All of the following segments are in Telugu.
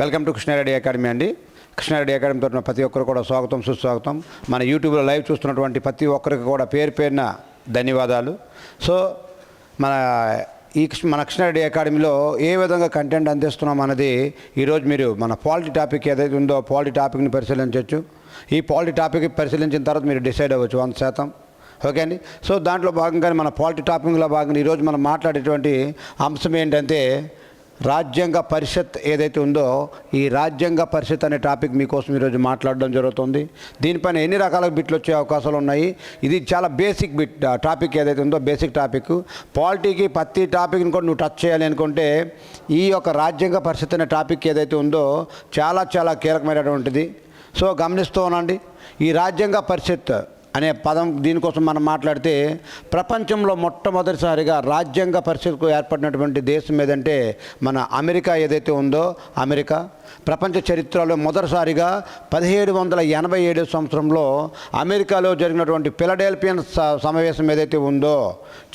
వెల్కమ్ టు కృష్ణారెడ్డి అకాడమీ అండి. కృష్ణారెడ్డి అకాడమీ తరఫున ప్రతి ఒక్కరు కూడా స్వాగతం సుస్వాగతం. మన యూట్యూబ్లో లైవ్ చూస్తున్నటువంటి ప్రతి ఒక్కరికి కూడా పేరు పేరున ధన్యవాదాలు. సో మన కృష్ణారెడ్డి అకాడమీలో ఏ విధంగా కంటెంట్ అందిస్తున్నాం అన్నది ఈరోజు మీరు మన పాలిటీ టాపిక్ ఏదైతే ఉందో పాలిటీ టాపిక్ని పరిశీలించవచ్చు. ఈ పాలిటీ టాపిక్ పరిశీలించిన తర్వాత మీరు డిసైడ్ అవ్వచ్చు 100%. ఓకే అండి. సో దాంట్లో భాగంగానే మన పాలిటీ టాపిక్లో భాగంగా ఈరోజు మనం మాట్లాడేటువంటి అంశం ఏంటంటే రాజ్యాంగ పరిషత్ ఏదైతే ఉందో ఈ రాజ్యాంగ పరిషత్ అనే టాపిక్ మీకోసం ఈరోజు మాట్లాడడం జరుగుతుంది. దీనిపైన ఎన్ని రకాల బిట్లు వచ్చే అవకాశాలు ఉన్నాయి. ఇది చాలా బేసిక్ టాపిక్ ఏదైతే ఉందో బేసిక్ టాపిక్. పాలిటీకి ప్రతి టాపిక్ని కూడా నువ్వు టచ్ చేయాలి అనుకుంటే ఈ యొక్క రాజ్యాంగ పరిషత్ అనే టాపిక్ ఏదైతే ఉందో చాలా చాలా కీలకమైనటువంటిది. సో గమనిస్తూ ఉండండి. ఈ రాజ్యాంగ పరిషత్ అనే పదం దీనికోసం మనం మాట్లాడితే ప్రపంచంలో మొట్టమొదటిసారిగా రాజ్యాంగ పరిషత్కు ఏర్పడినటువంటి దేశం ఏదంటే మన అమెరికా ఏదైతే ఉందో అమెరికా. ప్రపంచ చరిత్రలో మొదటిసారిగా 1787 సంవత్సరంలో అమెరికాలో జరిగినటువంటి ఫిలడెల్ఫియన్ సమావేశం ఏదైతే ఉందో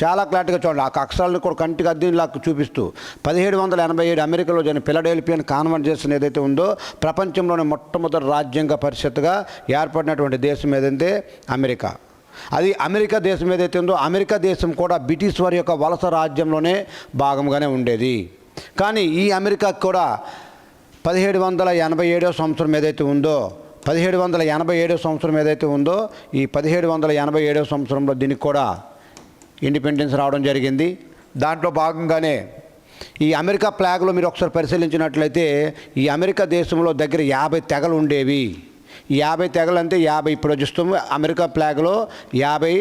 చాలా క్లారిటీగా చూడండి. ఆ అక్షరాలను కూడా కంటికి అద్దీనిలా చూపిస్తూ 1787 అమెరికాలో జరిగిన ఫిలడెల్ఫియన్ కాన్వెన్షన్ ఏదైతే ఉందో ప్రపంచంలోని మొట్టమొదటి రాజ్యాంగ పరిషత్తుగా ఏర్పడినటువంటి దేశం ఏదంటే అమెరికా. అది అమెరికా దేశం ఏదైతే ఉందో అమెరికా దేశం కూడా బ్రిటిష్ వారి యొక్క వలస రాజ్యంలోనే భాగంగానే ఉండేది. కానీ ఈ అమెరికా కూడా 1787 సంవత్సరం ఏదైతే ఉందో 1787 సంవత్సరం ఏదైతే ఉందో ఈ 1787 సంవత్సరంలో దీనికి కూడా ఇండిపెండెన్స్ రావడం జరిగింది. దాంట్లో భాగంగానే ఈ అమెరికా ఫ్లాగ్లో మీరు ఒకసారి పరిశీలించినట్లయితే ఈ అమెరికా దేశంలో దగ్గర 50 తెగలు ఉండేవి. ఈ 50 తెగలు అంటే 50 ఇప్పుడు చూస్తాము అమెరికా ఫ్లాగ్లో 50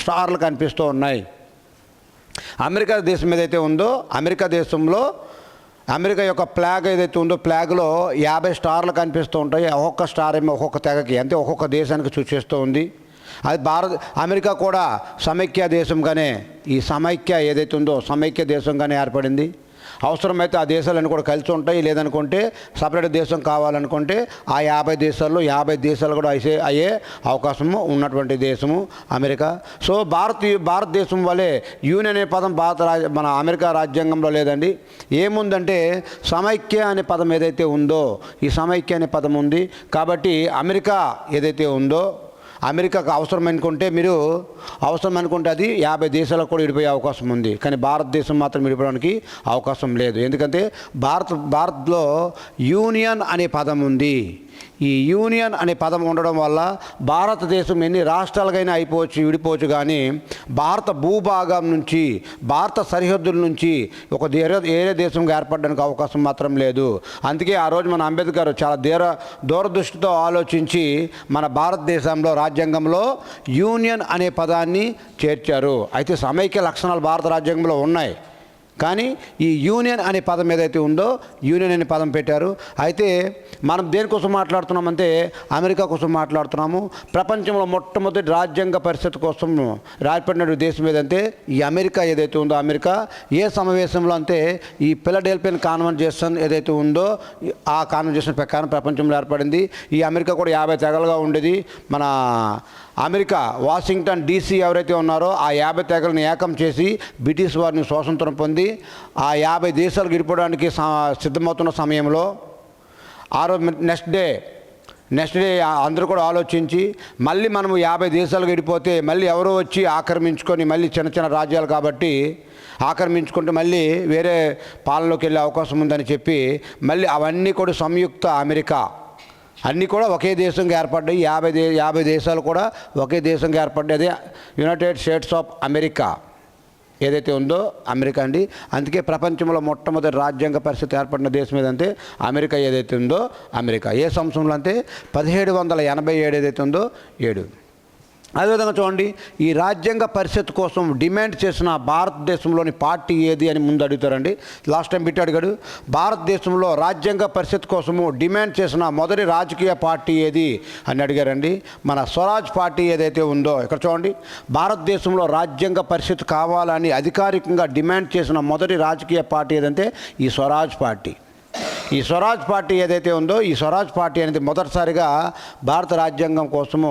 స్టార్లు కనిపిస్తూ ఉన్నాయి. అమెరికా దేశం ఏదైతే ఉందో అమెరికా దేశంలో అమెరికా యొక్క ఫ్లాగ్ ఏదైతే ఉందో ఫ్లాగ్లో 50 స్టార్లు కనిపిస్తూ ఉంటాయి. ఒక్కొక్క స్టార్ ఏమో ఒక్కొక్క తెగకి అంటే ఒక్కొక్క దేశానికి సూచిస్తూ ఉంది. అది అమెరికా కూడా సమైక్య దేశంగానే ఈ సమైక్య ఏదైతే ఉందో సమైక్య దేశంగానే ఏర్పడింది. అవసరమైతే ఆ దేశాలన్నీ కూడా కలిసి ఉంటాయి. లేదనుకుంటే సపరేట్ దేశం కావాలనుకుంటే ఆ 50 దేశాల్లో 50 దేశాలు కూడా అయ్యే అవకాశము ఉన్నటువంటి దేశము అమెరికా. సో భారతదేశం వల్లే యూనియన్ అనే పదం మన అమెరికా రాజ్యాంగంలో లేదండి. ఏముందంటే సమైక్య అనే పదం ఏదైతే ఉందో ఈ సమైక్య అనే పదం ఉంది. కాబట్టి అమెరికా ఏదైతే ఉందో అమెరికాకు అవసరం అనుకుంటే అది 50 దేశాలకు కూడా విడిపోయే అవకాశం ఉంది. కానీ భారతదేశం మాత్రం విడిపోవడానికి అవకాశం లేదు. ఎందుకంటే భారత్లో యూనియన్ అనే పదం ఉంది. ఈ యూనియన్ అనే పదం ఉండడం వల్ల భారతదేశం ఎన్ని రాష్ట్రాలకైనా విడిపోవచ్చు. కానీ భారత భూభాగం నుంచి భారత సరిహద్దుల నుంచి ఒక వేరే దేశంగా ఏర్పడడానికి అవకాశం మాత్రం లేదు. అందుకే ఆ రోజు మన అంబేద్కర్ చాలా దూరదృష్టితో ఆలోచించి మన భారతదేశంలో రాజ్యాంగంలో యూనియన్ అనే పదాన్ని చేర్చారు. అయితే సమైక్య లక్షణాలు భారత రాజ్యాంగంలో ఉన్నాయి. కానీ ఈ యూనియన్ అనే పదం ఏదైతే ఉందో యూనియన్ అనే పదం పెట్టారు. అయితే మనం దేనికోసం మాట్లాడుతున్నామంటే అమెరికా కోసం మాట్లాడుతున్నాము. ప్రపంచంలో మొట్టమొదటి రాజ్యాంగ పరిషత్ కోసం ఏర్పడిన దేశం ఏదంటే ఈ అమెరికా ఏదైతే ఉందో అమెరికా ఏ సమావేశంలో అంటే ఈ ఫిలడెల్ఫియన్ కాన్వెన్షన్ ఏదైతే ఉందో ఆ కాన్వెన్షన్ ప్రకారం ప్రపంచంలో ఏర్పడింది. ఈ అమెరికా కూడా 50 తెగలుగా ఉండేది. మన అమెరికా వాషింగ్టన్ DC ఎవరైతే ఉన్నారో ఆ 50 తెగలను ఏకం చేసి బ్రిటిష్ వారిని స్వాతంత్రం పొంది ఆ 50 దేశాలు విడిపోవడానికి సిద్ధమవుతున్న సమయంలో నెక్స్ట్ డే అందరూ కూడా ఆలోచించి మళ్ళీ మనము 50 దేశాలు విడిపోతే మళ్ళీ ఎవరో వచ్చి ఆక్రమించుకొని మళ్ళీ చిన్న రాజ్యాలు కాబట్టి ఆక్రమించుకుంటే మళ్ళీ వేరే పాలనలోకి వెళ్ళే అవకాశం ఉందని చెప్పి మళ్ళీ అవన్నీ కూడా సంయుక్త అమెరికా అన్నీ కూడా ఒకే దేశంగా ఏర్పడ్డాయి. 50 దేశాలు కూడా ఒకే దేశంగా ఏర్పడ్డాయి. అదే యునైటెడ్ స్టేట్స్ ఆఫ్ అమెరికా ఏదైతే ఉందో అమెరికా అండి. అందుకే ప్రపంచంలో మొట్టమొదటి రాజ్యాంగ పరిషత్ ఏర్పడిన దేశం ఏదంటే అమెరికా ఏదైతే ఉందో అమెరికా. ఏ సంవత్సరంలో అంటే 1787 ఏదైతే ఉందో 7. అదేవిధంగా చూడండి ఈ రాజ్యాంగ పరిషత్ కోసం డిమాండ్ చేసిన భారతదేశంలోని పార్టీ ఏది అని ముందు అడుగుతారండి. లాస్ట్ టైం అడిగాడు భారతదేశంలో రాజ్యాంగ పరిషత్ కోసము డిమాండ్ చేసిన మొదటి రాజకీయ పార్టీ ఏది అని అడిగారండి. మన స్వరాజ్ పార్టీ ఏదైతే ఉందో ఇక్కడ చూడండి భారతదేశంలో రాజ్యాంగ పరిషత్ కావాలని అధికారికంగా డిమాండ్ చేసిన మొదటి రాజకీయ పార్టీ ఏదంటే ఈ స్వరాజ్ పార్టీ. ఈ స్వరాజ్ పార్టీ ఏదైతే ఉందో ఈ స్వరాజ్ పార్టీ అనేది మొదటిసారిగా భారత రాజ్యాంగం కోసము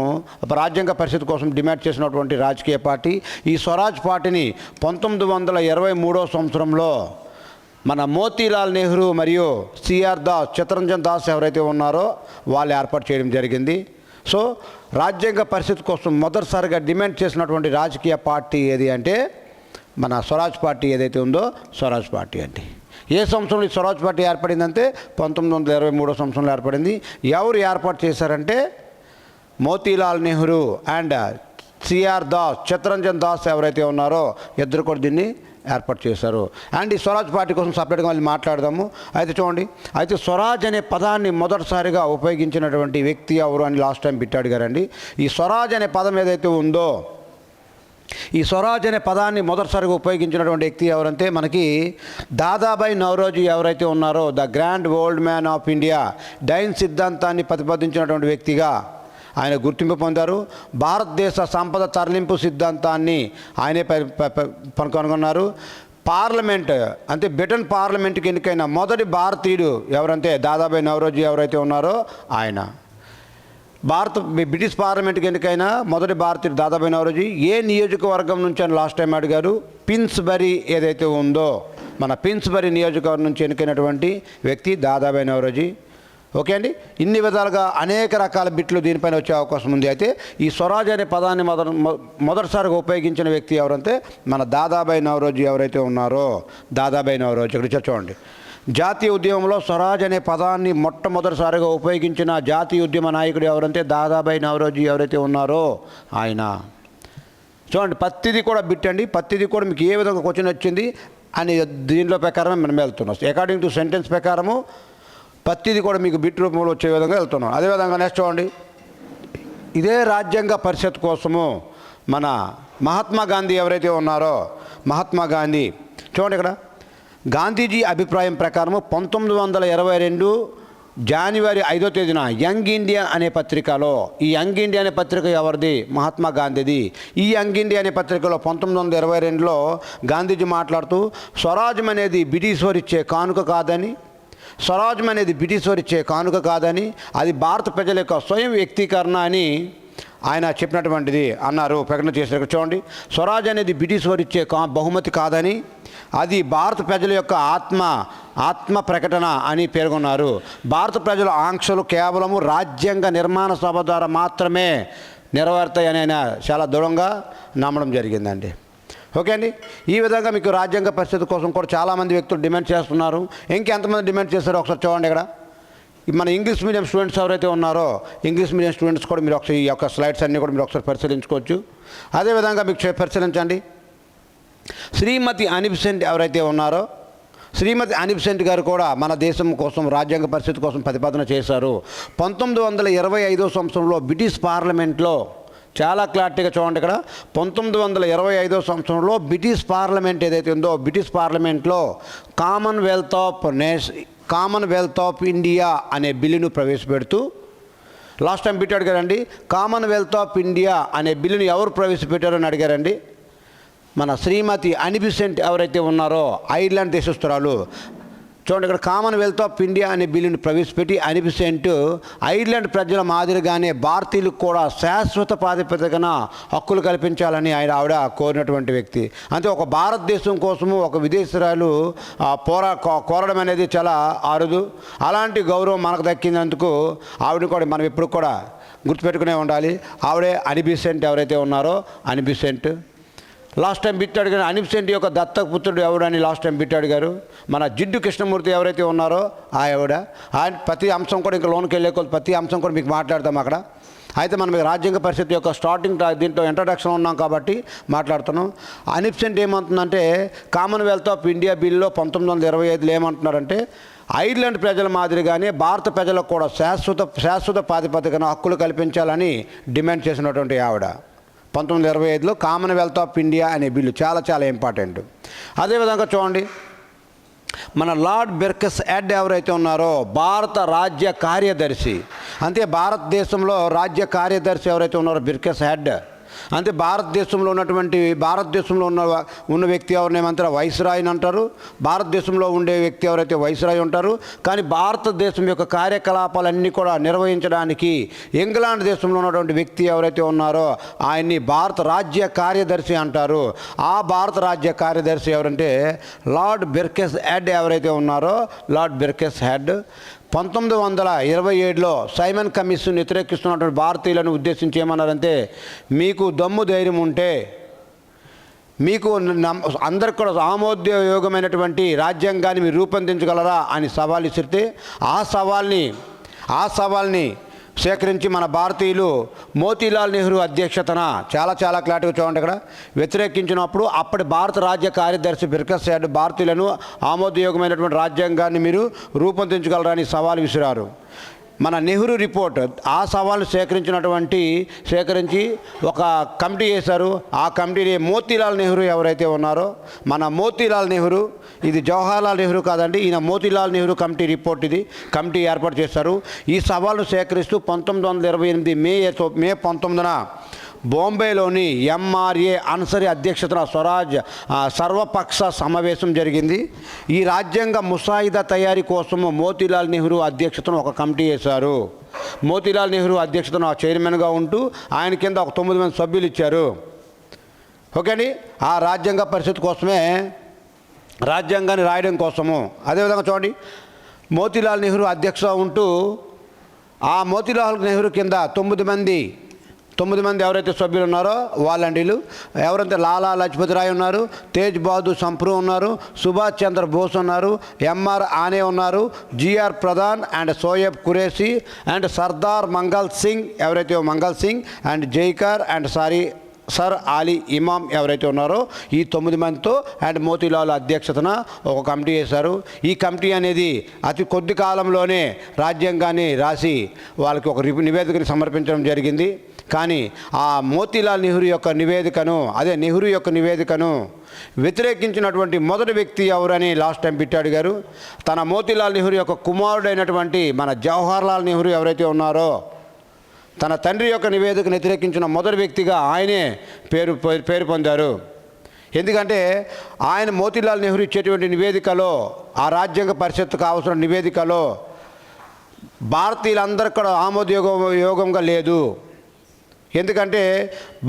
రాజ్యాంగ పరిషత్ కోసం డిమాండ్ చేసినటువంటి రాజకీయ పార్టీ. ఈ స్వరాజ్ పార్టీని 1923 సంవత్సరంలో మన మోతీలాల్ నెహ్రూ మరియు సిఆర్ దాస్, చిత్తరంజన్ దాస్ ఎవరైతే ఉన్నారో వాళ్ళు ఏర్పాటు చేయడం జరిగింది. సో రాజ్యాంగ పరిషత్ కోసం మొదటిసారిగా డిమాండ్ చేసినటువంటి రాజకీయ పార్టీ ఏది అంటే మన స్వరాజ్ పార్టీ ఏదైతే ఉందో స్వరాజ్ పార్టీ అండి. ఏ సంవత్సరంలో ఈ స్వరాజ్ పార్టీ ఏర్పడిందంటే 1923 సంవత్సరంలో ఏర్పడింది. ఎవరు ఏర్పాటు చేశారంటే మోతీలాల్ నెహ్రూ అండ్ సిఆర్ దాస్, చిత్తరంజన్ దాస్ ఎవరైతే ఉన్నారో ఇద్దరు కూడా దీన్ని ఏర్పాటు చేశారు. అండ్ ఈ స్వరాజ్ పార్టీ కోసం సపరేట్గా మళ్ళీ మాట్లాడదాము. అయితే చూడండి, అయితే స్వరాజ్ అనే పదాన్ని మొదటిసారిగా ఉపయోగించినటువంటి వ్యక్తి ఎవరు అని లాస్ట్ టైం బిట్టాడు గారండి. ఈ స్వరాజ్ అనే పదం ఏదైతే ఉందో, ఈ స్వరాజ్ అనే పదాన్ని మొదటిసారిగా ఉపయోగించినటువంటి వ్యక్తి ఎవరంటే మనకి దాదాబాయి నౌరోజీ ఎవరైతే ఉన్నారో, the grand old man of India, drain సిద్ధాంతాన్ని ప్రతిపాదించినటువంటి వ్యక్తిగా ఆయన గుర్తింపు పొందారు. భారతదేశ సంపద తరలింపు సిద్ధాంతాన్ని ఆయనే కనుగొన్నారు. పార్లమెంట్ అంటే బ్రిటన్ పార్లమెంట్కి ఎన్నికైన మొదటి భారతీయుడు ఎవరంటే దాదాబాయి నౌరోజీ ఎవరైతే ఉన్నారో ఆయన. బ్రిటిష్ పార్లమెంట్కి ఎన్నికైన మొదటి భారతీయుడు దాదాబాయి నౌరోజీ. ఏ నియోజకవర్గం నుంచి అని లాస్ట్ టైం అడిగారు. పిన్స్బరీ ఏదైతే ఉందో మన పిన్స్బరీ నియోజకవర్గం నుంచి ఎన్నికైనటువంటి వ్యక్తి దాదాబాయి నౌరోజీ. ఓకే అండి, ఇన్ని విధాలుగా అనేక రకాల బిట్లు దీనిపైన వచ్చే అవకాశం ఉంది. అయితే ఈ స్వరాజ్ అనే పదాన్ని మొదటిసారిగా ఉపయోగించిన వ్యక్తి ఎవరంటే మన దాదాబాయి నౌరోజీ ఎవరైతే ఉన్నారో దాదాబాయి నౌరోజీ. ఇక్కడ చూడండి, జాతీయ ఉద్యమంలో స్వరాజ్ అనే పదాన్ని మొట్టమొదటిసారిగా ఉపయోగించిన జాతీయ ఉద్యమ నాయకుడు ఎవరంటే దాదాబాయి నౌరోజీ ఎవరైతే ఉన్నారో ఆయన. చూడండి, ప్రతిదీ కూడా బిట్ అండి, ప్రతిదీ కూడా మీకు ఏ విధంగా క్వశ్చన్ వచ్చింది అని దీనిలో ప్రకారమే మనం వెళ్తున్నాం. అకార్డింగ్ టు సెంటెన్స్ ప్రకారము ప్రతిదీ కూడా మీకు బిట్ రూపంలో వచ్చే విధంగా వెళ్తున్నాం. అదేవిధంగా నెక్స్ట్ చూడండి, ఇదే రాజ్యాంగ పరిషత్ కోసము మన మహాత్మా గాంధీ ఎవరైతే ఉన్నారో మహాత్మా గాంధీ. చూడండి, ఇక్కడ గాంధీజీ అభిప్రాయం ప్రకారము 1922 జనవరి 5వ తేదీన యంగ్ ఇండియా అనే పత్రికలో, ఈ యంగ్ ఇండియా అనే పత్రిక ఎవరిది? మహాత్మా గాంధీది. ఈ యంగ్ ఇండియా అనే పత్రికలో 1922లో గాంధీజీ మాట్లాడుతూ స్వరాజ్యం అనేది బ్రిటిష్ వారు ఇచ్చే కానుక కాదని, స్వరాజ్యం అనేది బ్రిటిష్ వారు ఇచ్చే కానుక కాదని, అది భారత ప్రజల యొక్క స్వయం వ్యక్తీకరణ అని ఆయన చెప్పినటువంటిది అన్నారు, ప్రకటన చేశారు. చూడండి, స్వరాజ్ అనేది బ్రిటిష్ వారు ఇచ్చే బహుమతి కాదని, అది భారత ప్రజల యొక్క ఆత్మ ప్రకటన అని పేర్కొన్నారు. భారత ప్రజల ఆంక్షలు కేవలము రాజ్యాంగ నిర్మాణ సభ ద్వారా మాత్రమే నెరవేరుతాయని ఆయన చాలా దృఢంగా నమ్మడం జరిగిందండి. ఓకే అండి, ఈ విధంగా మీకు రాజ్యాంగ పరిస్థితి కోసం కూడా చాలామంది వ్యక్తులు డిమాండ్ చేస్తున్నారు. ఇంకెంతమంది డిమాండ్ చేస్తారో ఒకసారి చూడండి. ఇక్కడ మన ఇంగ్లీష్ మీడియం స్టూడెంట్స్ ఎవరైతే ఉన్నారో ఇంగ్లీష్ మీడియం స్టూడెంట్స్ కూడా మీరు ఒకసారి ఈ యొక్క స్లైడ్స్ అన్నీ కూడా మీరు ఒకసారి పరిశీలించుకోవచ్చు. అదేవిధంగా మీకు పరిశీలించండి, శ్రీమతి అనీ బెసెంట్ ఎవరైతే ఉన్నారో శ్రీమతి అనీ బెసెంట్ గారు కూడా మన దేశం కోసం రాజ్యాంగ పరిస్థితి కోసం ప్రతిపాదన చేశారు. 1925వ సంవత్సరంలో బ్రిటిష్ పార్లమెంట్లో చాలా క్లారిటీగా చూడండి. ఇక్కడ 1925వ సంవత్సరంలో బ్రిటిష్ పార్లమెంట్ ఏదైతే ఉందో బ్రిటిష్ పార్లమెంట్లో కామన్వెల్త్ ఆఫ్ ఇండియా అనే బిల్లును ప్రవేశపెడుతూ, లాస్ట్ టైం బిట్ అడిగారండి, కామన్వెల్త్ ఆఫ్ ఇండియా అనే బిల్లును ఎవరు ప్రవేశపెట్టారని అడిగారండి. మన శ్రీమతి అనీ బెసెంట్ ఎవరైతే ఉన్నారో ఐర్లాండ్ దేశస్తురాలు. చూడండి, ఇక్కడ కామన్వెల్త్ ఆఫ్ ఇండియా అనే బిల్లును ప్రవేశపెట్టి అనీ బెసెంట్ ఐర్లాండ్ ప్రజల మాదిరిగానే భారతీయులకు కూడా శాశ్వత ప్రాతిపదికన హక్కులు కల్పించాలని ఆవిడ కోరినటువంటి వ్యక్తి. అంటే ఒక భారతదేశం కోసము ఒక విదేశీయురాలు కోరడం అనేది చాలా అరుదు. అలాంటి గౌరవం మనకు దక్కినందుకు ఆవిడని కూడా మనం ఎప్పుడు కూడా గుర్తుపెట్టుకునే ఉండాలి. ఆవిడే అనీ బెసెంట్ ఎవరైతే ఉన్నారో అనీ బెసెంట్. లాస్ట్ టైం బిట్ అడిగారు అనీ బెసెంట్ యొక్క దత్తక పుత్రుడు ఎవడని లాస్ట్ టైం బిట్ అడిగారు. మన జిడ్డు కృష్ణమూర్తి ఎవరైతే ఉన్నారో ఆవిడ. ఆయన ప్రతి అంశం కూడా ఇంకా లోనికి వెళ్ళే ప్రతి అంశం కూడా మీకు మాట్లాడతాం అక్కడ. అయితే మనం రాజ్యాంగ పరిషత్ యొక్క స్టార్టింగ్ దీంట్లో ఇంట్రడక్షన్ ఉన్నాం కాబట్టి మాట్లాడుతున్నాం. అనీ బెసెంట్ ఏమంటుందంటే కామన్వెల్త్ ఆఫ్ ఇండియా బిల్లో 1925లో ఏమంటున్నారంటే ఐర్లాండ్ ప్రజల మాదిరిగానే భారత ప్రజలకు కూడా శాశ్వత ప్రాతిపదికన హక్కులు కల్పించాలని డిమాండ్ చేసినటువంటి ఆవిడ. 1925లో కామన్వెల్త్ ఆఫ్ ఇండియా అనే బిల్లు చాలా చాలా ఇంపార్టెంట్. అదేవిధంగా చూడండి, మన లార్డ్ బెర్కస్ హెడ్ ఎవరైతే ఉన్నారో భారత రాజ్య కార్యదర్శి. అంటే భారతదేశంలో రాజ్య కార్యదర్శి ఎవరైతే ఉన్నారో బెర్కస్ హెడ్ అంటే భారతదేశంలో ఉన్న వ్యక్తి ఎవరిని ఏమంటారు, వైస్రాయ్ అంటారు. భారతదేశంలో ఉండే వ్యక్తి ఎవరైతే వైస్రాయ్ ఉంటారు. కానీ భారతదేశం యొక్క కార్యకలాపాలన్నీ కూడా నిర్వహించడానికి ఇంగ్లాండ్ దేశంలో ఉన్నటువంటి వ్యక్తి ఎవరైతే ఉన్నారో ఆయన్ని భారత రాజ్య కార్యదర్శి అంటారు. ఆ భారత రాజ్య కార్యదర్శి ఎవరంటే లార్డ్ బెర్కెస్ హెడ్ ఎవరైతే ఉన్నారో లార్డ్ బెర్కెస్ హెడ్ 1927లో సైమన్ కమిషన్ వ్యతిరేకిస్తున్నటువంటి భారతీయులను ఉద్దేశించి ఏమన్నారంటే, మీకు దమ్ము ధైర్యం ఉంటే మీకు అందరికి కూడా ఆమోదయోగమైనటువంటి రాజ్యాంగాన్ని మీరు రూపొందించగలరా అని సవాల్ ఇస్తే ఆ సవాల్ని సేకరించి మన భారతీయులు మోతీలాల్ నెహ్రూ అధ్యక్షతన చాలా క్లారిటీగా చూడండి ఇక్కడ వ్యతిరేకించినప్పుడు అప్పటి భారత రాజ్య కార్యదర్శి బెర్కెస్ హెడ్ భారతీయులను ఆమోదయోగమైనటువంటి రాజ్యాంగాన్ని మీరు రూపొందించగలరని సవాల్ విసిరారు. మన నెహ్రూ రిపోర్ట్ ఆ సవాల్ను సేకరించి ఒక కమిటీ చేశారు. ఆ కమిటీ మోతీలాల్ నెహ్రూ ఎవరైతే ఉన్నారో మన మోతీలాల్ నెహ్రూ, ఇది జవహర్లాల్ నెహ్రూ కాదండి, ఈయన మోతీలాల్ నెహ్రూ కమిటీ రిపోర్ట్, ఇది కమిటీ ఏర్పాటు చేశారు. ఈ సవాల్ను సేకరిస్తూ 1928 మే 19న బాంబేలోని ఎంఆర్ఏ అన్సరీ అధ్యక్షతన సర్వపక్ష సమావేశం జరిగింది. ఈ రాజ్యాంగ ముసాయిదా తయారీ కోసము మోతీలాల్ నెహ్రూ అధ్యక్షతన ఒక కమిటీ వేశారు. మోతీలాల్ నెహ్రూ అధ్యక్షతన చైర్మన్గా ఉంటూ ఆయన కింద ఒక 9 మంది సభ్యులు ఇచ్చారు. ఓకే అండి, ఆ రాజ్యాంగ పరిషత్ కోసమే, రాజ్యాంగాన్ని రాయడం కోసము. అదేవిధంగా చూడండి, మోతీలాల్ నెహ్రూ అధ్యక్ష ఉంటూ ఆ మోతీలాల్ నెహ్రూ కింద 9 మంది ఎవరైతే సభ్యులు ఉన్నారో వాళ్ళంటీలు ఎవరైతే లాలా లజపతి రాయ్ ఉన్నారు, తేజ్ బహదూర్ సంప్రూ ఉన్నారు, సుభాష్ చంద్ర బోస్ ఉన్నారు, ఎంఆర్ ఆనే ఉన్నారు, GR Pradhan and Shoaib Qureshi and Sardar Mangal Singh and Jayakar and sir Ali Imam ఎవరైతే ఉన్నారో ఈ 9 మందితో అండ్ మోతీలాల్ అధ్యక్షతన ఒక కమిటీ వేశారు. ఈ కమిటీ అనేది అతి కొద్ది కాలంలోనే రాజ్యాంగాన్ని రాసి వాళ్ళకి ఒక నివేదికని సమర్పించడం జరిగింది. కానీ ఆ మోతీలాల్ నెహ్రూ యొక్క నివేదికను వ్యతిరేకించినటువంటి మొదటి వ్యక్తి ఎవరని లాస్ట్ టైం బిట్టు అడిగారు. తన మోతీలాల్ నెహ్రూ యొక్క కుమారుడైనటువంటి మన జవహర్లాల్ నెహ్రూ ఎవరైతే ఉన్నారో తన తండ్రి యొక్క నివేదికను వ్యతిరేకించిన మొదటి వ్యక్తిగా ఆయనే పేరు పొందారు. ఎందుకంటే ఆయన మోతీలాల్ నెహ్రూ ఇచ్చేటువంటి నివేదికలో, ఆ రాజ్యాంగ పరిషత్తుకు అవసరం నివేదికలో భారతీయులందరూ కూడా ఆమోదయోగంగా లేదు. ఎందుకంటే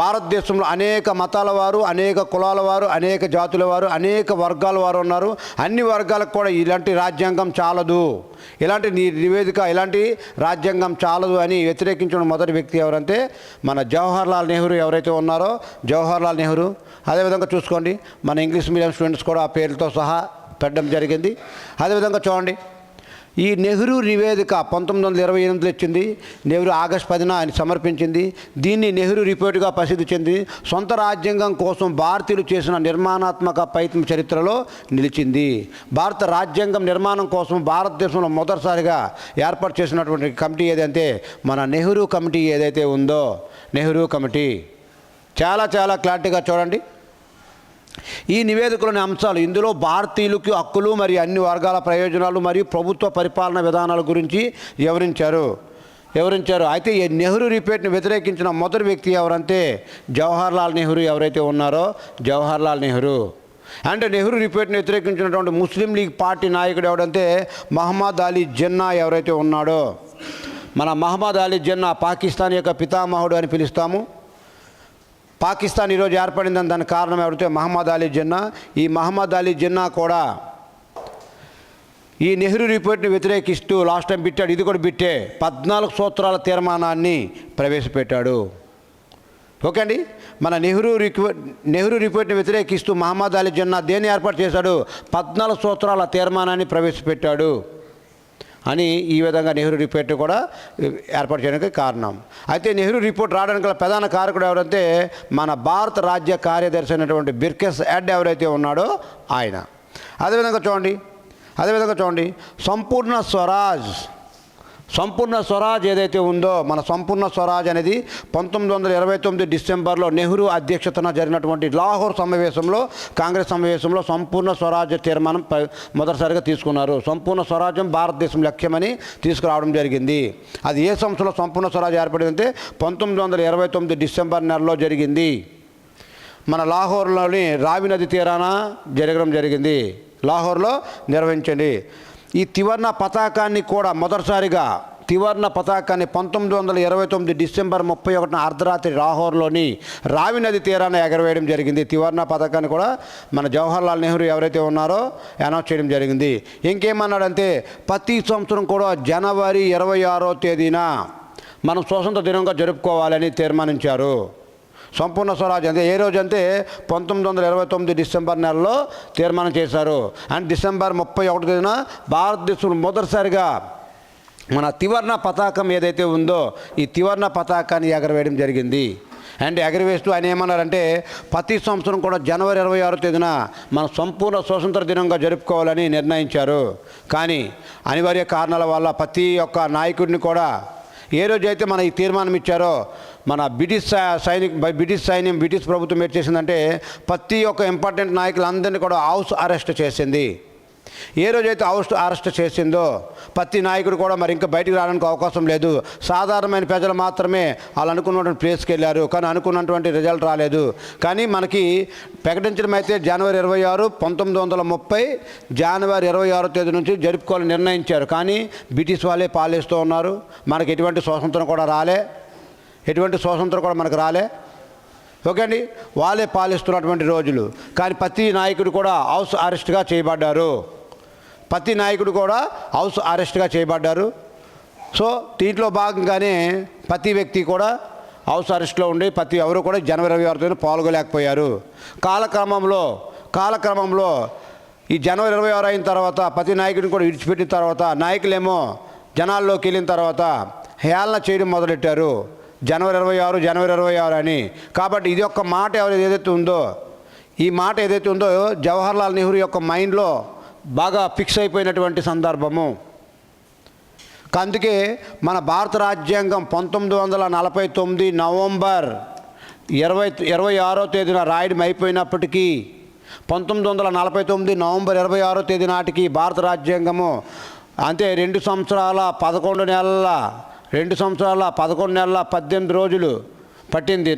భారతదేశంలో అనేక మతాల వారు, అనేక కులాల వారు, అనేక జాతుల వారు, అనేక వర్గాల వారు ఉన్నారు. అన్ని వర్గాలకు కూడా ఇలాంటి రాజ్యాంగం చాలదు, ఇలాంటి నివేదిక, ఇలాంటి రాజ్యాంగం చాలదు అని వ్యతిరేకించిన మొదటి వ్యక్తి ఎవరంటే మన జవహర్లాల్ నెహ్రూ ఎవరైతే ఉన్నారో జవహర్లాల్ నెహ్రూ. అదేవిధంగా చూసుకోండి, మన ఇంగ్లీష్ మీడియం స్టూడెంట్స్ కూడా ఆ పేర్లతో సహా పెట్టడం జరిగింది. అదేవిధంగా చూడండి, ఈ నెహ్రూ నివేదిక 1928లో ఇచ్చింది. నెహ్రూ ఆగస్టు 10న ఆయన సమర్పించింది. దీన్ని నెహ్రూ రిపోర్టుగా ప్రసిద్ధి చెంది సొంత రాజ్యాంగం కోసం భారతీయులు చేసిన నిర్మాణాత్మక ప్రయత్నం చరిత్రలో నిలిచింది. భారత రాజ్యాంగం నిర్మాణం కోసం భారతదేశంలో మొదటిసారిగా ఏర్పాటు చేసినటువంటి కమిటీ ఏదంటే మన నెహ్రూ కమిటీ ఏదైతే ఉందో నెహ్రూ కమిటీ. చాలా క్లారిటీగా చూడండి ఈ నివేదికలోని అంశాలు. ఇందులో భారతీయులకి హక్కులు మరియు అన్ని వర్గాల ప్రయోజనాలు మరియు ప్రభుత్వ పరిపాలన విధానాల గురించి వివరించారు. అయితే ఈ నెహ్రూ రిపోర్ట్ని వ్యతిరేకించిన మొదటి వ్యక్తి ఎవరంటే జవహర్లాల్ నెహ్రూ ఎవరైతే ఉన్నారో జవహర్లాల్ నెహ్రూ. అంటే నెహ్రూ రిపోర్ట్ని వ్యతిరేకించినటువంటి ముస్లిం లీగ్ పార్టీ నాయకుడు ఎవడంటే మహమ్మద్ అలీ జిన్నా ఎవరైతే ఉన్నాడో. మన మహమ్మద్ అలీ జిన్నా పాకిస్తాన్ యొక్క పితామహుడు అని పిలుస్తాము. పాకిస్తాన్ ఈరోజు ఏర్పడిందని దానికి కారణం ఎవరైతే మహమ్మద్ అలీ జిన్నా. ఈ మహమ్మద్ అలీ జిన్నా కూడా ఈ నెహ్రూ రిపోర్ట్ని వ్యతిరేకిస్తూ లాస్ట్ టైం బిట్టాడు, ఇది కూడా బిట్టే, 14 సూత్రాల తీర్మానాన్ని ప్రవేశపెట్టాడు. ఓకే అండి, మన నెహ్రూ రిపోర్ట్ని వ్యతిరేకిస్తూ మహమ్మద్ అలీ జిన్నా దేన్ని ఏర్పాటు చేశాడు? 14 సూత్రాల తీర్మానాన్ని ప్రవేశపెట్టాడు అని ఈ విధంగా నెహ్రూ రిపోర్ట్ కూడా ఏర్పాటు చేయడానికి కారణం. అయితే నెహ్రూ రిపోర్ట్ రావడానికి ప్రధాన కారకుడు ఎవరంటే మన భారత రాజ్య కార్యదర్శి అయినటువంటి బెర్కెస్ హెడ్ ఎవరైతే ఉన్నాడో ఆయన. అదేవిధంగా చూడండి సంపూర్ణ సంపూర్ణ స్వరాజ్ ఏదైతే ఉందో, మన సంపూర్ణ స్వరాజ్ అనేది 1929 డిసెంబర్లో నెహ్రూ అధ్యక్షతన జరిగినటువంటి లాహోర్ సమావేశంలో, కాంగ్రెస్ సమావేశంలో సంపూర్ణ స్వరాజ్య తీర్మానం మొదటిసారిగా తీసుకున్నారు. సంపూర్ణ స్వరాజ్యం భారతదేశం లక్ష్యమని తీసుకురావడం జరిగింది. అది ఏ సంవత్సరంలో సంపూర్ణ స్వరాజ్ ఏర్పడిందంటే 1929 డిసెంబర్ నెలలో జరిగింది. మన లాహోర్లోని రావి నది తీరాన జరగడం జరిగింది. లాహోర్లో నిర్వహించండి. ఈ త్రివర్ణ పతాకాన్ని కూడా మొదటిసారిగా త్రివర్ణ పతాకాన్ని 1929 డిసెంబర్ 31 అర్ధరాత్రి లాహోర్లోని రావి నది తీరాన ఎగరవేయడం జరిగింది. త్రివర్ణ పతాకాన్ని కూడా మన జవహర్లాల్ నెహ్రూ ఎవరైతే ఉన్నారో అనౌన్స్ చేయడం జరిగింది. ఇంకేమన్నాడంటే ప్రతి సంవత్సరం కూడా జనవరి 26వ తేదీన మనం స్వాతంత్ర దినంగా జరుపుకోవాలని తీర్మానించారు. సంపూర్ణ స్వరాజ్ అంటే ఏ రోజు అంటే 1929 డిసెంబర్ నెలలో తీర్మానం చేశారు. అండ్ డిసెంబర్ 31 తేదీన భారతదేశంలో మొదటిసారిగా మన త్రివర్ణ పతాకం ఏదైతే ఉందో ఈ త్రివర్ణ పతాకాన్ని ఎగరవేయడం జరిగింది. అండ్ ఎగరవేస్తూ ఆయన ఏమన్నారంటే ప్రతి సంవత్సరం కూడా జనవరి 26వ తేదీన మన సంపూర్ణ స్వాతంత్ర దినంగా జరుపుకోవాలని నిర్ణయించారు. కానీ అనివార్య కారణాల వల్ల ప్రతి ఒక్క నాయకుడిని కూడా ఏ రోజైతే మన ఈ తీర్మానం ఇచ్చారో మన బ్రిటిష్ ప్రభుత్వం ఏం చేసిందంటే ప్రతి ఒక్క ఇంపార్టెంట్ నాయకులందరినీ కూడా హౌస్ అరెస్ట్ చేసింది. ఏ రోజైతే హౌస్ అరెస్ట్ చేసిందో ప్రతి నాయకుడు కూడా మరి ఇంకా బయటికి రావడానికి అవకాశం లేదు. సాధారణమైన ప్రజలు మాత్రమే వాళ్ళు అనుకున్నటువంటి ప్లేస్కి వెళ్ళారు, కానీ అనుకున్నటువంటి రిజల్ట్ రాలేదు. కానీ మనకి ప్రకటించడం అయితే జనవరి 26, 1930 జనవరి 26వ తేదీ నుంచి జరుపుకోవాలని నిర్ణయించారు. కానీ బ్రిటిష్ వాళ్ళే పాలిస్తూ ఉన్నారు. మనకి ఎటువంటి స్వాతంత్రం కూడా మనకు రాలే. ఓకే అండి, వాళ్ళే పాలిస్తున్నటువంటి రోజులు. కానీ ప్రతి నాయకుడు కూడా హౌస్ అరెస్ట్గా చేయబడ్డారు. సో దీంట్లో భాగంగానే ప్రతి వ్యక్తి కూడా హౌస్ అరెస్ట్లో ఉండి ఎవరు కూడా జనవరి 26 పాల్గొలేకపోయారు. కాలక్రమంలో ఈ జనవరి 26 అయిన తర్వాత ప్రతి నాయకుడిని కూడా విడిచిపెట్టిన తర్వాత నాయకులేమో జనాల్లోకి వెళ్ళిన తర్వాత హేళన చేయడం మొదలెట్టారు. జనవరి 26 అని. కాబట్టి ఇది యొక్క మాట ఈ మాట ఏదైతే ఉందో జవహర్లాల్ నెహ్రూ యొక్క మైండ్లో బాగా ఫిక్స్ అయిపోయినటువంటి సందర్భము. అందుకే మన భారత రాజ్యాంగం 1949 నవంబర్ 26వ తేదీన రాయడం అయిపోయినప్పటికీ 1949 నవంబర్ 26వ తేదీ నాటికి భారత రాజ్యాంగము అంటే 2 సంవత్సరాల 11 నెలల 18 రోజులు పట్టింది.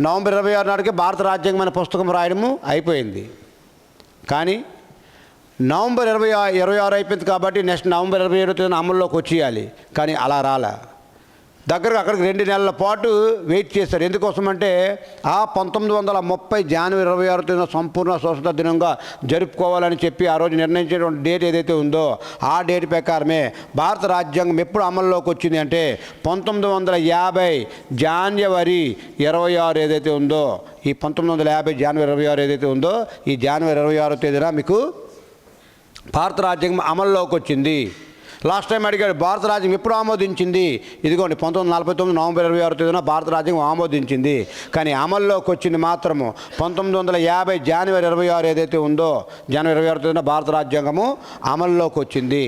నవంబర్ 26 నాటికి భారత రాజ్యాంగం అనే పుస్తకం రాయడము అయిపోయింది. కానీ నవంబర్ 26 అయిపోయింది కాబట్టి నెక్స్ట్ నవంబర్ 27వ తేదీన అమల్లోకి వచ్చేయాలి. కానీ అలా రాలే. దగ్గరగా అక్కడికి 2 నెలల పాటు వెయిట్ చేశారు. ఎందుకోసమంటే 1930 జనవరి 26వ తేదీన సంపూర్ణ స్వాతంత్ర దినంగా జరుపుకోవాలని చెప్పి ఆ రోజు నిర్ణయించేటువంటి డేట్ ఏదైతే ఉందో ఆ డేట్ ప్రకారమే భారత రాజ్యాంగం ఎప్పుడు అమల్లోకి వచ్చింది అంటే 1950 జనవరి 26 ఏదైతే ఉందో ఈ 1950 జనవరి 26 ఏదైతే ఉందో ఈ జనవరి 26వ తేదీన మీకు భారత రాజ్యాంగం అమల్లోకి వచ్చింది. లాస్ట్ టైం అడిగాడు భారత రాజ్యాంగం ఎప్పుడు ఆమోదించింది. ఇదిగోండి 1949 నవంబర్ 26వ తేదీన భారత రాజ్యాంగం ఆమోదించింది. కానీ అమల్లోకి వచ్చింది మాత్రము 1950 జనవరి 26 ఏదైతే ఉందో జనవరి 26వ తేదీన భారత రాజ్యాంగము అమల్లోకి వచ్చింది.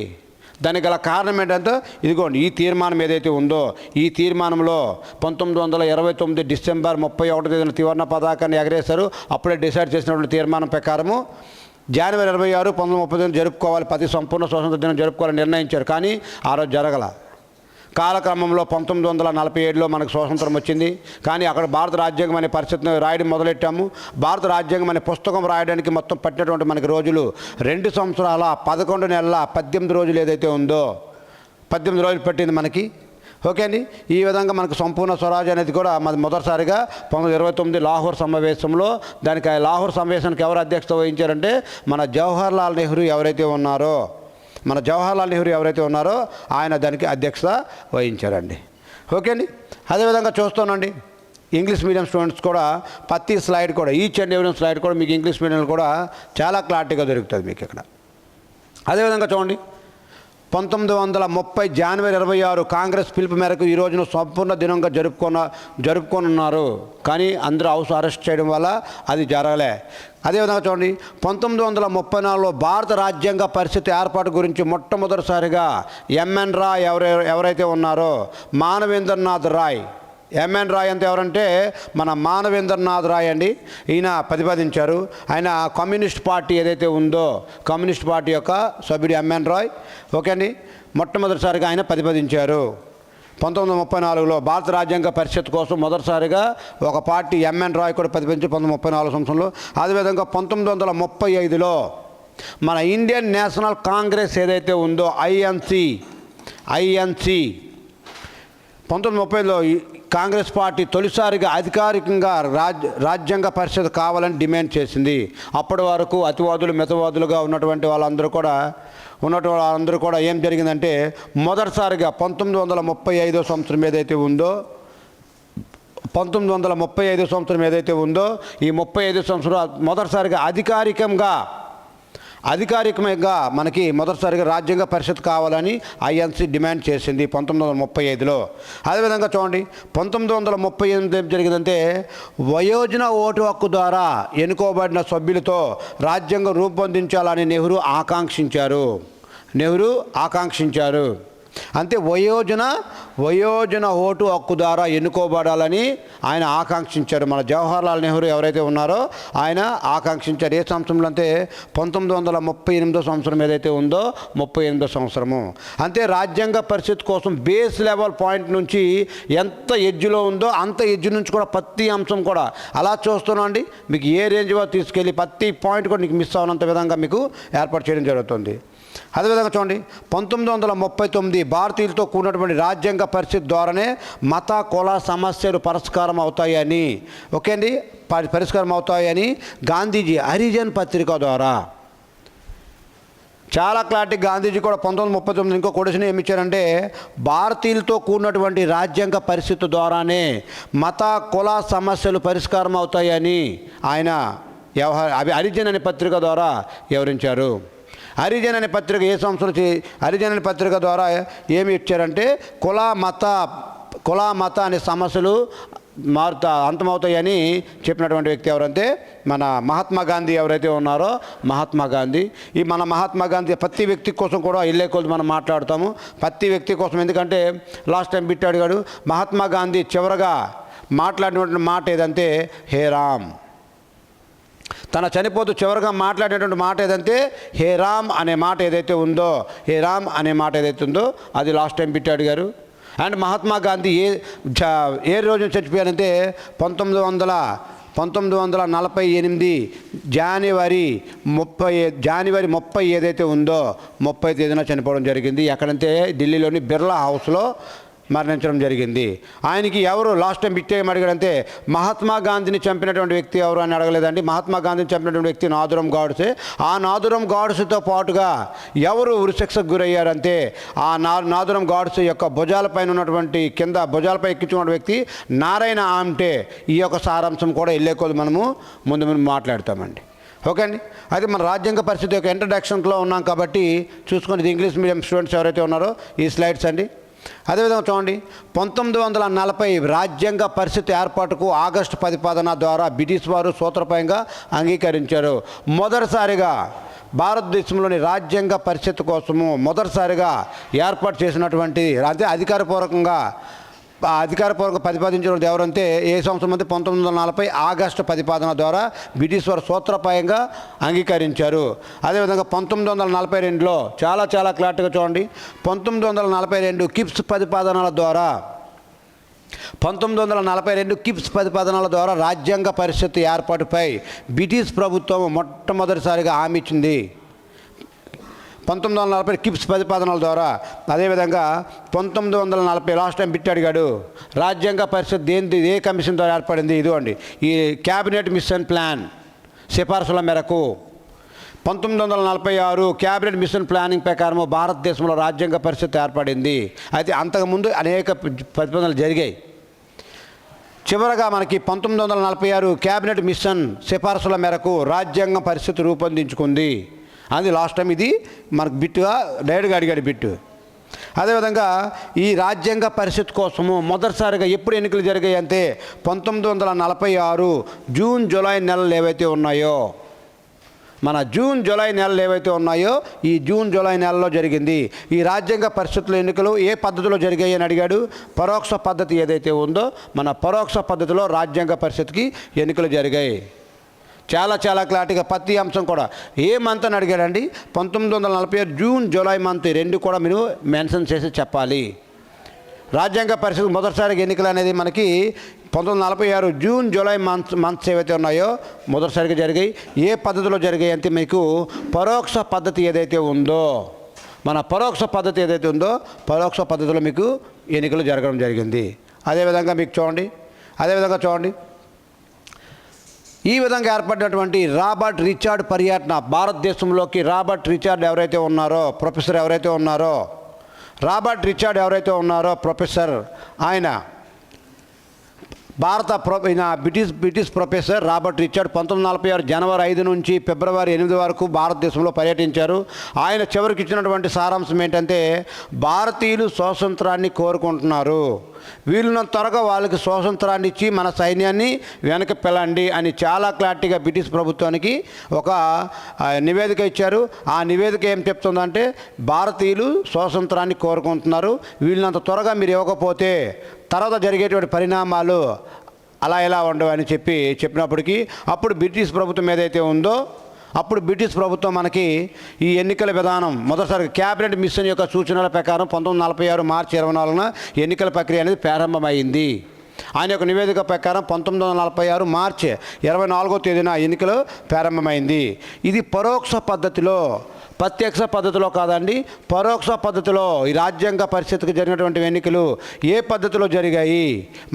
దానికి గల కారణం ఏంటంటే ఇదిగోండి ఈ తీర్మానం ఏదైతే ఉందో ఈ తీర్మానంలో 1929 డిసెంబర్ 31వ తేదీన త్రివర్ణ పతాకాన్ని ఎగరేశారు. అప్పుడే డిసైడ్ చేసినటువంటి తీర్మానం ప్రకారము జనవరి 26, 1930 జరుపుకోవాలి, ప్రతి సంపూర్ణ స్వాతంత్ర దినం జరుపుకోవాలని నిర్ణయించారు. కానీ ఆ రోజు జరగల. కాలక్రమంలో 1947లో మనకు స్వాతంత్రం వచ్చింది. కానీ అక్కడ భారత రాజ్యాంగం అనే పరిస్థితిని రాయడం మొదలెట్టాము. భారత రాజ్యాంగం అనే పుస్తకం రాయడానికి మొత్తం పట్టినటువంటి మనకి రోజులు 2 సంవత్సరాల 11 నెలల 18 రోజులు ఏదైతే ఉందో 18 రోజులు పట్టింది మనకి. ఓకే అండి, ఈ విధంగా మనకు సంపూర్ణ స్వరాజ్ అనేది కూడా మొదటిసారిగా 1929 లాహోర్ సమావేశంలో దానికి లాహోర్ సమావేశానికి ఎవరు అధ్యక్షత వహించారంటే మన జవహర్లాల్ నెహ్రూ ఎవరైతే ఉన్నారో ఆయన దానికి అధ్యక్షత వహించారండి. ఓకే అండి, అదేవిధంగా చూస్తానండి ఇంగ్లీష్ మీడియం స్టూడెంట్స్ కూడా ప్రతి స్లైడ్ కూడా ఈచ్ అండ్ ఎవ్రీ స్లైడ్ కూడా మీకు ఇంగ్లీష్ మీడియం కూడా చాలా క్లారిటీగా దొరుకుతుంది మీకు ఇక్కడ. అదేవిధంగా చూడండి 1930 జనవరి 26 కాంగ్రెస్ పిలుపు మేరకు ఈ రోజును సంపూర్ణ దినంగా జరుపుకోనున్నారు. కానీ అందరూ హౌస్ అరెస్ట్ చేయడం వల్ల అది జరగలే. అదేవిధంగా చూడండి, 1934లో భారత రాజ్యాంగ పరిస్థితి ఏర్పాటు గురించి మొట్టమొదటిసారిగా ఎంఎన్ రాయ్ ఎవరైతే ఉన్నారో మానవేంద్రనాథ్ రాయ్, ఎంఎన్ రాయ్ అంటే ఎవరంటే మన మానవేంద్రనాథ్ రాయ్ అండి. ఈయన ప్రతిపాదించారు. ఆయన కమ్యూనిస్ట్ పార్టీ ఏదైతే ఉందో కమ్యూనిస్ట్ పార్టీ యొక్క సభ్యుడు ఎంఎన్ రాయ్. ఓకే అండి, మొట్టమొదటిసారిగా ఆయన ప్రతిపాదించారు. 1934లో భారత రాజ్యాంగ పరిషత్ కోసం మొదటిసారిగా ఒక పార్టీ ఎంఎన్ రాయ్ కూడా ప్రతిపాదించి 1934 సంవత్సరంలో. అదేవిధంగా 1935లో మన ఇండియన్ నేషనల్ కాంగ్రెస్ ఏదైతే ఉందో ఐఎన్సి 1930లో కాంగ్రెస్ పార్టీ తొలిసారిగా అధికారికంగా రాజ్యాంగ పరిషత్ కావాలని డిమాండ్ చేసింది. అప్పటి వరకు అతివాదులు మితవాదులుగా ఉన్నటువంటి వాళ్ళందరూ కూడా ఏం జరిగిందంటే మొదటిసారిగా 1935 సంవత్సరం ఏదైతే ఉందో 1935 సంవత్సరం ఏదైతే ఉందో ఈ 35 సంవత్సరం మొదటిసారిగా అధికారికంగా మనకి మొదటిసారిగా రాజ్యాంగ పరిషత్ కావాలని ఐఎన్సి డిమాండ్ చేసింది 1935లో. అదేవిధంగా చూడండి, 1938 ఏం జరిగిందంటే వయోజన ఓటు హక్కు ద్వారా ఎన్నుకోబడిన సభ్యులతో రాజ్యాంగం రూపొందించాలని నెహ్రూ ఆకాంక్షించారు. అంతే, వయోజన ఓటు హక్కు ద్వారా ఎన్నుకోబడాలని ఆయన ఆకాంక్షించారు. మన జవహర్లాల్ నెహ్రూ ఎవరైతే ఉన్నారో ఆయన ఆకాంక్షించారు. ఏ సంవత్సరంలో అంటే 1938 సంవత్సరం ఏదైతే ఉందో 38 సంవత్సరము. అంతే, రాజ్యాంగ పరిషత్ కోసం బేస్ లెవెల్ పాయింట్ నుంచి ఎంత ఎడ్జ్లో ఉందో అంత ఎడ్జ్ నుంచి కూడా ప్రతి అంశం కూడా అలా చూస్తున్నాండి. మీకు ఏ రేంజ్ వరకు తీసుకెళ్ళి ప్రతి పాయింట్ కూడా మీకు మిస్ అవనంత విధంగా మీకు ఏర్పాటు చేయడం జరుగుతుంది. అదేవిధంగా చూడండి, 1939 భారతీయులతో కూడినటువంటి రాజ్యాంగ పరిషత్ ద్వారానే మత కుల సమస్యలు పరిష్కారం అవుతాయని గాంధీజీ హరిజన్ పత్రిక ద్వారా చాలా క్లారిటీ. గాంధీజీ కూడా 1939 ఇంకో కొడిషన్ ఏమి ఇచ్చారంటే భారతీయులతో కూడినటువంటి రాజ్యాంగ పరిషత్ ద్వారానే మత కుల సమస్యలు పరిష్కారం అవుతాయని ఆయన హరిజన్ అనే పత్రిక ద్వారా వివరించారు. హరిజన్ అనే పత్రిక ఏ సంవత్సరం హరిజన్ అనే పత్రిక ద్వారా ఏమి ఇచ్చారంటే కుల మత అనే సమస్యలు అంతమవుతాయని చెప్పినటువంటి వ్యక్తి ఎవరంటే మన మహాత్మా గాంధీ ఎవరైతే ఉన్నారో మహాత్మా గాంధీ. ఈ మన మహాత్మా గాంధీ ప్రతి వ్యక్తి కోసం కూడా ఇల్లే కొద్ది మనం మాట్లాడతాము. ప్రతి వ్యక్తి కోసం, ఎందుకంటే లాస్ట్ టైం బిట్ అడిగాడు. మహాత్మా గాంధీ చివరగా మాట్లాడినటువంటి మాట ఏదంటే హే రామ్. తన చనిపోతూ చివరిగా మాట్లాడేటువంటి మాట ఏదంటే హే రామ్ అనే మాట ఏదైతే ఉందో అది లాస్ట్ టైం బిట్ అడిగారు. అండ్ మహాత్మా గాంధీ ఏ రోజున చచ్చిపోయారంటే 1948 జనవరి 30 ఏదైతే ఉందో 30 తేదీన చనిపోవడం జరిగింది. ఎక్కడంటే ఢిల్లీలోని బిర్లా హౌస్లో మరణించడం జరిగింది. ఆయనకి ఎవరు లాస్ట్ టైం బిట్ అడిగాడంటే మహాత్మా గాంధీని చంపినటువంటి వ్యక్తి ఎవరు అని అడగలేదండి. మహాత్మా గాంధీని చంపినటువంటి వ్యక్తి నాథురాం గాడ్సే. ఆ నాథురాం గాడ్సేతో పాటుగా ఎవరు ఉరిశిక్షకు గురయ్యారంటే ఆ నాథురాం గాడ్సే యొక్క భుజాలపైన ఉన్నటువంటి భుజాలపై ఎక్కించుకున్న వ్యక్తి నారాయణ ఆమ్టే. ఈ యొక్క సారాంశం కూడా వెళ్ళే కొద్ది మనము ముందు మాట్లాడతామండి. ఓకే అండి. అయితే మన రాజ్యాంగ పరిస్థితి యొక్క ఇంట్రడక్షన్లో ఉన్నాం కాబట్టి చూసుకొని ఇది ఇంగ్లీష్ మీడియం స్టూడెంట్స్ ఎవరైతే ఉన్నారో ఈ స్లైడ్స్ అండి. అదేవిధంగా చూడండి, 1940 రాజ్యాంగ పరిషత్ ఏర్పాటుకు ఆగస్టు ప్రతిపాదన ద్వారా బ్రిటిష్ వారు సూత్రప్రాయంగా అంగీకరించారు. మొదటిసారిగా భారతదేశంలోని రాజ్యాంగ పరిషత్ కోసము మొదటిసారిగా ఏర్పాటు చేసినటువంటి అధికారపూర్వక ప్రతిపాదించినది ఎవరంటే ఏ సంవత్సరం అంటే 1940 ఆగస్టు ప్రతిపాదన ద్వారా బ్రిటిష్ వారు సూత్రప్రాయంగా అంగీకరించారు. అదేవిధంగా 1942లో చాలా క్లారిటీగా చూడండి, 1942 కిప్స్ ప్రతిపాదనల ద్వారా రాజ్యాంగ పరిషత్ ఏర్పాటుపై బ్రిటిష్ ప్రభుత్వం మొట్టమొదటిసారిగా హామీ ఇచ్చింది. 1940 కిప్స్ ప్రతిపాదనల ద్వారా. అదేవిధంగా 1940 లాస్ట్ టైం బిట్ అడిగాడు, రాజ్యాంగ పరిషత్ ఏ కమిషన్ ద్వారా ఏర్పడింది? ఇదిగోండి, ఈ క్యాబినెట్ మిషన్ ప్లాన్ సిఫార్సుల మేరకు 1946 క్యాబినెట్ మిషన్ ప్లానింగ్ ప్రకారం భారతదేశంలో రాజ్యాంగ పరిషత్ ఏర్పడింది. అయితే అంతకుముందు అనేక ప్రతిపాదనలు జరిగాయి. చివరగా మనకి 1946 క్యాబినెట్ మిషన్ సిఫార్సుల మేరకు రాజ్యాంగ పరిషత్ రూపొందించుకుంది. అది లాస్ట్ టైం ఇది మనకు బిట్టుగా డైరెక్ట్గా అడిగాడు బిట్టు. అదేవిధంగా ఈ రాజ్యాంగ పరిషత్ కోసము మొదటిసారిగా ఎప్పుడు ఎన్నికలు జరిగాయి అంటే 1946 జూన్ జూలై నెలలు ఏవైతే ఉన్నాయో, మన జూన్ జూలై నెలలు ఏవైతే ఉన్నాయో ఈ జూన్ జూలై నెలలో జరిగింది. ఈ రాజ్యాంగ పరిషత్తుల ఎన్నికలు ఏ పద్ధతిలో జరిగాయి అని అడిగాడు. పరోక్ష పద్ధతి ఏదైతే ఉందో మన పరోక్ష పద్ధతిలో రాజ్యాంగ పరిషత్కి ఎన్నికలు జరిగాయి. చాలా చాలా క్లారిటీగా ప్రతి అంశం కూడా ఏ మంత్ అని అడిగాడండి. 1947 జూన్ జూలై మంత్ రెండు కూడా మీరు మెన్షన్ చేసి చెప్పాలి. రాజ్యాంగ పరిషత్ మొదటిసారిగా ఎన్నికలు అనేది మనకి 1946 జూన్ జూలై మంత్స్ ఏవైతే ఉన్నాయో మొదటిసారిగా జరిగాయి. ఏ పద్ధతిలో జరిగాయి అంటే మీకు పరోక్ష పద్ధతి ఏదైతే ఉందో, మన పరోక్ష పద్ధతి ఏదైతే ఉందో పరోక్ష పద్ధతిలో మీకు ఎన్నికలు జరగడం జరిగింది. అదేవిధంగా మీకు చూడండి ఈ విధంగా ఏర్పడినటువంటి రాబర్ట్ రిచర్డ్ పర్యటన, భారతదేశంలోకి రాబర్ట్ రిచర్డ్ ఎవరైతే ఉన్నారో ప్రొఫెసర్ ఆయన బ్రిటిష్ ప్రొఫెసర్ రాబర్ట్ రిచర్డ్ 1946 జనవరి 5 నుంచి ఫిబ్రవరి 8 వరకు భారతదేశంలో పర్యటించారు. ఆయన చివరికి ఇచ్చినటువంటి సారాంశం ఏంటంటే భారతీయులు స్వాతంత్రాన్ని కోరుకుంటున్నారు, వీళ్ళున్నంత త్వరగా వాళ్ళకి స్వాతంత్రాన్ని ఇచ్చి మన సైన్యాన్ని వెనక్కి పెళ్ళండి అని చాలా క్లారిటీగా బ్రిటిష్ ప్రభుత్వానికి ఒక నివేదిక ఇచ్చారు. ఆ నివేదిక ఏం చెప్తుందంటే భారతీయులు స్వాతంత్రాన్ని కోరుకుంటున్నారు, వీళ్ళనంత త్వరగా మీరు ఇవ్వకపోతే తర్వాత జరిగేటువంటి పరిణామాలు అలా ఎలా ఉండవు అని చెప్పినప్పటికీ అప్పుడు బ్రిటిష్ ప్రభుత్వం ఏదైతే ఉందో అప్పుడు బ్రిటిష్ ప్రభుత్వం మనకి ఈ ఎన్నికల విధానం మొదటిసారి క్యాబినెట్ మిషన్ యొక్క సూచనల ప్రకారం 1946 మార్చి 24న ఎన్నికల ప్రక్రియ అనేది ప్రారంభమైంది. ఆయన యొక్క నివేదిక ప్రకారం 1946 మార్చి 24వ తేదీన ఎన్నికలు ప్రారంభమైంది. ఇది పరోక్ష పద్ధతిలో, ప్రత్యక్ష పద్ధతిలో కాదండి, పరోక్ష పద్ధతిలో ఈ రాజ్యాంగ పరిషత్కు జరిగినటువంటి ఎన్నికలు ఏ పద్ధతిలో జరిగాయి.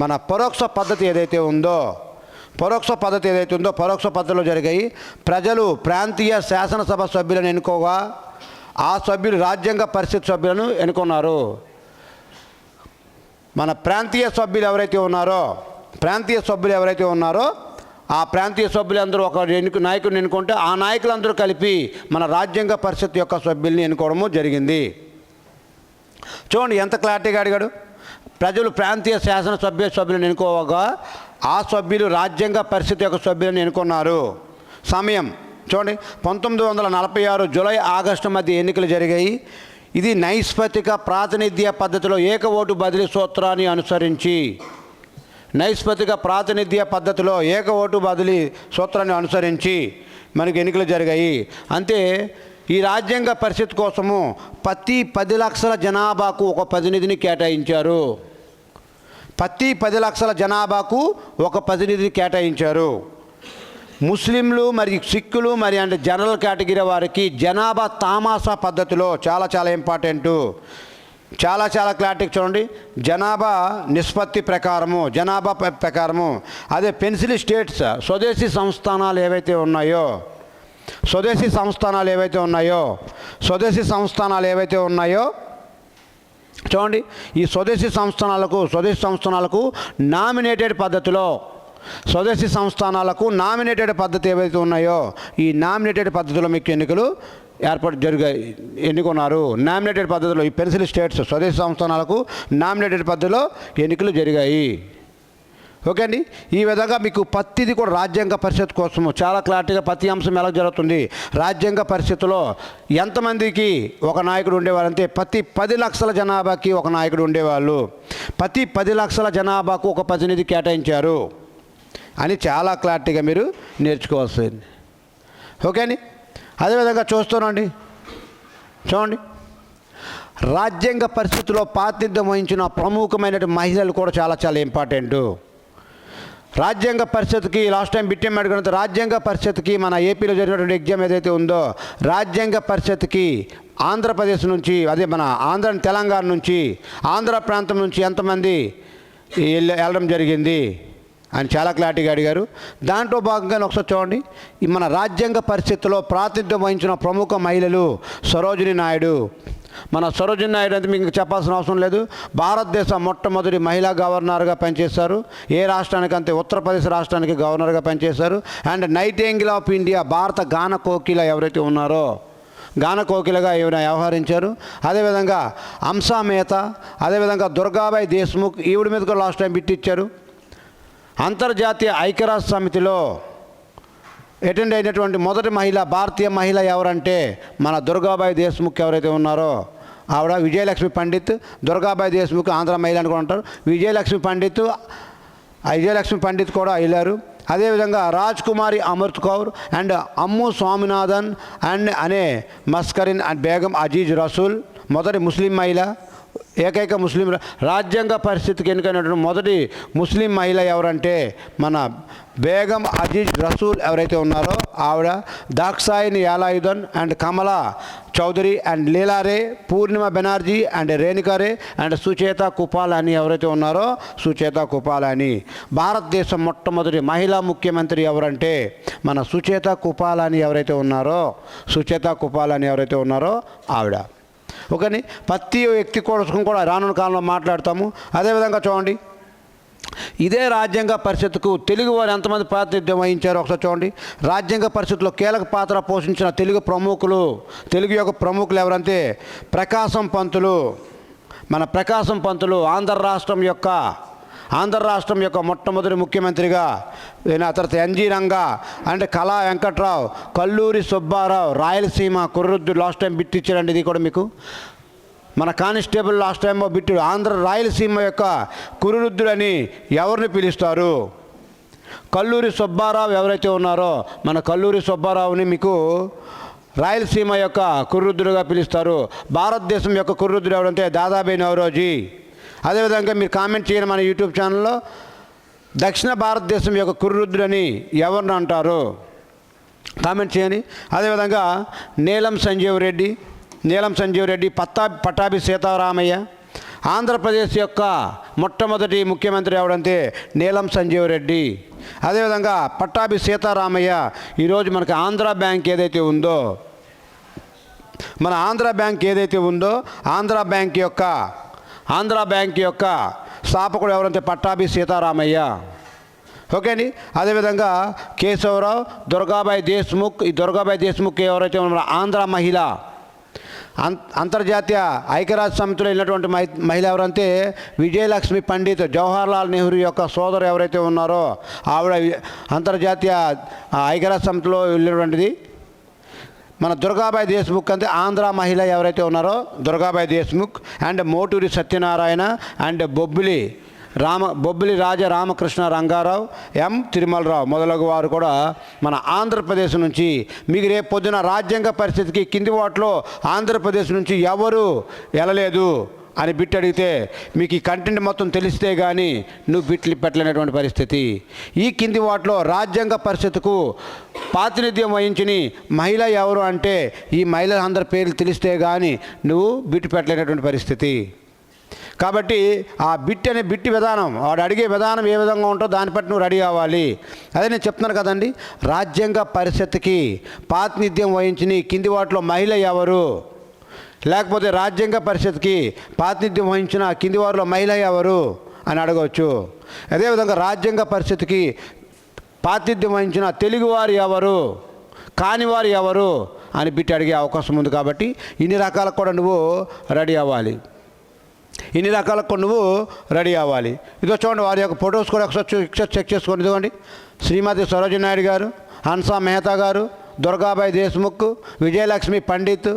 మన పరోక్ష పద్ధతి ఏదైతే ఉందో పరోక్ష పద్ధతిలో జరిగాయి. ప్రజలు ప్రాంతీయ శాసనసభ సభ్యులను ఎన్నుకోగా ఆ సభ్యులు రాజ్యాంగ పరిషత్ సభ్యులను ఎన్నుకున్నారు. మన ప్రాంతీయ సభ్యులు ఎవరైతే ఉన్నారో ఆ ప్రాంతీయ సభ్యులందరూ ఒక నాయకుడిని ఎన్నుకుంటే ఆ నాయకులందరూ కలిపి మన రాజ్యాంగ పరిషత్ యొక్క సభ్యుల్ని ఎన్నుకోవడము జరిగింది. చూడండి ఎంత క్లారిటీగా అడిగాడు. ప్రజలు ప్రాంతీయ సభ్యులను ఎన్నుకోగా ఆ సభ్యులు రాజ్యాంగ పరిషత్ యొక్క సభ్యులను ఎన్నుకున్నారు. సమయం చూడండి 1946 జూలై ఆగస్టు మధ్య ఎన్నికలు జరిగాయి. ఇది నైష్పతిక ప్రాతినిధ్య పద్ధతిలో ఏక ఓటు బదిలీ సూత్రాన్ని అనుసరించి మనకి ఎన్నికలు జరిగాయి. అంటే ఈ రాజ్యాంగ పరిషత్ కోసము ప్రతి 10 లక్షల జనాభాకు ఒక ప్రతినిధిని కేటాయించారు. ముస్లింలు మరియు సిక్కులు మరియు అంటే జనరల్ కేటగిరీ వారికి జనాభా తామాసా పద్ధతిలో చాలా చాలా ఇంపార్టెంటు, చాలా క్లారిటీ చూడండి. జనాభా నిష్పత్తి ప్రకారము అదే పెన్సిల్ స్టేట్స్ స్వదేశీ సంస్థానాలు ఏవైతే చూడండి. ఈ స్వదేశీ సంస్థానాలకు నామినేటెడ్ పద్ధతిలో నామినేటెడ్ పద్ధతి ఏవైతే ఉన్నాయో ఈ నామినేటెడ్ పద్ధతిలో మీకు ఎన్నికలు ఎన్నుకున్నారు. నామినేటెడ్ పద్ధతిలో ఈ పెన్సిల్ స్టేట్స్ స్వదేశీ సంస్థానాలకు నామినేటెడ్ పద్ధతిలో ఎన్నికలు జరిగాయి. ఓకే అండి. ఈ విధంగా మీకు ప్రతిది కూడా రాజ్యాంగ పరిషత్ కోసము చాలా క్లారిటీగా ప్రతి అంశం ఎలా జరుగుతుంది. రాజ్యాంగ పరిషత్తులో ఎంతమందికి ఒక నాయకుడు ఉండేవారు అంటే ప్రతి 10 లక్షల జనాభాకి ఒక నాయకుడు ఉండేవాళ్ళు, ప్రతి 10 లక్షల జనాభాకు ఒక ప్రతినిధి కేటాయించారు అని చాలా క్లారిటీగా మీరు నేర్చుకోవాల్సింది. ఓకే అండి. అదేవిధంగా చూడండి రాజ్యాంగ పరిస్థితుల్లో ప్రాతినిధ్యం వహించిన ప్రముఖమైన మహిళలు కూడా చాలా ఇంపార్టెంటు. రాజ్యాంగ పరిషత్కి లాస్ట్ టైం బిట్టెం అడిగినంత రాజ్యాంగ పరిషత్కి మన ఏపీలో జరిగినటువంటి ఎగ్జామ్ ఏదైతే ఉందో రాజ్యాంగ పరిషత్కి ఆంధ్రప్రదేశ్ నుంచి అదే మన తెలంగాణ నుంచి ఆంధ్ర ప్రాంతం నుంచి ఎంతమంది వెళ్ళడం జరిగింది అని చాలా క్లారిటీగా అడిగారు. దాంట్లో భాగంగా ఒకసారి చూడండి. మన రాజ్యాంగ పరిషత్తులో ప్రాతినిధ్యం వహించిన ప్రముఖ మహిళలు సరోజిని నాయుడు. మన సరోజిని నాయుడు అంటే మీకు చెప్పాల్సిన అవసరం లేదు. భారతదేశ మొట్టమొదటి మహిళా గవర్నర్గా పనిచేశారు. ఏ రాష్ట్రానికంటే ఉత్తరప్రదేశ్ రాష్ట్రానికి గవర్నర్గా పనిచేశారు. అండ్ నైటింగేల్ ఆఫ్ ఇండియా, భారత గాన కోకిల ఎవరైతే ఉన్నారో గాన కోకిలగా ఈవిడ వ్యవహరించారు. అదేవిధంగా హంసా మేహతా, అదేవిధంగా దుర్గాబాయి దేశ్ముఖ్, ఈవిడ మీద కూడా లాస్ట్ టైం బిట్టిచ్చారు. అంతర్జాతీయ ఐక్యరాజ్య సమితిలో అటెండ్ అయినటువంటి మొదటి మహిళ, భారతీయ మహిళ ఎవరంటే మన దుర్గాబాయి దేశ్ముఖ్ ఎవరైతే ఉన్నారో ఆవిడ. విజయలక్ష్మి పండిత్, దుర్గాబాయి దేశ్ముఖ్ ఆంధ్ర మహిళ అని కూడా అంటారు. విజయలక్ష్మి పండిత్ కూడా వెళ్ళారు. అదేవిధంగా Raj Kumari Amrit Kaur and Ammu Swaminathan and Annie Mascarene and Begum Aziz Rasul మొదటి ముస్లిం మహిళ, ఏకైక ముస్లిం. రాజ్యాంగ పరిస్థితికి ఎన్నికైనటువంటి మొదటి ముస్లిం మహిళ ఎవరంటే మన బేగం అజీజ్ రసూల్ ఎవరైతే ఉన్నారో ఆవిడ. Dakshayani యాలాయుధన్ and Kamala Chowdary and లీలారే, Purnima Banerjee and రేణుకారే and Sucheta కుపాలాని ఎవరైతే ఉన్నారో సుచేత కుపాలాని. భారతదేశం మొట్టమొదటి మహిళా ముఖ్యమంత్రి ఎవరంటే మన సుచేత కుపాలాని ఎవరైతే ఉన్నారో ఆవిడ. ఓకేని ప్రతి వ్యక్తి కోసం కూడా రానున్న కాలంలో మాట్లాడతాము. అదేవిధంగా చూడండి, ఇదే రాజ్యాంగ పరిషత్తుకు తెలుగు వారు ఎంతమంది ప్రాతినిధ్యం వహించారో ఒకసారి చూడండి. రాజ్యాంగ పరిషత్తులో కీలక పాత్ర పోషించిన తెలుగు యొక్క ప్రముఖులు ఎవరంటే ప్రకాశం పంతులు ఆంధ్ర రాష్ట్రం యొక్క మొట్టమొదటి ముఖ్యమంత్రిగా. తర్వాత ఎన్జి రంగా అంటే కళా వెంకట్రావు, కల్లూరి సుబ్బారావు, రాయలసీమ కుర్రుద్దు లాస్ట్ టైం బిట్ ఇచ్చారండి. ఇది కూడా మీకు మన constable last time bit. Rayalaseema యొక్క కురురుద్దులని ఎవరిని పిలుస్తారు? కల్లూరి సుబ్బారావు ఎవరైతే ఉన్నారో మన కల్లూరి సుబ్బారావుని మీకు రాయలసీమ యొక్క కుర్రుద్దులుగా పిలుస్తారు. భారతదేశం యొక్క కుర్రుద్దులు ఎవరంటే దాదాబాయి నౌరోజీ. అదేవిధంగా మీరు కామెంట్ చేయండి మన యూట్యూబ్ ఛానల్లో, దక్షిణ భారతదేశం యొక్క కుర్రుద్దులని ఎవరిని అంటారు కామెంట్ చేయండి. అదేవిధంగా నీలం సంజీవ్ రెడ్డి, పట్టాభి సీతారామయ్య. ఆంధ్రప్రదేశ్ యొక్క మొట్టమొదటి ముఖ్యమంత్రి ఎవరంటే నీలం సంజీవ్ రెడ్డి. అదేవిధంగా పట్టాభి సీతారామయ్య ఈరోజు మనకి ఆంధ్ర బ్యాంక్ ఏదైతే ఉందో ఆంధ్ర బ్యాంక్ యొక్క స్థాపకుడు ఎవరంటే పట్టాభి సీతారామయ్య. ఓకే అండి. అదేవిధంగా కేశవరావు, దుర్గాబాయి దేశ్ముఖ్ ఎవరైతే ఉన్నారో ఆంధ్ర మహిళ. అంతర్జాతీయ ఐక్యరాజ్య సమితిలో వెళ్ళినటువంటి మహిళ ఎవరంటే విజయలక్ష్మి పండిత్, జవహర్లాల్ నెహ్రూ యొక్క సోదరు ఎవరైతే ఉన్నారో ఆవిడ అంతర్జాతీయ ఐక్యరాజ్య సమితిలో వెళ్ళినటువంటిది. మన దుర్గాబాయి దేశ్ముఖ్ అంటే ఆంధ్ర మహిళ ఎవరైతే ఉన్నారో దుర్గాబాయి దేశ్ముఖ్. అండ్ మోటూరి సత్యనారాయణ అండ్ బొబ్బిలి రాజ రామకృష్ణ రంగారావు, ఎం తిరుమలరావు మొదలగు వారు కూడా మన ఆంధ్రప్రదేశ్ నుంచి. మీకు రేపు పొద్దున రాజ్యాంగ పరిస్థితికి కింది వాటిలో ఆంధ్రప్రదేశ్ నుంచి ఎవరు వెళ్ళలేదు అని బిట్ అడిగితే మీకు ఈ కంటెంట్ మొత్తం తెలిస్తే కానీ నువ్వు బిట్లు పెట్టలేనటువంటి పరిస్థితి. ఈ కింది వాటిలో రాజ్యాంగ పరిషత్తుకు ప్రాతినిధ్యం వహించిన మహిళ ఎవరు అంటే ఈ మహిళల అందరి పేర్లు తెలిస్తే కానీ నువ్వు బిట్టు పెట్టలేనటువంటి పరిస్థితి. కాబట్టి ఆ బిట్ విధానం, వాడు అడిగే విధానం ఏ విధంగా ఉంటుందో దాన్ని బట్టి నువ్వు రెడీ అవ్వాలి. అదే నేను చెప్తున్నాను కదండి, రాజ్యాంగ పరిషత్తుకి ప్రాతినిధ్యం వహించిన కింది వాటిలో మహిళ ఎవరు, లేకపోతే రాజ్యాంగ పరిషత్కి ప్రాతినిధ్యం వహించిన కింది వారిలో మహిళ ఎవరు అని అడగవచ్చు. అదేవిధంగా రాజ్యాంగ పరిషత్కి ప్రాతినిధ్యం వహించిన తెలుగువారు ఎవరు, కానివారు ఎవరు అని బిట్టి అడిగే అవకాశం ఉంది. కాబట్టి ఇన్ని రకాలకు కూడా నువ్వు రెడీ అవ్వాలి. ఇదో చూడండి, వారి యొక్క ఫొటోస్ కూడా ఒకసారి చెక్ చేసుకోండి. ఇదిగోండి, శ్రీమతి సరోజినీ నాయుడు గారు, హంసా మెహతా గారు, దుర్గాబాయి దేశ్ముఖ్, విజయలక్ష్మి పండిత్,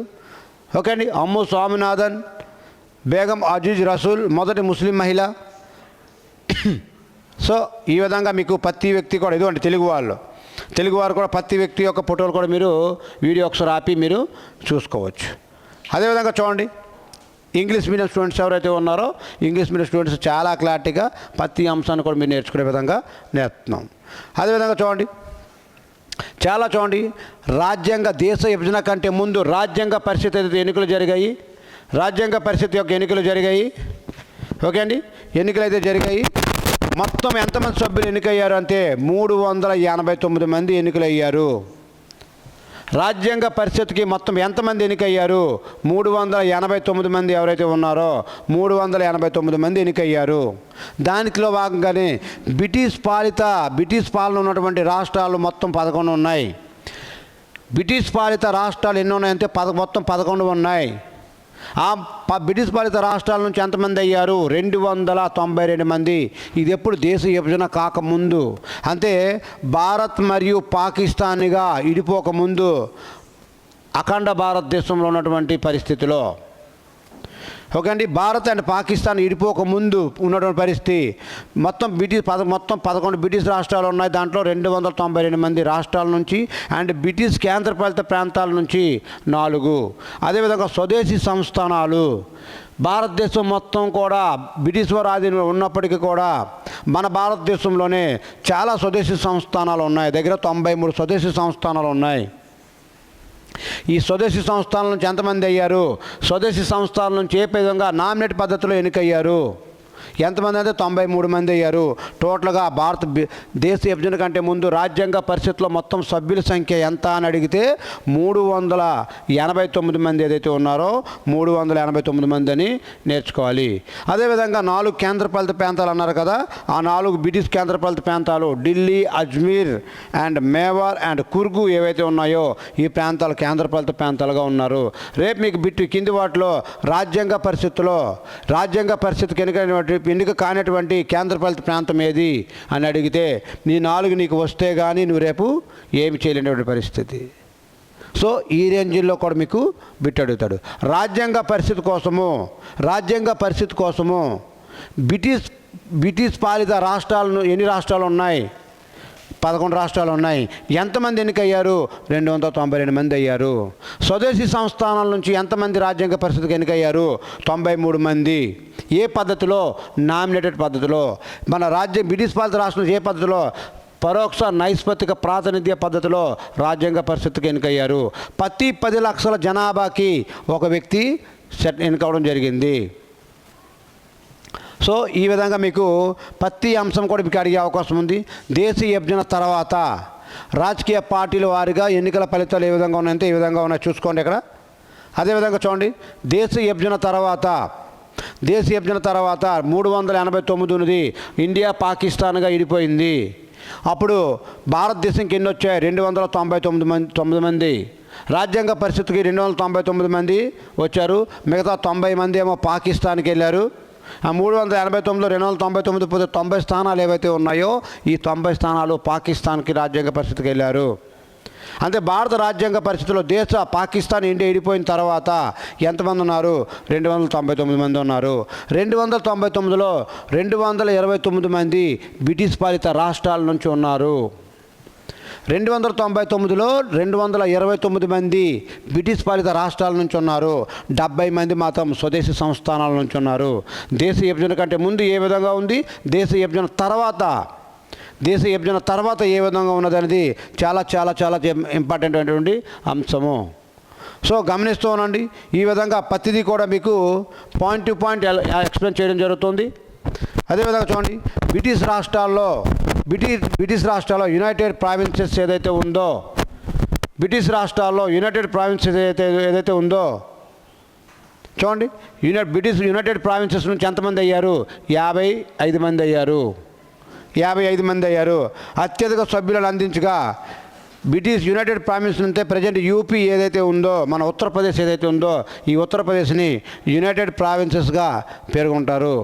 ఓకే అండి, అమ్ము స్వామినాథన్, బేగం అజీజ్ రసూల్ మొదటి ముస్లిం మహిళ. సో ఈ విధంగా మీకు ప్రతి వ్యక్తి కూడా ఇదిగోండి తెలుగువారు కూడా ప్రతి వ్యక్తి యొక్క ఫోటోలు కూడా మీరు వీడియో ఒకసారి ఆపి మీరు చూసుకోవచ్చు. అదేవిధంగా చూడండి, ఇంగ్లీష్ మీడియం స్టూడెంట్స్ ఎవరైతే ఉన్నారో ఇంగ్లీష్ మీడియం స్టూడెంట్స్ చాలా క్లారిటీగా ప్రతి అంశాన్ని కూడా మీరు నేర్చుకునే విధంగా నేర్పుతున్నాం. అదేవిధంగా చూడండి, రాజ్యాంగ దేశ విభజన కంటే ముందు రాజ్యాంగ పరిషత్ అయితే ఎన్నికలు జరిగాయి. రాజ్యాంగ పరిషత్ యొక్క ఎన్నికలు జరిగాయి. ఓకే అండి, ఎన్నికలు అయితే జరిగాయి. మొత్తం ఎంతమంది సభ్యులు ఎన్నికయ్యారు అంటే 389 మంది ఎన్నికలయ్యారు. రాజ్యాంగ పరిషత్కి మొత్తం ఎంతమంది ఎన్నికయ్యారు? 389 మంది ఎవరైతే ఉన్నారో 389 మంది ఎన్నికయ్యారు. దానిలో భాగంగానే బ్రిటిష్ పాలన ఉన్నటువంటి రాష్ట్రాలు మొత్తం 11 ఉన్నాయి. బ్రిటిష్ పాలిత రాష్ట్రాలు ఎన్ని ఉన్నాయంటే మొత్తం 11 ఉన్నాయి. బ్రిటిష్ పాలిత రాష్ట్రాల నుంచి ఎంతమంది అయ్యారు? 292 మంది. ఇది ఎప్పుడు దేశ విభజన కాకముందు, అంటే భారత్ మరియు పాకిస్తాన్గా ఇడిపోకముందు, అఖండ భారతదేశంలో ఉన్నటువంటి పరిస్థితిలో. ఓకే అండి, భారత్ అండ్ పాకిస్తాన్ ఇడిపోక ముందు ఉన్నటువంటి పరిస్థితి. మొత్తం 11 బ్రిటిష్ రాష్ట్రాలు ఉన్నాయి. దాంట్లో 292 మంది రాష్ట్రాల నుంచి అండ్ బ్రిటిష్ కేంద్రపాలిత ప్రాంతాల నుంచి 4. అదేవిధంగా స్వదేశీ సంస్థానాలు. భారతదేశం మొత్తం కూడా బ్రిటిష్ వారి ఆధీనంలో ఉన్నప్పటికీ కూడా మన భారతదేశంలోనే చాలా స్వదేశీ సంస్థానాలు ఉన్నాయి. దగ్గర 93 స్వదేశీ సంస్థానాలు ఉన్నాయి. ఈ స్వదేశీ సంస్థానాల నుంచి ఎంతమంది అయ్యారు? స్వదేశీ సంస్థానాల నుంచి ఏ విధంగా నామినేట్ పద్ధతిలో ఎన్నికయ్యారు? ఎంతమంది అంటే 93 మంది అయ్యారు. టోటల్గా దేశ విభజన కంటే ముందు రాజ్యాంగ పరిషత్లో మొత్తం సభ్యుల సంఖ్య ఎంత అని అడిగితే 389 మంది ఏదైతే ఉన్నారో 389 మంది అని నేర్చుకోవాలి. అదేవిధంగా 4 కేంద్రపాలిత ప్రాంతాలు అన్నారు కదా, ఆ 4 బ్రిటిష్ కేంద్రపాలిత ప్రాంతాలు ఢిల్లీ, అజ్మీర్ అండ్ మేవార్ అండ్ కుర్గు ఏవైతే ఉన్నాయో ఈ ప్రాంతాలు కేంద్రపాలిత ప్రాంతాలుగా ఉన్నారు. రేపు మీకు కింది వాటిలో రాజ్యాంగ పరిషత్కి ఎన్నిక కానిటువంటి కేంద్రపాలిత ప్రాంతం ఏది అని అడిగితే నీ 4 నీకు వస్తే కానీ నువ్వు రేపు ఏమి చేయలేనటువంటి పరిస్థితి. సో ఈ రేంజ్లో కూడా మీకు బిట్ అడుగుతాడు. రాజ్యాంగ పరిషత్ కోసము బ్రిటిష్ పాలిత రాష్ట్రాలను ఎన్ని రాష్ట్రాలు ఉన్నాయి? 11 రాష్ట్రాలు ఉన్నాయి. ఎంతమంది ఎన్నికయ్యారు? 292 మంది అయ్యారు. స్వదేశీ సంస్థానాల నుంచి ఎంతమంది రాజ్యాంగ పరిషత్కి ఎన్నికయ్యారు? 93 మంది. ఏ పద్ధతిలో? నామినేటెడ్ పద్ధతిలో. మన బ్రిటిష్ పాలిత రాష్ట్రం ఏ పద్ధతిలో? పరోక్ష నైష్పత్తిక ప్రాతినిధ్య పద్ధతిలో రాజ్యాంగ పరిషత్కి ఎన్నికయ్యారు. ప్రతి 10 లక్షల జనాభాకి ఒక వ్యక్తి ఎన్నికవడం జరిగింది. సో ఈ విధంగా మీకు ప్రతి అంశం కూడా మీకు అడిగే అవకాశం ఉంది. దేశీయ విభజన తర్వాత రాజకీయ పార్టీల వారిగా ఎన్నికల ఫలితాలు ఏ విధంగా ఉన్నాయంటే ఈ విధంగా ఉన్నాయి, చూసుకోండి ఇక్కడ. అదేవిధంగా చూడండి, దేశీయ విభజన తర్వాత 389 ఉన్నది ఇండియా పాకిస్తాన్గా విడిపోయింది. అప్పుడు భారతదేశంకి ఎన్ని వచ్చాయి? 299 మంది. రాజ్యాంగ పరిషత్కి 299 మంది వచ్చారు. మిగతా 90 మంది ఏమో పాకిస్తాన్కి వెళ్ళారు. ఆ 389లో 299 పోతే 90 స్థానాలు ఏవైతే ఉన్నాయో ఈ 90 స్థానాలు పాకిస్తాన్కి రాజ్యాంగ పరిషత్కి వెళ్ళారు. అంటే భారత రాజ్యాంగ పరిస్థితిలో పాకిస్తాన్ ఇండియా విడిపోయిన తర్వాత ఎంతమంది ఉన్నారు? 299 మంది ఉన్నారు. 299లో 229 మంది బ్రిటిష్ పాలిత రాష్ట్రాల నుంచి ఉన్నారు. 299లో 229 మంది బ్రిటిష్ పాలిత రాష్ట్రాల నుంచి ఉన్నారు. 70 మంది మాత్రం స్వదేశీ సంస్థానాల నుంచి ఉన్నారు. దేశ విభజన కంటే ముందు ఏ విధంగా ఉంది, దేశ విభజన తర్వాత ఏ విధంగా ఉన్నది అనేది చాలా చాలా చాలా ఇంపార్టెంట్ అయినటువంటి అంశము. సో గమనిస్తూ ఉండండి. ఈ విధంగా ప్రతిదీ కూడా మీకు పాయింట్ టు పాయింట్ ఎక్స్ప్లెయిన్ చేయడం జరుగుతుంది. అదేవిధంగా చూడండి, బ్రిటిష్ రాష్ట్రాల్లో యునైటెడ్ ప్రావిన్సెస్ ఏదైతే ఉందో చూడండి, యునైటెడ్ ప్రావిన్సెస్ నుంచి ఎంతమంది అయ్యారు? 55 మంది అయ్యారు. 55 మంది అయ్యారు. అత్యధిక సభ్యులను అందించగా బ్రిటిష్ యునైటెడ్ ప్రావిన్స్ నుంటే ప్రజెంట్ యూపీ ఏదైతే ఉందో, మన ఉత్తరప్రదేశ్ ఏదైతే ఉందో ఈ ఉత్తరప్రదేశ్ని యునైటెడ్ ప్రావిన్సెస్గా పేర్కొంటారు.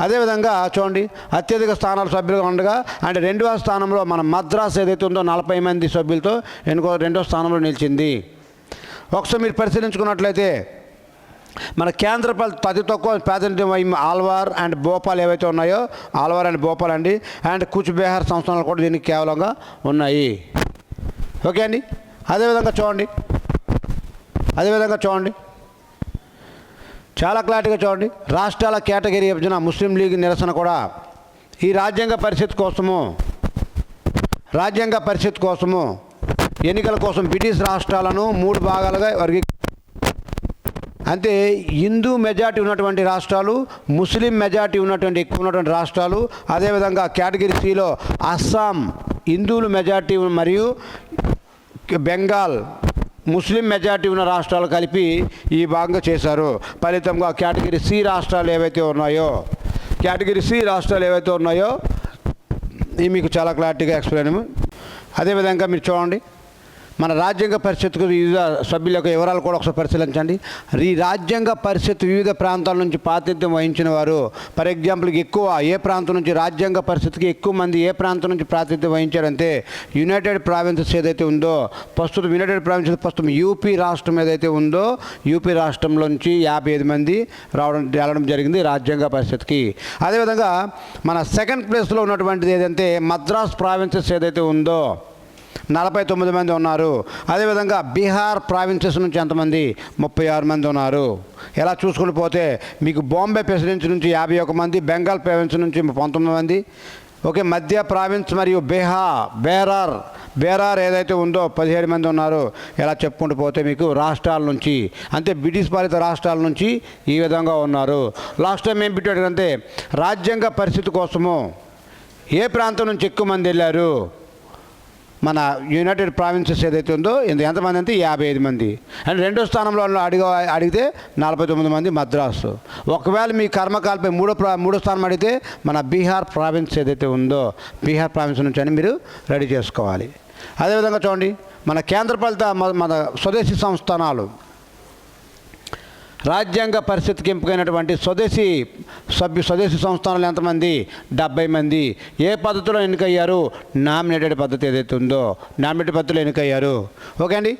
అదేవిధంగా చూడండి, అత్యధిక స్థానాలు సభ్యులుగా ఉండగా అంటే 2వ స్థానంలో మన మద్రాస్ ఏదైతే ఉందో 40 మంది సభ్యులతో 2వ స్థానంలో నిలిచింది. ఒకసారి మీరు పరిశీలించుకున్నట్లయితే మన కేంద్రపాలిత అతి తక్కువ ప్రాతినిధ్యం ఆల్వార్ అండ్ భోపాల్ ఏవైతే ఉన్నాయో ఆల్వార్ అండ్ భోపాల్ అండి అండ్ కూచ్ బెహార్ సంస్థానాలు కూడా దీనికి కేవలంగా ఉన్నాయి. ఓకే అండి. అదేవిధంగా చూడండి చాలా క్లారిటీగా చూడండి, రాష్ట్రాల కేటగిరీ విభజన, ముస్లిం లీగ్ నిరసన కూడా ఈ రాజ్యాంగ పరిషత్ కోసము ఎన్నికల కోసం బ్రిటిష్ రాష్ట్రాలను 3 భాగాలుగా అంటే హిందూ మెజారిటీ ఉన్నటువంటి రాష్ట్రాలు, ముస్లిం మెజారిటీ ఎక్కువ ఉన్నటువంటి రాష్ట్రాలు, అదేవిధంగా కేటగిరీ సిలో అస్సాం హిందువులు మెజారిటీ మరియు బెంగాల్ ముస్లిం మెజారిటీ ఉన్న రాష్ట్రాలు కలిపి ఈ భాగంగా చేశారు. ఫలితంగా కేటగిరీ సి రాష్ట్రాలు ఏవైతే ఉన్నాయో ఇవి మీకు చాలా క్లారిటీగా ఎక్స్ప్లెయిన్. అదేవిధంగా మీరు చూడండి, మన రాజ్యాంగ పరిషత్కు వివిధ సభ్యుల యొక్క వివరాలు కూడా ఒకసారి పరిశీలించండి. ఈ రాజ్యాంగ పరిషత్ వివిధ ప్రాంతాల నుంచి ప్రాతినిధ్యం వహించిన వారు, ఫర్ ఎగ్జాంపుల్కి ఎక్కువ ఏ ప్రాంతం నుంచి రాజ్యాంగ పరిషత్కి ఎక్కువ మంది ఏ ప్రాంతం నుంచి ప్రాతినిధ్యం వహించారంటే యునైటెడ్ ప్రావిన్సెస్ ఏదైతే ఉందో, ప్రస్తుతం యునైటెడ్ ప్రావిన్సెస్ ప్రస్తుతం యూపీ రాష్ట్రం ఏదైతే ఉందో, యూపీ రాష్ట్రంలో నుంచి 55 మంది వెళ్ళడం జరిగింది రాజ్యాంగ పరిషత్కి. అదేవిధంగా మన సెకండ్ ప్లేస్లో ఉన్నటువంటిది ఏదంటే మద్రాస్ ప్రావిన్సెస్ ఏదైతే ఉందో 49 మంది ఉన్నారు. అదేవిధంగా బీహార్ ప్రావిన్సెస్ నుంచి ఎంతమంది 36 మంది ఉన్నారు. ఎలా చూసుకుని పోతే మీకు బాంబే ప్రెసిడెన్సీ నుంచి 51 మంది, బెంగాల్ ప్రావిన్స్ నుంచి 19 మంది, ఓకే, మధ్య ప్రావిన్స్ మరియు బేరార్ ఏదైతే ఉందో 17 మంది ఉన్నారు. ఎలా చెప్పుకుంటూ పోతే మీకు రాష్ట్రాల నుంచి, అంటే బ్రిటిష్ పాలిత రాష్ట్రాల నుంచి ఈ విధంగా ఉన్నారు. లాస్ట్ టైం ఏం పెట్టాడంటే రాజ్యాంగ పరిస్థితి కోసము ఏ ప్రాంతం నుంచి ఎక్కువ మంది వెళ్ళారు, మన యునైటెడ్ ప్రావిన్సెస్ ఏదైతే ఉందో ఎంతమంది అంటే 55 మంది. అండ్ రెండో స్థానంలో అడిగితే 49 మంది మద్రాసు. ఒకవేళ మీ కర్మకాలపై మూడో స్థానం అడిగితే మన బీహార్ ప్రావిన్స్ ఏదైతే ఉందో బీహార్ ప్రావిన్స్ నుంచి అని మీరు రెడీ చేసుకోవాలి. అదేవిధంగా చూడండి మన కేంద్రపాలిత మన స్వదేశీ సంస్థానాలు, రాజ్యాంగ పరిషత్కి ఎంపికైనటువంటి స్వదేశీ సంస్థానాలు ఎంతమంది 70 మంది. ఏ పద్ధతిలో ఎన్నికయ్యారు, నామినేటెడ్ పద్ధతి ఏదైతే ఉందో నామినేటెడ్ పద్ధతిలో ఎన్నికయ్యారు. ఓకే అండి.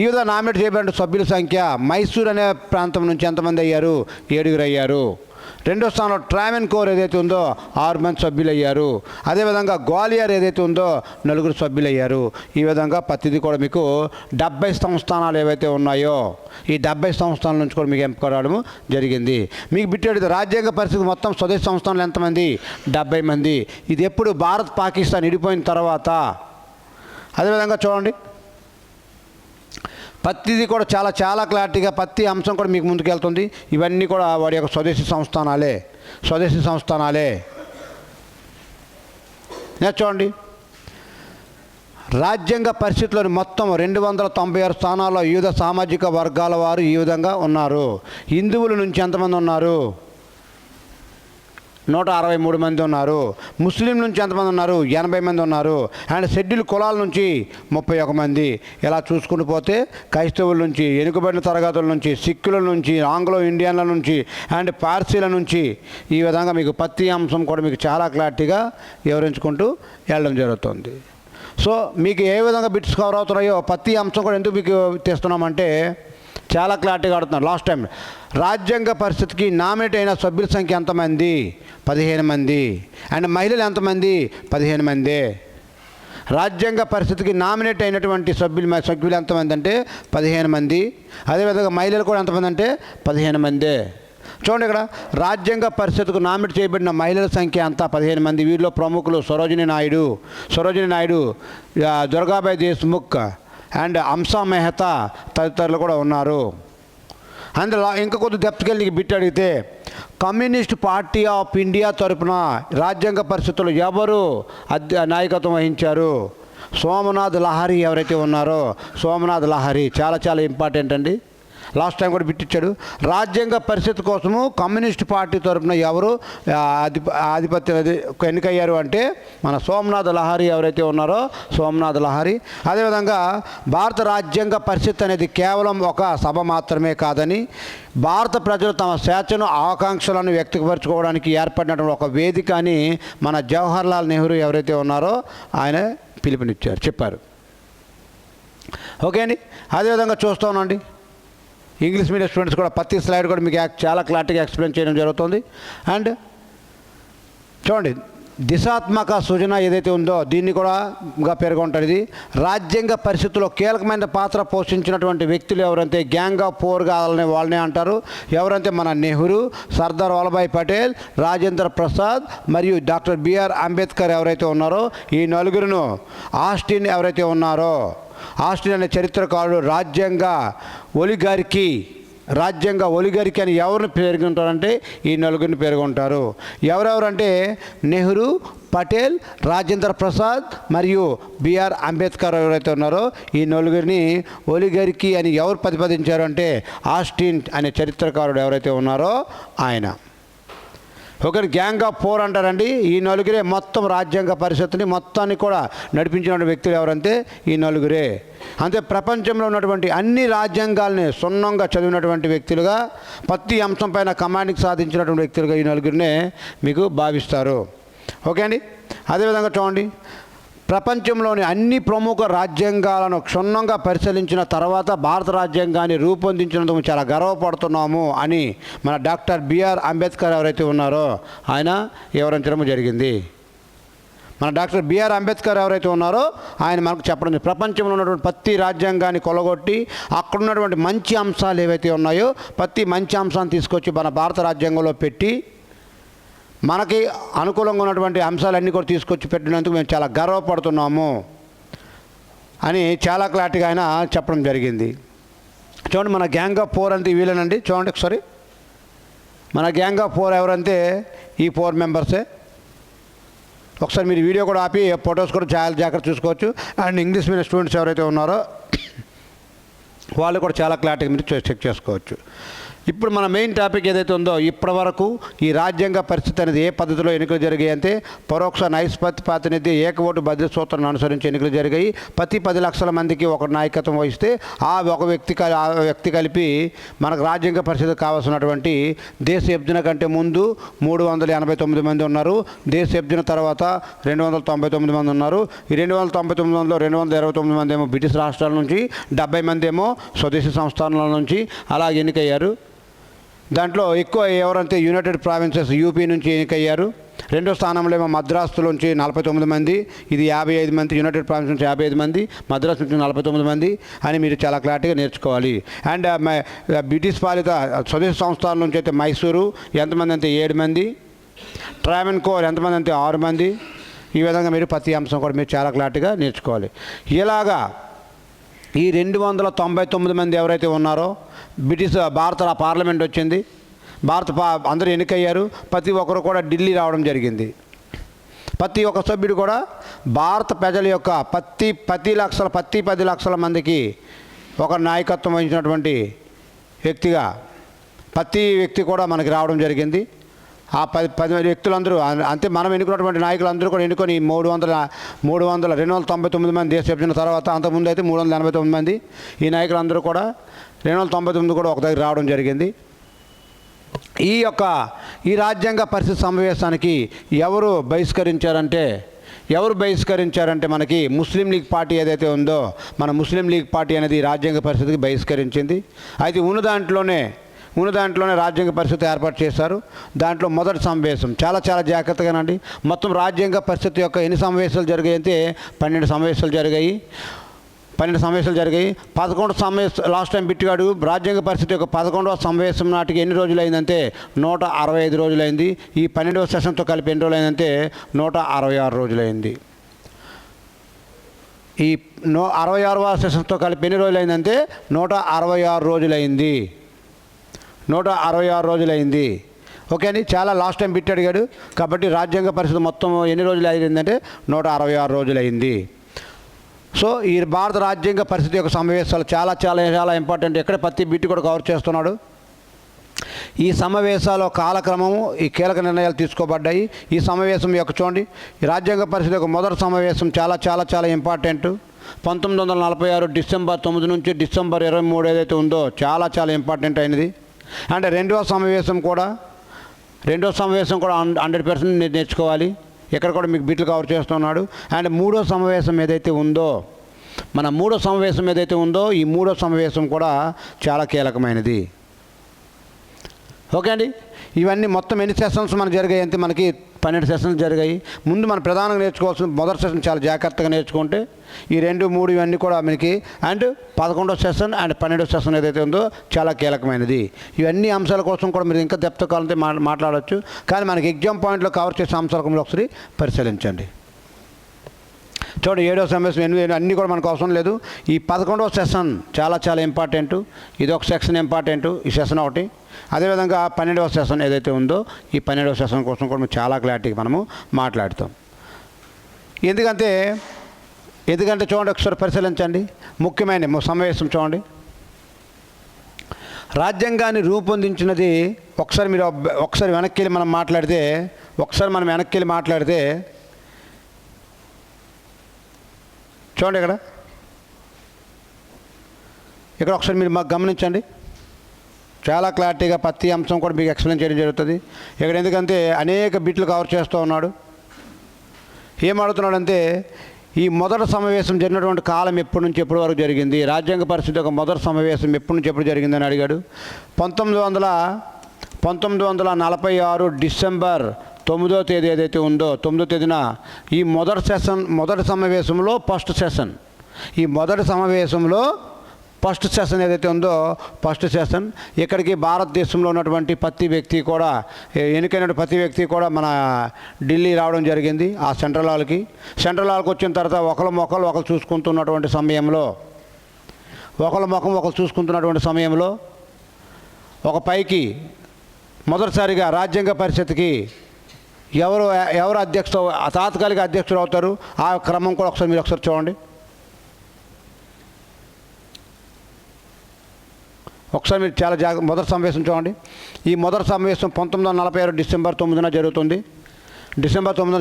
ఈ విధంగా నామినేట్ చేయబడిన సభ్యుల సంఖ్య మైసూర్ అనే ప్రాంతం నుంచి ఎంతమంది అయ్యారు, 7 అయ్యారు. రెండో స్థానంలో ట్రావెన్కోర్ ఏదైతే ఉందో 6 మంది సభ్యులు అయ్యారు. అదేవిధంగా గ్వాలియర్ ఏదైతే ఉందో 4 సభ్యులు అయ్యారు. ఈ విధంగా ప్రతిదీ కూడా మీకు 70 సంస్థానాలు ఏవైతే ఉన్నాయో ఈ 70 సంస్థానాల నుంచి కూడా మీకు ఎంపిక రావడం జరిగింది. మీకు బిట్టేది రాజ్యాంగ పరిస్థితి మొత్తం స్వదేశీ సంస్థానాలు ఎంతమంది 70 మంది. ఇది ఎప్పుడు భారత్ పాకిస్తాన్ విడిపోయిన తర్వాత. అదేవిధంగా చూడండి ప్రతిదీ కూడా చాలా క్లారిటీగా ప్రతి అంశం కూడా మీకు ముందుకు వెళ్తుంది. ఇవన్నీ కూడా వాడి యొక్క స్వదేశీ సంస్థానాలే. నెక్స్ట్ చూడండి రాజ్యాంగ పరిషత్లోని మొత్తం 296 స్థానాల్లో వివిధ సామాజిక వర్గాల వారు ఈ విధంగా ఉన్నారు. హిందువుల నుంచి ఎంతమంది ఉన్నారు, 163 మంది ఉన్నారు. ముస్లిం నుంచి ఎంతమంది ఉన్నారు, 80 మంది ఉన్నారు. అండ్ షెడ్యూల్ కులాల నుంచి 31 మంది. ఇలా చూసుకుంటూ పోతే క్రైస్తవుల నుంచి, వెనుకబడిన తరగతుల నుంచి, సిక్కుల నుంచి, ఆంగ్లో ఇండియన్ల నుంచి అండ్ పార్సీల నుంచి ఈ విధంగా మీకు ప్రతి అంశం కూడా మీకు చాలా క్లారిటీగా వివరించుకుంటూ వెళ్ళడం జరుగుతుంది. సో మీకు ఏ విధంగా బిట్స్ కవర్ అవుతున్నాయో ప్రతి అంశం కూడా ఎందుకు మీకు తెస్తున్నామంటే చాలా క్లారిటీగా ఆడుతున్నారు. లాస్ట్ టైం రాజ్యాంగ పరిషత్కి నామినేట్ అయిన సభ్యుల సంఖ్య ఎంతమంది, 15 మంది. అండ్ మహిళలు ఎంతమంది, 15 మంది. రాజ్యాంగ పరిషత్కి నామినేట్ అయినటువంటి సభ్యులు ఎంతమంది అంటే 15 మంది. అదేవిధంగా మహిళలు కూడా ఎంతమంది అంటే 15 మంది. చూడండి ఇక్కడ రాజ్యాంగ పరిషత్కు నామినేట్ చేయబడిన మహిళల సంఖ్య అంతా 15 మంది. వీరిలో ప్రముఖులు సరోజిని నాయుడు, దుర్గాబాయి దేశ్ముఖ్ అండ్ అంశా మెహతా తదితరులు కూడా ఉన్నారు. అందులో ఇంకా కొద్ది దెప్తుకెళ్ళి బిట్ అడిగితే కమ్యూనిస్ట్ పార్టీ ఆఫ్ ఇండియా తరపున రాజ్యాంగ పరిషత్తులు ఎవరు నాయకత్వం వహించారు, సోమనాథ్ లహరి ఎవరైతే ఉన్నారో సోమనాథ్ లహరి. చాలా ఇంపార్టెంట్ అండి. లాస్ట్ టైం కూడా బిట్టిచ్చాడు. రాజ్యాంగ పరిషత్ కోసము కమ్యూనిస్ట్ పార్టీ తరఫున ఎవరు ఆధిపత్యం ఎన్నికయ్యారు అంటే మన సోమనాథ్ లహరి ఎవరైతే ఉన్నారో సోమనాథ్ లహరి. అదేవిధంగా భారత రాజ్యాంగ పరిషత్ అనేది కేవలం ఒక సభ మాత్రమే కాదని, భారత ప్రజలు తమ స్వేచ్ఛను ఆకాంక్షలను వ్యక్తపరచుకోవడానికి ఏర్పడినటువంటి ఒక వేదిక అని మన జవహర్లాల్ నెహ్రూ ఎవరైతే ఉన్నారో ఆయన చెప్పారు. ఓకే అండి. అదేవిధంగా చూస్తూ ఉన్నాండి ఇంగ్లీష్ మీడియం స్టూడెంట్స్ కూడా ప్రతి స్లైడ్ కూడా మీకు చాలా క్లారిటీగా ఎక్స్ప్లెయిన్ చేయడం జరుగుతుంది. అండ్ చూడండి దిశాత్మక సూచన ఏదైతే ఉందో దీన్ని కూడా పేర్కొంటారు. ఇది రాజ్యాంగ పరిషత్తులో కీలకమైన పాత్ర పోషించినటువంటి వ్యక్తులు ఎవరంటే గ్యాంగ్ ఆఫ్ ఫోర్ వాళ్ళనే అంటారు. ఎవరంటే మన నెహ్రూ, సర్దార్ వల్లభాయ్ పటేల్, రాజేంద్ర ప్రసాద్ మరియు డాక్టర్ బిఆర్ అంబేద్కర్ ఎవరైతే ఉన్నారో ఈ నలుగురును ఆస్టిన్ ఎవరైతే ఉన్నారో ఆస్టిన్ అనే చరిత్రకారుడు రాజ్యాంగ ఒలిగారికి అని ఎవరిని పేర్కొంటారంటే ఈ నలుగురిని పేర్కొంటారు. ఎవరెవరంటే నెహ్రూ, పటేల్, రాజేంద్ర ప్రసాద్ మరియు బిఆర్ అంబేద్కర్ ఎవరైతే ఉన్నారో ఈ నలుగురిని ఒలిగారికి అని ఎవరు ప్రతిపాదించారు అంటే ఆస్టిన్ అనే చరిత్రకారుడు ఎవరైతే ఉన్నారో ఆయన. ఒక గ్యాంగ్ ఆఫ్ 4 అంటారండి. ఈ నలుగురే మొత్తం రాజ్యాంగ పరిషత్తుని మొత్తాన్ని కూడా నడిపించిన వ్యక్తులు ఎవరంటే ఈ నలుగురే. అంతే ప్రపంచంలో ఉన్నటువంటి అన్ని రాజ్యాంగాల్ని సున్నంగా చదివినటువంటి వ్యక్తులుగా, ప్రతి అంశం పైన కమాండింగ్ సాధించినటువంటి వ్యక్తులుగా ఈ నలుగురినే మీకు భావిస్తారు. ఓకే అండి. అదేవిధంగా చూడండి, ప్రపంచంలోని అన్ని ప్రముఖ రాజ్యాంగాలను క్షుణ్ణంగా పరిశీలించిన తర్వాత భారత రాజ్యాంగాన్ని రూపొందించినందుకు చాలా గర్వపడుతున్నాము అని మన డాక్టర్ బిఆర్ అంబేద్కర్ ఎవరైతే ఉన్నారో ఆయన వివరించడం జరిగింది. మన డాక్టర్ బిఆర్ అంబేద్కర్ ఎవరైతే ఉన్నారో ఆయన మనకు చెప్పడం, ప్రపంచంలో ఉన్నటువంటి ప్రతి రాజ్యాంగాన్ని కొలగొట్టి అక్కడ ఉన్నటువంటి మంచి అంశాలు ఏవైతే ఉన్నాయో ప్రతి మంచి అంశాన్ని తీసుకొచ్చి మన భారత రాజ్యాంగంలో పెట్టి మనకి అనుకూలంగా ఉన్నటువంటి అంశాలన్నీ కూడా తీసుకొచ్చి పెట్టినందుకు మేము చాలా గర్వపడుతున్నాము అని చాలా క్లారిటీగా ఆయన చెప్పడం జరిగింది. చూడండి, మన గ్యాంగ్ ఆఫ్ 4 అంతే వీళ్ళేనండి. చూడండి ఒకసారి, మన గ్యాంగ్ ఆఫ్ 4 ఎవరంటే ఈ 4 మెంబర్సే. ఒకసారి మీరు వీడియో కూడా ఆపి ఫొటోస్ కూడా చాలా జాగ్రత్త చూసుకోవచ్చు. అండ్ ఇంగ్లీష్ మీడియం స్టూడెంట్స్ ఎవరైతే ఉన్నారో వాళ్ళు కూడా చాలా క్లారిటీగా మీరు చెక్ చేసుకోవచ్చు. ఇప్పుడు మన మెయిన్ టాపిక్ ఏదైతే ఉందో, ఇప్పటి వరకు ఈ రాజ్యాంగ పరిస్థితి అనేది ఏ పద్ధతిలో ఎన్నికలు జరిగాయి అంటే పరోక్ష నైష్పత్తి ప్రాతినిధ్య ఏక ఓటు బదిలీ సూత్రాన్ని అనుసరించి ఎన్నికలు జరిగాయి. ప్రతి 10 లక్షల మందికి ఒక నాయకత్వం వహిస్తే ఆ వ్యక్తి కలిపి మనకు రాజ్యాంగ పరిస్థితి కావాల్సినటువంటి దేశ విభజన కంటే ముందు 389 మంది ఉన్నారు. దేశ విభజన తర్వాత 299 మంది ఉన్నారు. ఈ 299 మందిలో 229 మంది ఏమో బ్రిటిష్ రాష్ట్రాల నుంచి, 70 మంది ఏమో స్వదేశీ సంస్థానాల నుంచి అలా ఎన్నికయ్యారు. దాంట్లో ఎక్కువ ఎవరంటే యునైటెడ్ ప్రావిన్సెస్ యూపీ నుంచి ఎన్నికయ్యారు. రెండో స్థానంలో ఏమో మద్రాసు నుంచి 49 మంది, ఇది 55 మంది. యునైటెడ్ ప్రావిన్స్ నుంచి 55 మంది, మద్రాసు నుంచి 49 మంది అని మీరు చాలా క్లారిటీగా నేర్చుకోవాలి. అండ్ బ్రిటిష్ పాలిత స్వదేశీ సంస్థల నుంచి అయితే మైసూరు ఎంతమంది అంటే 7 మంది, ట్రావెన్కోర్ ఎంతమంది అంటే 6 మంది. ఈ విధంగా మీరు ప్రతి అంశం కూడా మీరు చాలా క్లారిటీగా నేర్చుకోవాలి. ఇలాగా ఈ 299 మంది ఎవరైతే ఉన్నారో బ్రిటిష్ భారత పార్లమెంట్ వచ్చింది, అందరూ ఎన్నికయ్యారు. ప్రతి ఒక్కరు కూడా ఢిల్లీ రావడం జరిగింది. ప్రతి ఒక్క సభ్యుడు కూడా భారత ప్రజల యొక్క ప్రతి 10 లక్షల మందికి ఒక నాయకత్వం వహించినటువంటి వ్యక్తిగా ప్రతి వ్యక్తి కూడా మనకి రావడం జరిగింది. ఆ 10 వ్యక్తులందరూ అంతే మనం ఎన్నుకున్నటువంటి నాయకులందరూ కూడా ఎన్నుకొని 299 మంది దేశ విభజన తర్వాత, అంతకుముందు అయితే 389 మంది ఈ నాయకులందరూ కూడా 299 కూడా ఒక దగ్గర రావడం జరిగింది. ఈ రాజ్యాంగ పరిస్థితి సమావేశానికి ఎవరు బహిష్కరించారంటే మనకి ముస్లిం లీగ్ పార్టీ ఏదైతే ఉందో మన ముస్లిం లీగ్ పార్టీ అనేది రాజ్యాంగ పరిస్థితికి బహిష్కరించింది. అయితే ఉన్న దాంట్లోనే రాజ్యాంగ పరిస్థితి ఏర్పాటు చేశారు. దాంట్లో మొదటి సమావేశం చాలా జాగ్రత్తగానండి. మొత్తం రాజ్యాంగ పరిస్థితి యొక్క ఎన్ని సమావేశాలు జరిగాయి అంటే 12 సమావేశాలు జరిగాయి. 11 సమావేశం లాస్ట్ టైం బిట్టుగాడు రాజ్యాంగ పరిస్థితి యొక్క 11వ సమావేశం నాటికి ఎన్ని రోజులైందంటే 165 రోజులైంది. ఈ 12వ సెషన్తో కలిపి ఎన్ని రోజులైందంటే 166 రోజులైంది. ఈ 66వ సెషన్తో కలిపి ఎన్ని రోజులైందంటే 166 రోజులైంది. 166 రోజులైంది. ఓకే అండి. చాలా లాస్ట్ టైం బిట్ అడిగాడు కాబట్టి రాజ్యాంగ పరిస్థితి మొత్తం ఎన్ని రోజులు అయిందంటే 166 రోజులైంది. సో ఈ భారత రాజ్యాంగ పరిస్థితి యొక్క సమావేశాలు చాలా ఇంపార్టెంట్. ఎక్కడ ప్రతి బిట్ కూడా కవర్ చేస్తున్నాడు. ఈ సమావేశాల కాలక్రమము ఈ కీలక నిర్ణయాలు తీసుకోబడ్డాయి. ఈ సమావేశం యొక్క చూడండి, ఈ రాజ్యాంగ పరిస్థితి యొక్క మొదటి సమావేశం చాలా ఇంపార్టెంట్. 1946 డిసెంబర్ 9 నుంచి డిసెంబర్ 23 ఏదైతే ఉందో చాలా ఇంపార్టెంట్ అయినది. అంటే రెండవ సమావేశం కూడా 100% నేర్చుకోవాలి. ఇక్కడ కూడా మీకు బిట్లు కవర్ చేస్తున్నాడు. అండ్ మూడో సమావేశం ఏదైతే ఉందో ఈ మూడో సమావేశం కూడా చాలా కీలకమైనది. ఓకే అండి. ఇవన్నీ మొత్తం ఎన్ని సెషన్స్ మనకు జరిగాయి అంటే మనకి 12 సెషన్స్ జరిగాయి. ముందు మనం ప్రధానంగా నేర్చుకోవాల్సిన మొదటి సెషన్ చాలా జాగ్రత్తగా నేర్చుకుంటే ఈ 2, 3 ఇవన్నీ కూడా మనకి అండ్ 11వ సెషన్ అండ్ 12వ సెషన్ ఏదైతే ఉందో చాలా కీలకమైనది. ఇవన్నీ అంశాల కోసం కూడా మీరు ఇంకా డెప్త్ కావాలంటే మాట్లాడవచ్చు. కానీ మనకి ఎగ్జామ్ పాయింట్లో కవర్ చేసే అంశాల ఒకసారి పరిశీలించండి. చూడండి, 7వ సమావేశం 8 అన్నీ కూడా మనకు అవసరం లేదు. ఈ 11వ సెషన్ చాలా ఇంపార్టెంట్. ఇది ఒక సెక్షన్ ఇంపార్టెంట్, ఈ సెషన్ ఒకటి. అదేవిధంగా 12వ సెషన్ ఏదైతే ఉందో ఈ 12వ సెషన్ కోసం కూడా చాలా క్లారిటీగా మనము మాట్లాడతాం. ఎందుకంటే చూడండి, ఒకసారి పరిశీలించండి. ముఖ్యమైన సమావేశం చూడండి, రాజ్యాంగాన్ని రూపొందించినది ఒకసారి వెనక్కి వెళ్ళి మనం మాట్లాడితే చూడండి ఇక్కడ ఒకసారి మీరు మాకు గమనించండి. చాలా క్లారిటీగా ప్రతి అంశం కూడా మీకు ఎక్స్ప్లెయిన్ చేయడం జరుగుతుంది ఇక్కడ. ఎందుకంటే అనేక బిట్లు కవర్ చేస్తూ ఉన్నాడు. ఏం అడుగుతున్నాడంటే ఈ మొదటి సమావేశం జరిగినటువంటి కాలం ఎప్పటి నుంచి ఎప్పటి వరకు జరిగింది, రాజ్యాంగ పరిస్థితి యొక్క మొదటి సమావేశం ఎప్పటి నుంచి ఎప్పుడు జరిగిందని అడిగాడు. 1946 డిసెంబర్ 9వ తేదీ ఏదైతే ఉందో 9వ తేదీన ఈ మొదటి సమావేశంలో ఈ మొదటి సమావేశంలో ఫస్ట్ సెషన్ ఏదైతే ఉందో ఫస్ట్ సెషన్ ఇక్కడికి భారతదేశంలో ఉన్నటువంటి ప్రతి వ్యక్తి కూడా ఎన్నికైన ప్రతి వ్యక్తి కూడా మన ఢిల్లీ రావడం జరిగింది. ఆ సెంట్రల్ హాల్కి వచ్చిన తర్వాత ఒకరు చూసుకుంటున్నటువంటి సమయంలో ఒక పైకి మొదటిసారిగా రాజ్యాంగ పరిషత్కి ఎవరు తాత్కాలిక అధ్యక్షుడు అవుతారు ఆ క్రమం కూడా మీరు ఒకసారి చూడండి. ఒకసారి మీరు చాలా మొదటి సమావేశం చూడండి. ఈ మొదటి సమావేశం 1946 డిసెంబర్ 9న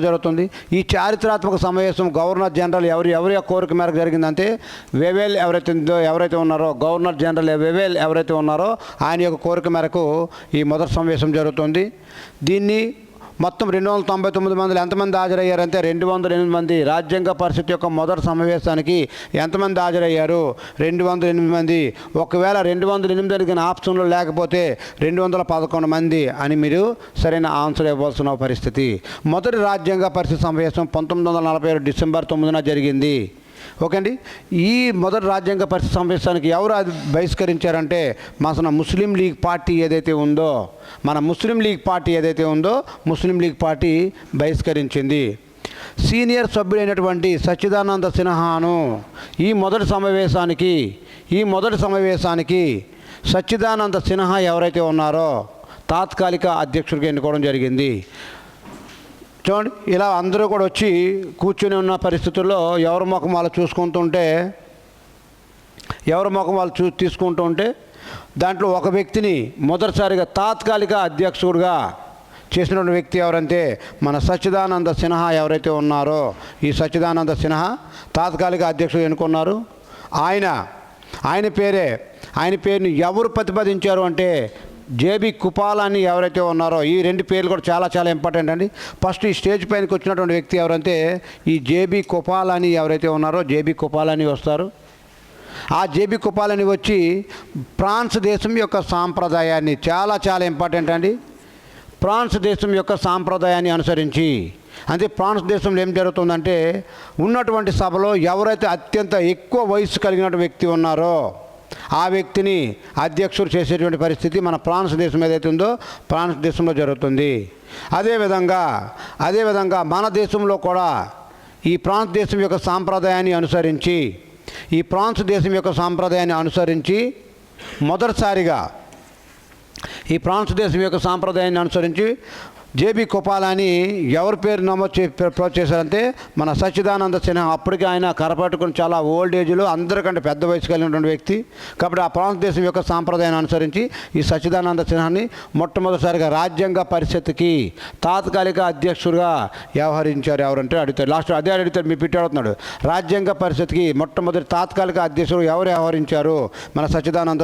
జరుగుతుంది. ఈ చారిత్రాత్మక సమావేశం గవర్నర్ జనరల్ ఎవరి కోరిక మేరకు జరిగిందంటే వెవేల్ ఎవరైతే ఉన్నారో గవర్నర్ జనరల్ వెవేల్ ఎవరైతే ఉన్నారో ఆయన యొక్క కోరిక మేరకు ఈ మొదటి సమావేశం జరుగుతుంది. దీన్ని మొత్తం 299 మంది ఎంతమంది హాజరయ్యారంటే 208 మంది. రాజ్యాంగ పరిషత్ యొక్క మొదటి సమావేశానికి ఎంతమంది హాజరయ్యారు? 208 మంది. ఒకవేళ 208 ఆప్షన్లో లేకపోతే 211 మంది అని మీరు సరైన ఆన్సర్ ఇవ్వాల్సిన పరిస్థితి. మొదటి రాజ్యాంగ పరిషత్ సమావేశం 1947 డిసెంబర్ 9న జరిగింది. ఓకే అండి. ఈ మొదటి రాజ్యాంగ పరిషత్ సమావేశానికి ఎవరు బహిష్కరించారంటే మన ముస్లిం లీగ్ పార్టీ ఏదైతే ఉందో ముస్లిం లీగ్ పార్టీ బహిష్కరించింది. సీనియర్ సభ్యుడైనటువంటి సచ్చిదానంద సిన్హాను ఈ మొదటి సమావేశానికి సచ్చిదానంద సిన్హా ఎవరైతే ఉన్నారో తాత్కాలిక అధ్యక్షుడిగా ఎన్నుకోవడం జరిగింది. చూడండి, ఇలా అందరూ కూడా వచ్చి కూర్చొని ఉన్న పరిస్థితుల్లో ఎవరి ముఖం వాళ్ళు తీసుకుంటూ ఉంటే దాంట్లో ఒక వ్యక్తిని మొదటిసారిగా తాత్కాలిక అధ్యక్షుడిగా చేసినటువంటి వ్యక్తి ఎవరంటే మన సచ్చిదానంద సిన్హా ఎవరైతే ఉన్నారో ఈ సచ్చిదానంద సిన్హా తాత్కాలిక అధ్యక్షుడు ఎన్నుకున్నారు. ఆయన పేరుని ఎవరు ప్రతిపాదించారు అంటే జేబీ కుపాలాని ఎవరైతే ఉన్నారో ఈ రెండు పేర్లు కూడా చాలా చాలా ఇంపార్టెంట్ అండి. ఫస్ట్ ఈ స్టేజ్ పైనకి వచ్చినటువంటి వ్యక్తి ఎవరంటే ఈ జేబీ కుపాలాని ఎవరైతే ఉన్నారో జేబీ కుపాలాని వస్తారు. ఆ జేబీ కుపాలాని వచ్చి ఫ్రాన్స్ దేశం యొక్క సాంప్రదాయాన్ని చాలా చాలా ఇంపార్టెంట్ అండి. ఫ్రాన్స్ దేశం యొక్క సాంప్రదాయాన్ని అనుసరించి అంటే ఫ్రాన్స్ దేశంలో ఏం జరుగుతుందంటే ఉన్నటువంటి సభలో ఎవరైతే అత్యంత ఎక్కువ వయసు కలిగిన వ్యక్తి ఉన్నారో ఆ వ్యక్తిని అధ్యక్షుడు చేసేటువంటి పరిస్థితి మన ఫ్రాన్స్ దేశం ఏదైతే ఉందో ఫ్రాన్స్ దేశంలో జరుగుతుంది. అదేవిధంగా మన దేశంలో కూడా ఈ ఫ్రాన్స్ దేశం యొక్క సాంప్రదాయాన్ని అనుసరించి మొదటిసారిగా జేబీ కుపాలాని ఎవరి పేరు నమోదు చేశారంటే మన సచ్చిదానంద సిన్హా. అప్పటికి ఆయన కరపట్టుకుని చాలా ఓల్డ్ ఏజ్లో అందరికంటే పెద్ద వయసు కలిగినటువంటి వ్యక్తి కాబట్టి ఆ ప్రాంత దేశం యొక్క సాంప్రదాయాన్ని అనుసరించి ఈ సచ్చిదానంద సిన్హాని మొట్టమొదటిసారిగా రాజ్యాంగ పరిషత్కి తాత్కాలిక అధ్యక్షుడిగా వ్యవహరించారు. ఎవరంటే అడుగుతారు, లాస్ట్ అదే అడుగుతారు, మీ పిట్టి అడుగుతున్నాడు. రాజ్యాంగ పరిషత్కి మొట్టమొదటి తాత్కాలిక అధ్యక్షుడు ఎవరు వ్యవహరించారు? మన సచ్చిదానంద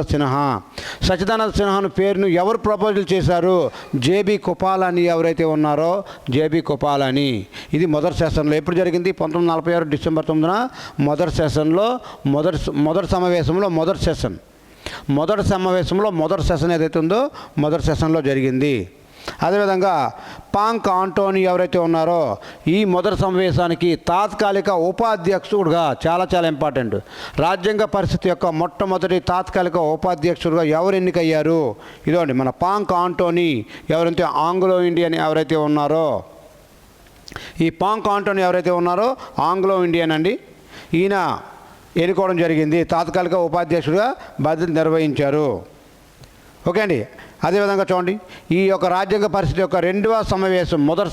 సిన్హాను పేరును ఎవరు ప్రపోజల్ చేశారు? జేబీ కుపాలాని ఎవరైతే ఉన్నారో జేబీ కుపాలాని. ఇది మొదటి సెషన్లో ఎప్పుడు జరిగింది? 1946 డిసెంబర్ 9న మొదటి సమావేశంలో మొదటి సెషన్ ఏదైతే ఉందో మొదటి సెషన్లో జరిగింది. అదేవిధంగా పాంక్ ఆంటోనీ ఎవరైతే ఉన్నారో ఈ మొదటి సమావేశానికి తాత్కాలిక ఉపాధ్యక్షుడుగా చాలా చాలా ఇంపార్టెంట్. రాజ్యాంగ పరిస్థితి యొక్క మొట్టమొదటి తాత్కాలిక ఉపాధ్యక్షుడుగా ఎవరు ఎన్నికయ్యారు? ఇదండి మన పాంక్ ఆంటోనీ ఎవరైతే ఆంగ్లో ఇండియన్ ఎవరైతే ఉన్నారో ఈ పాంక్ ఆంటోనీ ఎవరైతే ఉన్నారో ఆంగ్లో ఇండియన్ అండి. ఈయన ఎన్నుకోవడం జరిగింది, తాత్కాలిక ఉపాధ్యక్షుడిగా బాధ్యత నిర్వహించారు. ఓకే అండి. అదేవిధంగా చూడండి, ఈ యొక్క రాజ్యాంగ పరిస్థితి యొక్క రెండవ సమావేశం మొదటి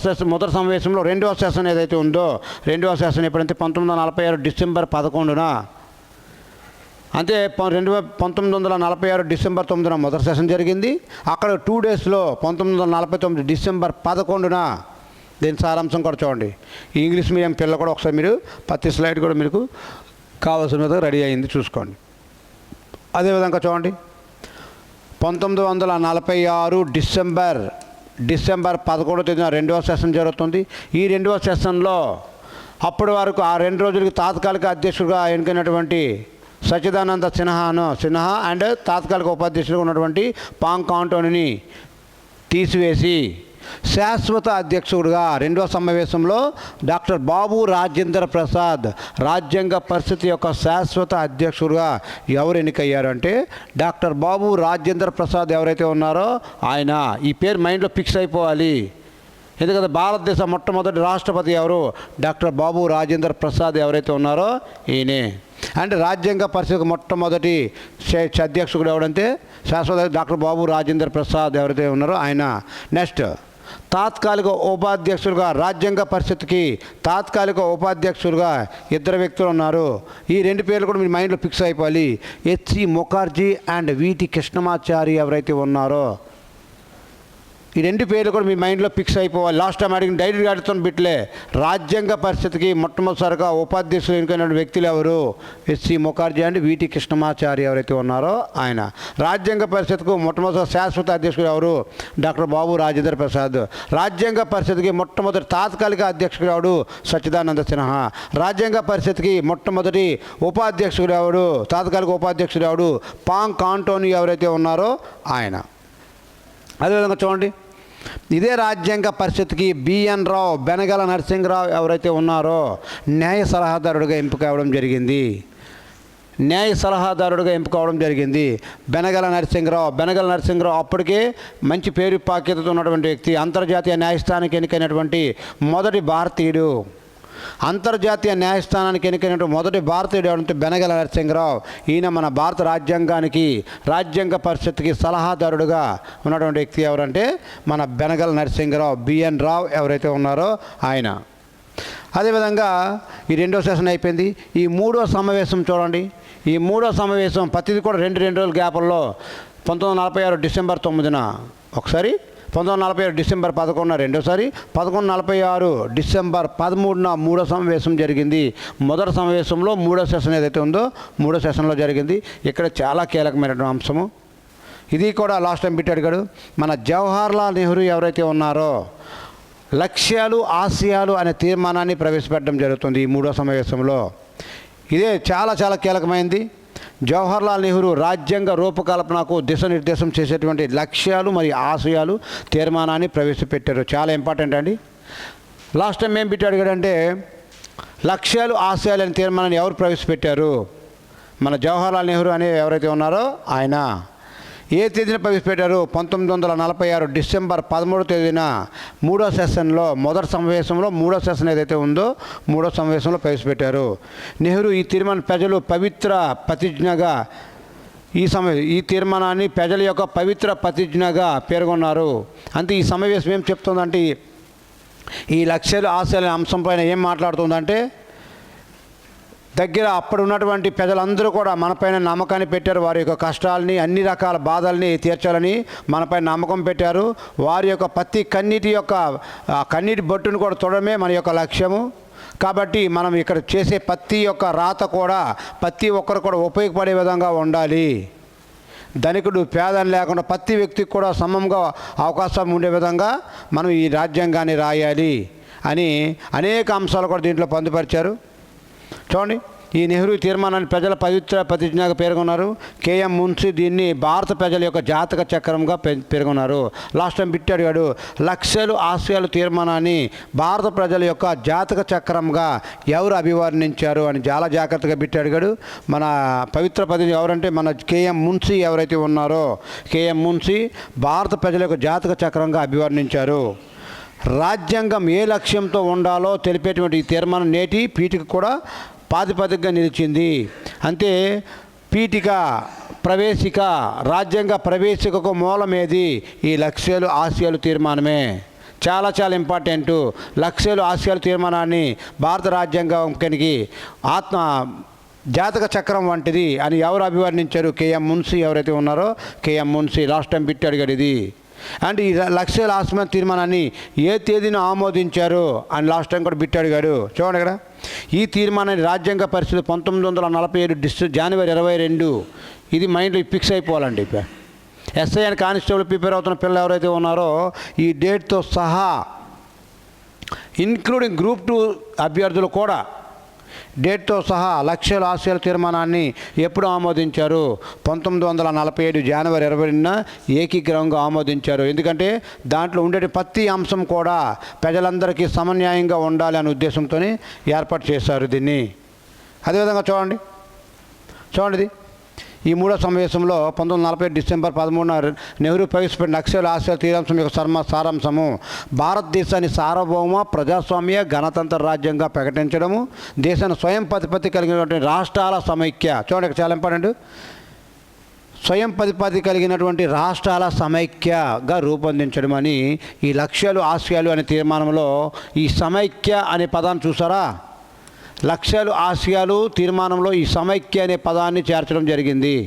సమావేశంలో రెండవ సెషన్ ఏదైతే ఉందో రెండవ సెషన్ ఎప్పుడంటే 1946 డిసెంబర్ 11న అంటే 1946 డిసెంబర్ 9న మొదటి సెషన్ జరిగింది. అక్కడ 2 డేస్లో 1949 డిసెంబర్ 11న దీని సారాంశం కూడా చూడండి. ఈ ఇంగ్లీష్ మీడియం పిల్ల కూడా ఒకసారి మీరు ప్రతి స్లైడ్ కూడా మీకు కావాల్సిన విధంగా రెడీ అయింది చూసుకోండి. అదేవిధంగా చూడండి 1946 డిసెంబర్ 11వ తేదీన 2వ సెషన్ జరుగుతుంది. ఈ 2వ సెషన్లో అప్పటి వరకు ఆ 2 రోజులకి తాత్కాలిక అధ్యక్షుడిగా ఎన్నికైనటువంటి సచ్చిదానంద సిన్హా అండ్ తాత్కాలిక ఉపాధ్యక్షుడిగా ఉన్నటువంటి పాంగ్ కాంటోని తీసివేసి శాశ్వత అధ్యక్షుడిగా 2వ సమావేశంలో డాక్టర్ బాబు రాజేంద్ర ప్రసాద్ రాజ్యాంగ పరిషత్ యొక్క శాశ్వత అధ్యక్షుడిగా ఎవరు ఎన్నికయ్యారు అంటే డాక్టర్ బాబు రాజేంద్ర ప్రసాద్ ఎవరైతే ఉన్నారో ఆయన. ఈ పేరు మైండ్లో ఫిక్స్ అయిపోవాలి. ఎందుకంటే భారతదేశ మొట్టమొదటి రాష్ట్రపతి ఎవరు? డాక్టర్ బాబు రాజేంద్ర ప్రసాద్ ఎవరైతే ఉన్నారో ఈయనే. అంటే రాజ్యాంగ పరిషత్ మొట్టమొదటి అధ్యక్షుడు ఎవరంటే శాశ్వత డాక్టర్ బాబు రాజేంద్ర ప్రసాద్ ఎవరైతే ఉన్నారో ఆయన. నెక్స్ట్ తాత్కాలిక ఉపాధ్యక్షులుగా రాజ్యాంగ పరిషత్కి తాత్కాలిక ఉపాధ్యక్షులుగా 2 వ్యక్తులు ఉన్నారు. ఈ 2 పేర్లు కూడా మీ మైండ్లో ఫిక్స్ అయిపోవాలి. హెచ్సి ముఖర్జీ అండ్ విటి కృష్ణమాచారి ఎవరైతే ఉన్నారో ఈ 2 పేర్లు కూడా మీ మైండ్లో ఫిక్స్ అయిపోవాలి. లాస్ట్ టైం అడిగిన డైరెక్ట్గా అడుగుతున్న బిట్లే. రాజ్యాంగ పరిషత్కి మొట్టమొదటిసారిగా ఉపాధ్యక్షులు ఎన్నికైన వ్యక్తులు ఎవరు? హెచ్సి ముఖర్జీ అండ్ విటి కృష్ణమాచారి ఎవరైతే ఉన్నారో ఆయన. రాజ్యాంగ పరిషత్కు మొట్టమొదటి శాశ్వత అధ్యక్షుడు ఎవరు? డాక్టర్ బాబు రాజేంద్ర ప్రసాద్. రాజ్యాంగ పరిషత్కి మొట్టమొదటి తాత్కాలిక అధ్యక్షుడు ఎవడు? సచ్చిదానంద సిన్హా. రాజ్యాంగ పరిషత్కి మొట్టమొదటి ఉపాధ్యక్షుడు ఎవడు? తాత్కాలిక ఉపాధ్యక్షుడు ఎవడు? పాంగ్ కాంటోని ఎవరైతే ఉన్నారో ఆయన. అదేవిధంగా చూడండి ఇదే రాజ్యాంగ పరిషత్కి బిఎన్ రావు బెనగల నరసింహరావు ఎవరైతే ఉన్నారో న్యాయ సలహాదారుడిగా ఎంపిక అవ్వడం జరిగింది. బెనగల నరసింహరావు అప్పటికే మంచి పేరు పాఖ్యతతో ఉన్నటువంటి వ్యక్తి. అంతర్జాతీయ న్యాయస్థానానికి ఎన్నికైనటువంటి మొదటి భారతీయుడు. అంతర్జాతీయ న్యాయస్థానానికి ఎన్నికైనటువంటి మొదటి భారతీయుడు ఎవరంటే బెనగల నరసింహరావు. ఈయన మన భారత రాజ్యాంగ పరిషత్కి సలహాదారుడుగా ఉన్నటువంటి వ్యక్తి ఎవరంటే మన బెనగల నరసింహరావు, బిఎన్ రావు ఎవరైతే ఉన్నారో ఆయన. అదేవిధంగా ఈ 2వ సెషన్ అయిపోయింది. ఈ 3వ సమావేశం చూడండి. ఈ 3వ సమావేశం ప్రతిదీ కూడా 2 రోజుల గ్యాపుల్లో 1946 డిసెంబర్ 9న ఒకసారి, 1946 డిసెంబర్ 11న రెండోసారి, 1146 డిసెంబర్ 13న 3వ సమావేశం జరిగింది. మొదటి సమావేశంలో 3వ సెషన్ ఏదైతే ఉందో 3వ సెషన్లో జరిగింది. ఇక్కడ చాలా కీలకమైనటువంటి అంశము ఇది కూడా లాస్ట్ టైం బిట్ అడిగాడు. మన జవహర్లాల్ నెహ్రూ ఎవరైతే ఉన్నారో లక్ష్యాలు ఆశయాలు అనే తీర్మానాన్ని ప్రవేశపెట్టడం జరుగుతుంది ఈ 3వ సమావేశంలో. ఇదే చాలా చాలా కీలకమైంది. జవహర్లాల్ నెహ్రూ రాజ్యాంగ రూపకల్పనకు దిశానిర్దేశం చేసేటువంటి లక్ష్యాలు మరియు ఆశయాలు తీర్మానాన్ని ప్రవేశపెట్టారు. చాలా ఇంపార్టెంట్ అండి. లాస్ట్ టైం ఏం బిట్ అడిగాడంటే లక్ష్యాలు ఆశయాలు అనే తీర్మానాన్ని ఎవరు ప్రవేశపెట్టారు? మన జవహర్లాల్ నెహ్రూ అనే ఎవరైతే ఉన్నారో ఆయన. ఏ తేదీన ప్రవేశపెట్టారు? 1946 డిసెంబర్ 13వ తేదీన 3వ సెషన్లో మొదటి సమావేశంలో 3వ సెషన్ ఏదైతే ఉందో 3వ సమావేశంలో ప్రవేశపెట్టారు. నెహ్రూ ఈ తీర్మానం ప్రజలు పవిత్ర ప్రతిజ్ఞగా ఈ తీర్మానాన్ని ప్రజల యొక్క పవిత్ర ప్రతిజ్ఞగా పేర్కొన్నారు. అంటే ఈ సమావేశం ఏం చెప్తుందంటే ఈ లక్ష్యాలు ఆశయాల అంశం పైన ఏం మాట్లాడుతుందంటే దగ్గర అప్పుడు ఉన్నటువంటి ప్రజలందరూ కూడా మనపైన నమ్మకాన్ని పెట్టారు. వారి యొక్క కష్టాలని అన్ని రకాల బాధల్ని తీర్చాలని మనపై నమ్మకం పెట్టారు. వారి యొక్క ప్రతి కన్నీటి బొట్టును కూడా చూడడమే మన యొక్క లక్ష్యము. కాబట్టి మనం ఇక్కడ చేసే ప్రతి ఒక్క రాత కూడా ప్రతి ఒక్కరు కూడా ఉపయోగపడే విధంగా ఉండాలి. ధనికుడు పేదని లేకుండా ప్రతి వ్యక్తికి కూడా సమంగా అవకాశం ఉండే విధంగా మనం ఈ రాజ్యాంగాన్ని రాయాలి అని అనేక అంశాలు కూడా దీంట్లో పొందుపరిచారు. చూడండి ఈ నెహ్రూ తీర్మానాన్ని ప్రజల పవిత్ర ప్రతిజ్ఞగా పేర్కొన్నారు. కేఎం మున్షి దీన్ని భారత ప్రజల యొక్క జాతక చక్రంగా పేర్కొన్నారు. లాస్ట్ టైం బిట్ అడిగాడు లక్ష్యాలు ఆశయాలు తీర్మానాన్ని భారత ప్రజల యొక్క జాతక చక్రంగా ఎవరు అభివర్ణించారు అని చాలా జాగ్రత్తగా బిట్ అడిగాడు. మన పవిత్ర ప్రతిజ్ఞ ఎవరంటే మన కేఎం మున్షి ఎవరైతే ఉన్నారో కేఎం మున్షి భారత ప్రజల యొక్క జాతక చక్రంగా అభివర్ణించారు. రాజ్యాంగం ఏ లక్ష్యంతో ఉండాలో తెలిపేటువంటి ఈ తీర్మానం నేటి పీఠిక కూడా ప్రాతిపదికగా నిలిచింది. అంటే పీఠిక ప్రవేశిక రాజ్యాంగ ప్రవేశికకు మూలమేది? ఈ లక్ష్యాలు ఆశయాలు తీర్మానమే. చాలా చాలా ఇంపార్టెంటు. లక్ష్యాలు ఆశయాలు తీర్మానాన్ని భారత రాజ్యాంగానికి జాతక చక్రం వంటిది అని ఎవరు అభివర్ణించారు? కేఎం మున్షి ఎవరైతే ఉన్నారో KM Munshi last time bit అడిగాడు ఇది. అండ్ ఈ లక్ష్యాల ఆస్మాన్ తీర్మానాన్ని ఏ తేదీని ఆమోదించారు అని లాస్ట్ టైం కూడా బిట్ అడిగాడు. చూడండి ఇక్కడ, ఈ తీర్మానాన్ని రాజ్యాంగ పరిస్థితి 1947 జనవరి 22. ఇది మైండ్లో ఫిక్స్ అయిపోవాలండి. ఎస్ఐ అండ్ కానిస్టేబుల్ ప్రిపేర్ అవుతున్న పిల్లలు ఎవరైతే ఉన్నారో ఈ డేట్తో సహా ఇన్క్లూడింగ్ గ్రూప్ 2 అభ్యర్థులు కూడా డేట్తో సహా లక్ష్యాల ఆశయాల తీర్మానాన్ని ఎప్పుడు ఆమోదించారు? 1947 జనవరి 22న ఏకీగ్రహంగా ఆమోదించారు. ఎందుకంటే దాంట్లో ఉండే ప్రతి అంశం కూడా ప్రజలందరికీ సమన్యాయంగా ఉండాలి అనే ఉద్దేశంతో ఏర్పాటు చేశారు దీన్ని. అదేవిధంగా చూడండి ఇది ఈ మూడో సమావేశంలో 1947 డిసెంబర్ 13న నెహ్రూ ప్రవేశపెట్టిన లక్ష్యాల ఆశయాల తీరాంశం యొక్క సారాంశము భారతదేశాన్ని సార్వభౌమ ప్రజాస్వామ్య గణతంత్ర రాజ్యంగా ప్రకటించడము, దేశాన్ని స్వయం ప్రతిపత్తి కలిగినటువంటి రాష్ట్రాల సమైక్య. చూడండి చాలా ఇంపార్టెంట్, స్వయం ప్రతిపత్తి కలిగినటువంటి రాష్ట్రాల సమైక్యగా రూపొందించడం అని ఈ లక్ష్యాలు ఆశయాలు అనే తీర్మానంలో ఈ సమైక్య అనే పదాన్ని చూసారా? లక్ష్యాలు ఆశయాలు తీర్మానంలో ఈ సమైక్య అనే పదాన్ని చేర్చడం జరిగింది.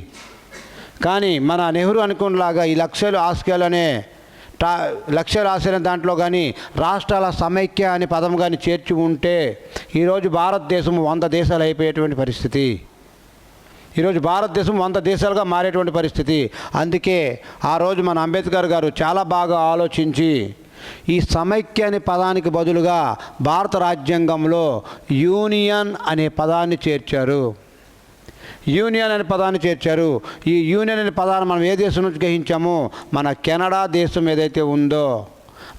కానీ మన నెహ్రూ అనుకున్నలాగా ఈ లక్ష్యాలు ఆశయాలు అనే లక్ష్యాలు ఆశయాల దాంట్లో కానీ రాష్ట్రాల సమైక్య అనే పదం కానీ చేర్చి ఉంటే ఈరోజు భారతదేశం 100 దేశాలు అయిపోయేటువంటి పరిస్థితి. ఈరోజు భారతదేశం 100 దేశాలుగా మారేటువంటి పరిస్థితి. అందుకే ఆ రోజు మన అంబేద్కర్ గారు చాలా బాగా ఆలోచించి ఈ సమైక్య అనే పదానికి బదులుగా భారత రాజ్యాంగంలో యూనియన్ అనే పదాన్ని చేర్చారు. యూనియన్ అనే పదాన్ని చేర్చారు. ఈ యూనియన్ అనే పదాన్ని మనం ఏ దేశం నుంచి గ్రహించామో మన కెనడా దేశం ఏదైతే ఉందో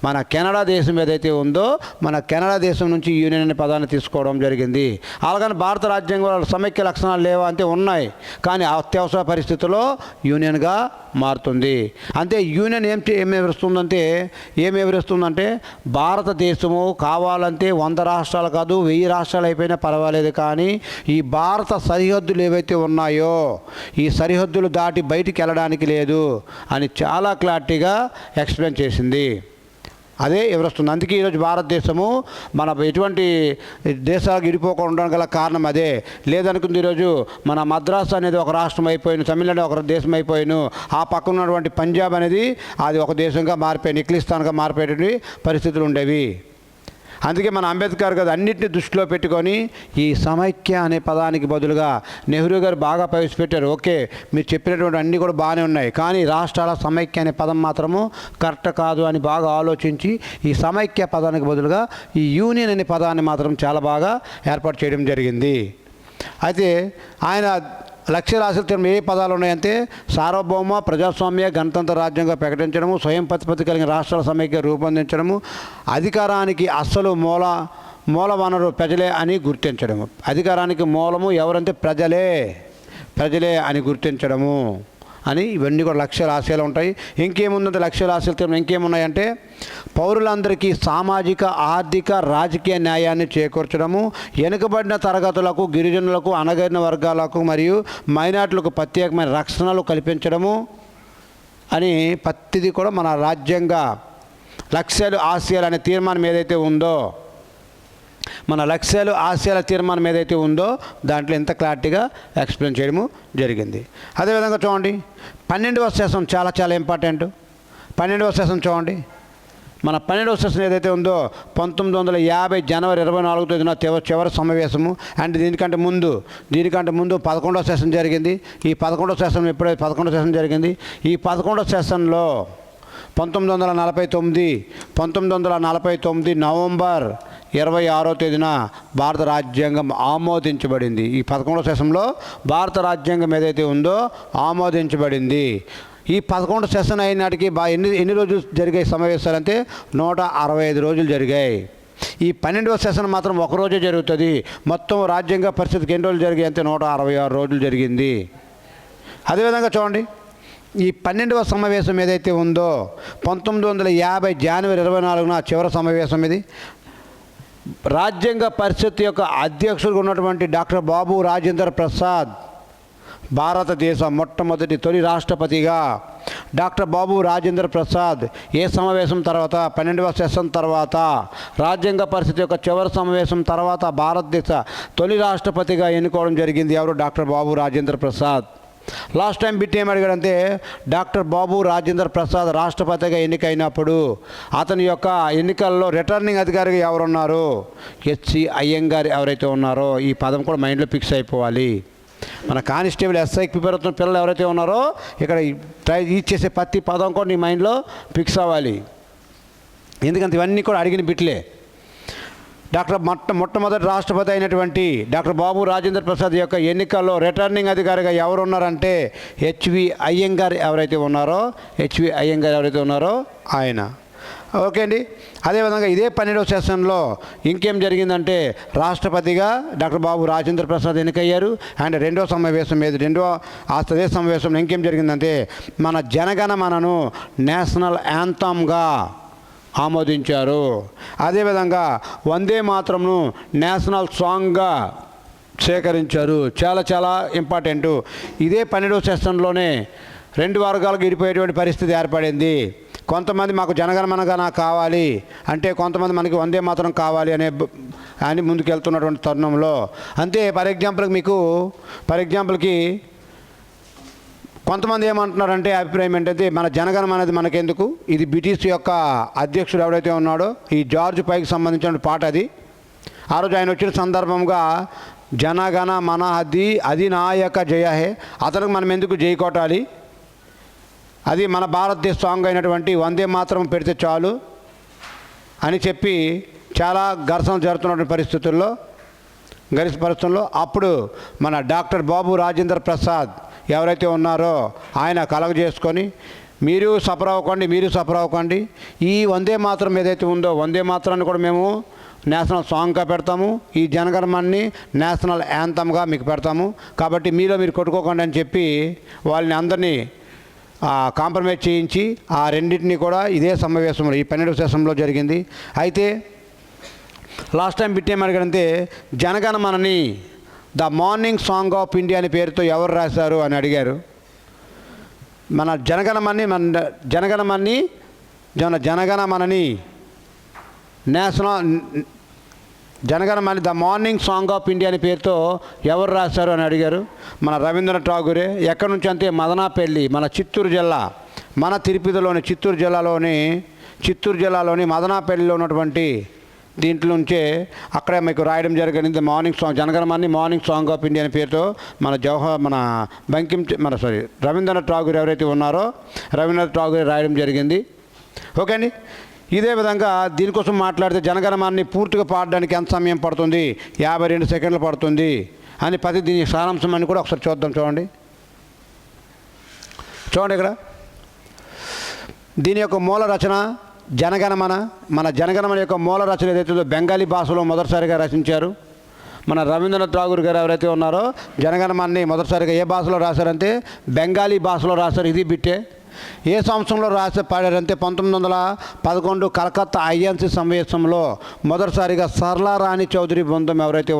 మన కెనడా దేశం నుంచి యూనియన్ అనే పదాన్ని తీసుకోవడం జరిగింది. అలాగని భారత రాజ్యాంగంలో సమైక్య లక్షణాలు లేవా అంటే ఉన్నాయి, కానీ అత్యవసర పరిస్థితుల్లో యూనియన్గా మారుతుంది. అంతే యూనియన్ ఏం వివరిస్తుందంటే భారతదేశము కావాలంటే 100 రాష్ట్రాలు కాదు 1000 రాష్ట్రాలు అయిపోయినా పర్వాలేదు, కానీ ఈ భారత సరిహద్దులు ఏవైతే ఉన్నాయో ఈ సరిహద్దులు దాటి బయటికి వెళ్ళడానికి లేదు అని చాలా క్లారిటీగా ఎక్స్ప్లెయిన్ చేసింది. అదే వివరిస్తుంది. అందుకే ఈరోజు భారతదేశము మన ఎటువంటి దేశాలకు ఇడిపోకుండా ఉండడానికి గల కారణం అదే. లేదనుకుంది ఈరోజు మన మద్రాసు అనేది ఒక రాష్ట్రం అయిపోయిన, తమిళనాడు ఒక దేశం అయిపోయిను, ఆ పక్కన ఉన్నటువంటి పంజాబ్ అనేది అది ఒక దేశంగా మారిపోయి నిఖిలిస్తాన్గా మారిపోయేటువంటి పరిస్థితులు ఉండేవి. అందుకే మన అంబేద్కర్ గారు అన్నింటినీ దృష్టిలో పెట్టుకొని ఈ సమైక్య అనే పదానికి బదులుగా నెహ్రూ గారు బాగా ప్రవేశపెట్టారు. ఓకే, మీరు చెప్పినటువంటి అన్నీ కూడా బాగానే ఉన్నాయి, కానీ రాష్ట్రాల సమైక్య అనే పదం మాత్రము కరెక్ట్ కాదు అని బాగా ఆలోచించి ఈ సమైక్య పదానికి బదులుగా ఈ యూనియన్ అనే పదాన్ని మాత్రం చాలా బాగా ఏర్పాటు చేయడం జరిగింది. అయితే ఆయన లక్ష్యాల ఆశయాల తీర్మానం ఏ పదాలు ఉన్నాయంటే సార్వభౌమ ప్రజాస్వామ్య గణతంత్ర రాజ్యంగా ప్రకటించడము, స్వయం ప్రతిపత్తి కలిగిన రాష్ట్రాల సమైక్య రూపొందించడము, అధికారానికి అస్సలు మూల వనరు ప్రజలే అని గుర్తించడము. అధికారానికి మూలము ఎవరంటే ప్రజలే అని గుర్తించడము అని ఇవన్నీ కూడా లక్ష్యాల ఆశయాలు ఉంటాయి. ఇంకేముందంటే లక్ష్యాల ఆశయాల తీర్మానం ఇంకేమున్నాయంటే పౌరులందరికీ సామాజిక ఆర్థిక రాజకీయ న్యాయాన్ని చేకూర్చడము, వెనుకబడిన తరగతులకు గిరిజనులకు అణగారిన వర్గాలకు మరియు మైనార్టీలకు ప్రత్యేకమైన రక్షణలు కల్పించడము అని ప్రతిదీ కూడా మన రాజ్యాంగ లక్ష్యాలు ఆశయాలు అనే తీర్మానం ఏదైతే ఉందో మన లక్ష్యాలు ఆశయాల తీర్మానం ఏదైతే ఉందో దాంట్లో ఎంత క్లారిటీగా ఎక్స్ప్లెయిన్ చేయడము జరిగింది. అదేవిధంగా చూడండి 12వ సెషన్ చాలా ఇంపార్టెంట్. 12వ సెషన్ చూడండి, మన 12వ సెషన్ ఏదైతే ఉందో 1950 జనవరి 24వ తేదీన చివరి సమావేశము. అండ్ దీనికంటే ముందు 11వ సెషన్ జరిగింది. ఈ 11వ సెషన్ ఎప్పుడైతే 11వ సెషన్ జరిగింది, ఈ 11వ సెషన్లో 1949 నవంబర్ 26వ తేదీన భారత రాజ్యాంగం ఆమోదించబడింది. ఈ 11వ సెషన్లో భారత రాజ్యాంగం ఏదైతే ఉందో ఆమోదించబడింది. ఈ 11వ సెషన్ అయినాటికి ఎన్ని రోజులు జరిగాయి సమావేశాలు అంటే 165 రోజులు జరిగాయి. ఈ 12వ సెషన్ మాత్రం ఒక రోజే జరుగుతుంది. మొత్తం రాజ్యాంగ పరిస్థితికి ఎన్ని రోజులు జరిగాయి అంటే 166 రోజులు జరిగింది. అదేవిధంగా చూడండి, ఈ 12వ సమావేశం ఏదైతే ఉందో 1950 జనవరి 24న చివరి సమావేశం ఇది. రాజ్యాంగ పరిషత్ యొక్క అధ్యక్షుడిగా ఉన్నటువంటి డాక్టర్ బాబు రాజేంద్ర ప్రసాద్ భారతదేశ తొలి రాష్ట్రపతిగా డాక్టర్ బాబు రాజేంద్ర ప్రసాద్ ఏ సమావేశం తర్వాత 12వ సెషన్ తర్వాత రాజ్యాంగ పరిస్థితి యొక్క చివరి సమావేశం తర్వాత భారతదేశ తొలి రాష్ట్రపతిగా ఎన్నుకోవడం జరిగింది. ఎవరు? Doctor Babu Rajendra Prasad. Last time bit ఏమడిగాడంటే డాక్టర్ బాబు రాజేంద్ర ప్రసాద్ రాష్ట్రపతిగా ఎన్నికైనప్పుడు అతని యొక్క ఎన్నికల్లో రిటర్నింగ్ అధికారిగా ఎవరున్నారు? హెచ్సి అయ్యంగార్ ఎవరైతే ఉన్నారో, ఈ పదం కూడా మైండ్లో ఫిక్స్ అయిపోవాలి. మన కానిస్టేబుల్ ఎస్ఐకి ప్రిపేర్ అవుతున్న పిల్లలు ఎవరైతే ఉన్నారో ఇక్కడ ట్రై చేసే ప్రతి పదం కూడా నీ మైండ్లో ఫిక్స్ అవ్వాలి. ఎందుకంటే ఇవన్నీ కూడా అడిగిన బిట్లే. మొట్టమొదటి రాష్ట్రపతి అయినటువంటి డాక్టర్ బాబు రాజేంద్ర ప్రసాద్ యొక్క ఎన్నికల్లో రిటర్నింగ్ అధికారిగా ఎవరున్నారంటే హెచ్వి అయ్యంగార్ ఎవరైతే ఉన్నారో ఆయన. ఓకే అండి. అదేవిధంగా ఇదే 12వ సెషన్లో ఇంకేం జరిగిందంటే రాష్ట్రపతిగా డాక్టర్ బాబు రాజేంద్ర ప్రసాద్ ఎన్నికయ్యారు. అండ్ రెండో సమావేశంలో ఇంకేం జరిగిందంటే మన జనగణమనను నేషనల్ యాంథమ్గా ఆమోదించారు. అదేవిధంగా వందే మాతరంను నేషనల్ సాంగ్గా సేకరించారు. చాలా చాలా ఇంపార్టెంటు. ఇదే 12వ సెషన్లోనే 2 వర్గాలకు విడిపోయేటువంటి పరిస్థితి ఏర్పడింది. కొంతమంది మాకు జనగణమనగా కావాలి అంటే, కొంతమంది మనకి వందే మాతరం కావాలి అని ముందుకెళ్తున్నటువంటి తరుణంలో అంతే. ఫర్ ఎగ్జాంపుల్కి కొంతమంది ఏమంటున్నారంటే అభిప్రాయం ఏంటంటే మన జనగణమన అనేది మనకెందుకు, ఇది బ్రిటిష్ యొక్క అధ్యక్షుడు ఎవరైతే ఉన్నాడో ఈ జార్జ్ పైకి సంబంధించిన పాట అది. ఆ రోజు ఆయన వచ్చిన సందర్భంగా జనగణ మన అధినాయక జయ హే, అతనికి మనం ఎందుకు జై కొట్టాలి, అది మన భారతదేశ సాంగ్ అయినటువంటి వందే మాతరం పెడితే చాలు అని చెప్పి చాలా ఘర్షణలు జరుగుతున్నటువంటి పరిస్థితుల్లో అప్పుడు మన డాక్టర్ బాబు రాజేంద్ర ప్రసాద్ ఎవరైతే ఉన్నారో ఆయన కలగజేసుకొని మీరు సఫర్ అవ్వకండి, ఈ వందే మాతరం ఏదైతే ఉందో వందే మాతరాన్ని కూడా మేము నేషనల్ సాంగ్గా పెడతాము, ఈ జనగణమన్ని నేషనల్ యాంథమ్గా మీకు పెడతాము, కాబట్టి మీరు కొట్టుకోకండి అని చెప్పి వాళ్ళని అందరినీ కాంప్రమైజ్ చేయించి ఆ రెండింటినీ కూడా ఇదే సమావేశంలో ఈ 12వ సెషన్లో జరిగింది. అయితే లాస్ట్ టైం బిట్టేమడిగారంటే జనగణమనని the morning song of India అనే పేరుతో ఎవరు రాశారు అని అడిగారు. మన జనగణమనని జనగణమని the morning song of India అనే పేరుతో ఎవరు రాశారు అని అడిగారు. మన రవీంద్రనాథ్ ఠాగూరే. ఎక్కడి నుంచి అంటే మదనాపల్లి, మన చిత్తూరు జిల్లా, మన తిరుపతిలోని చిత్తూరు జిల్లాలోని మదనాపల్లిలో ఉన్నటువంటి దీంట్లో నుంచే అక్కడే మీకు రాయడం జరిగింది. జనగణమని మార్నింగ్ సాంగ్ ఆఫ్ ఇండియా అనే పేరుతో రవీంద్రనాథ్ ఠాగూర్ ఎవరైతే ఉన్నారో రవీంద్రనాథ్ ఠాగూర్ రాయడం జరిగింది. ఓకే అండి. ఇదే విధంగా దీనికోసం మాట్లాడితే జనగణమనని పూర్తిగా పాడడానికి ఎంత సమయం పడుతుంది, 52 సెకండ్లు పడుతుంది అని దీని సారాంశం అని కూడా ఒకసారి చూడండి ఇక్కడ. దీని యొక్క మూల రచన జనగణమన. మన జనగణమన యొక్క మూల రచన ఏదైతే బెంగాలీ భాషలో మొదటిసారిగా రచించారు. మన రవీంద్రనాథ్ ఠాగూర్ గారు ఎవరైతే ఉన్నారో జనగణమనని మొదటిసారిగా ఏ భాషలో రాశారంటే బెంగాలీ భాషలో రాశారు. ఇది బిట్టే. ఏ సంవత్సరంలో పాడారంటే 1911 కలకత్తా ఐఎన్సి సమావేశంలో మొదటిసారిగా సరళా రాణి చౌదరి బృందం ఎవరైతే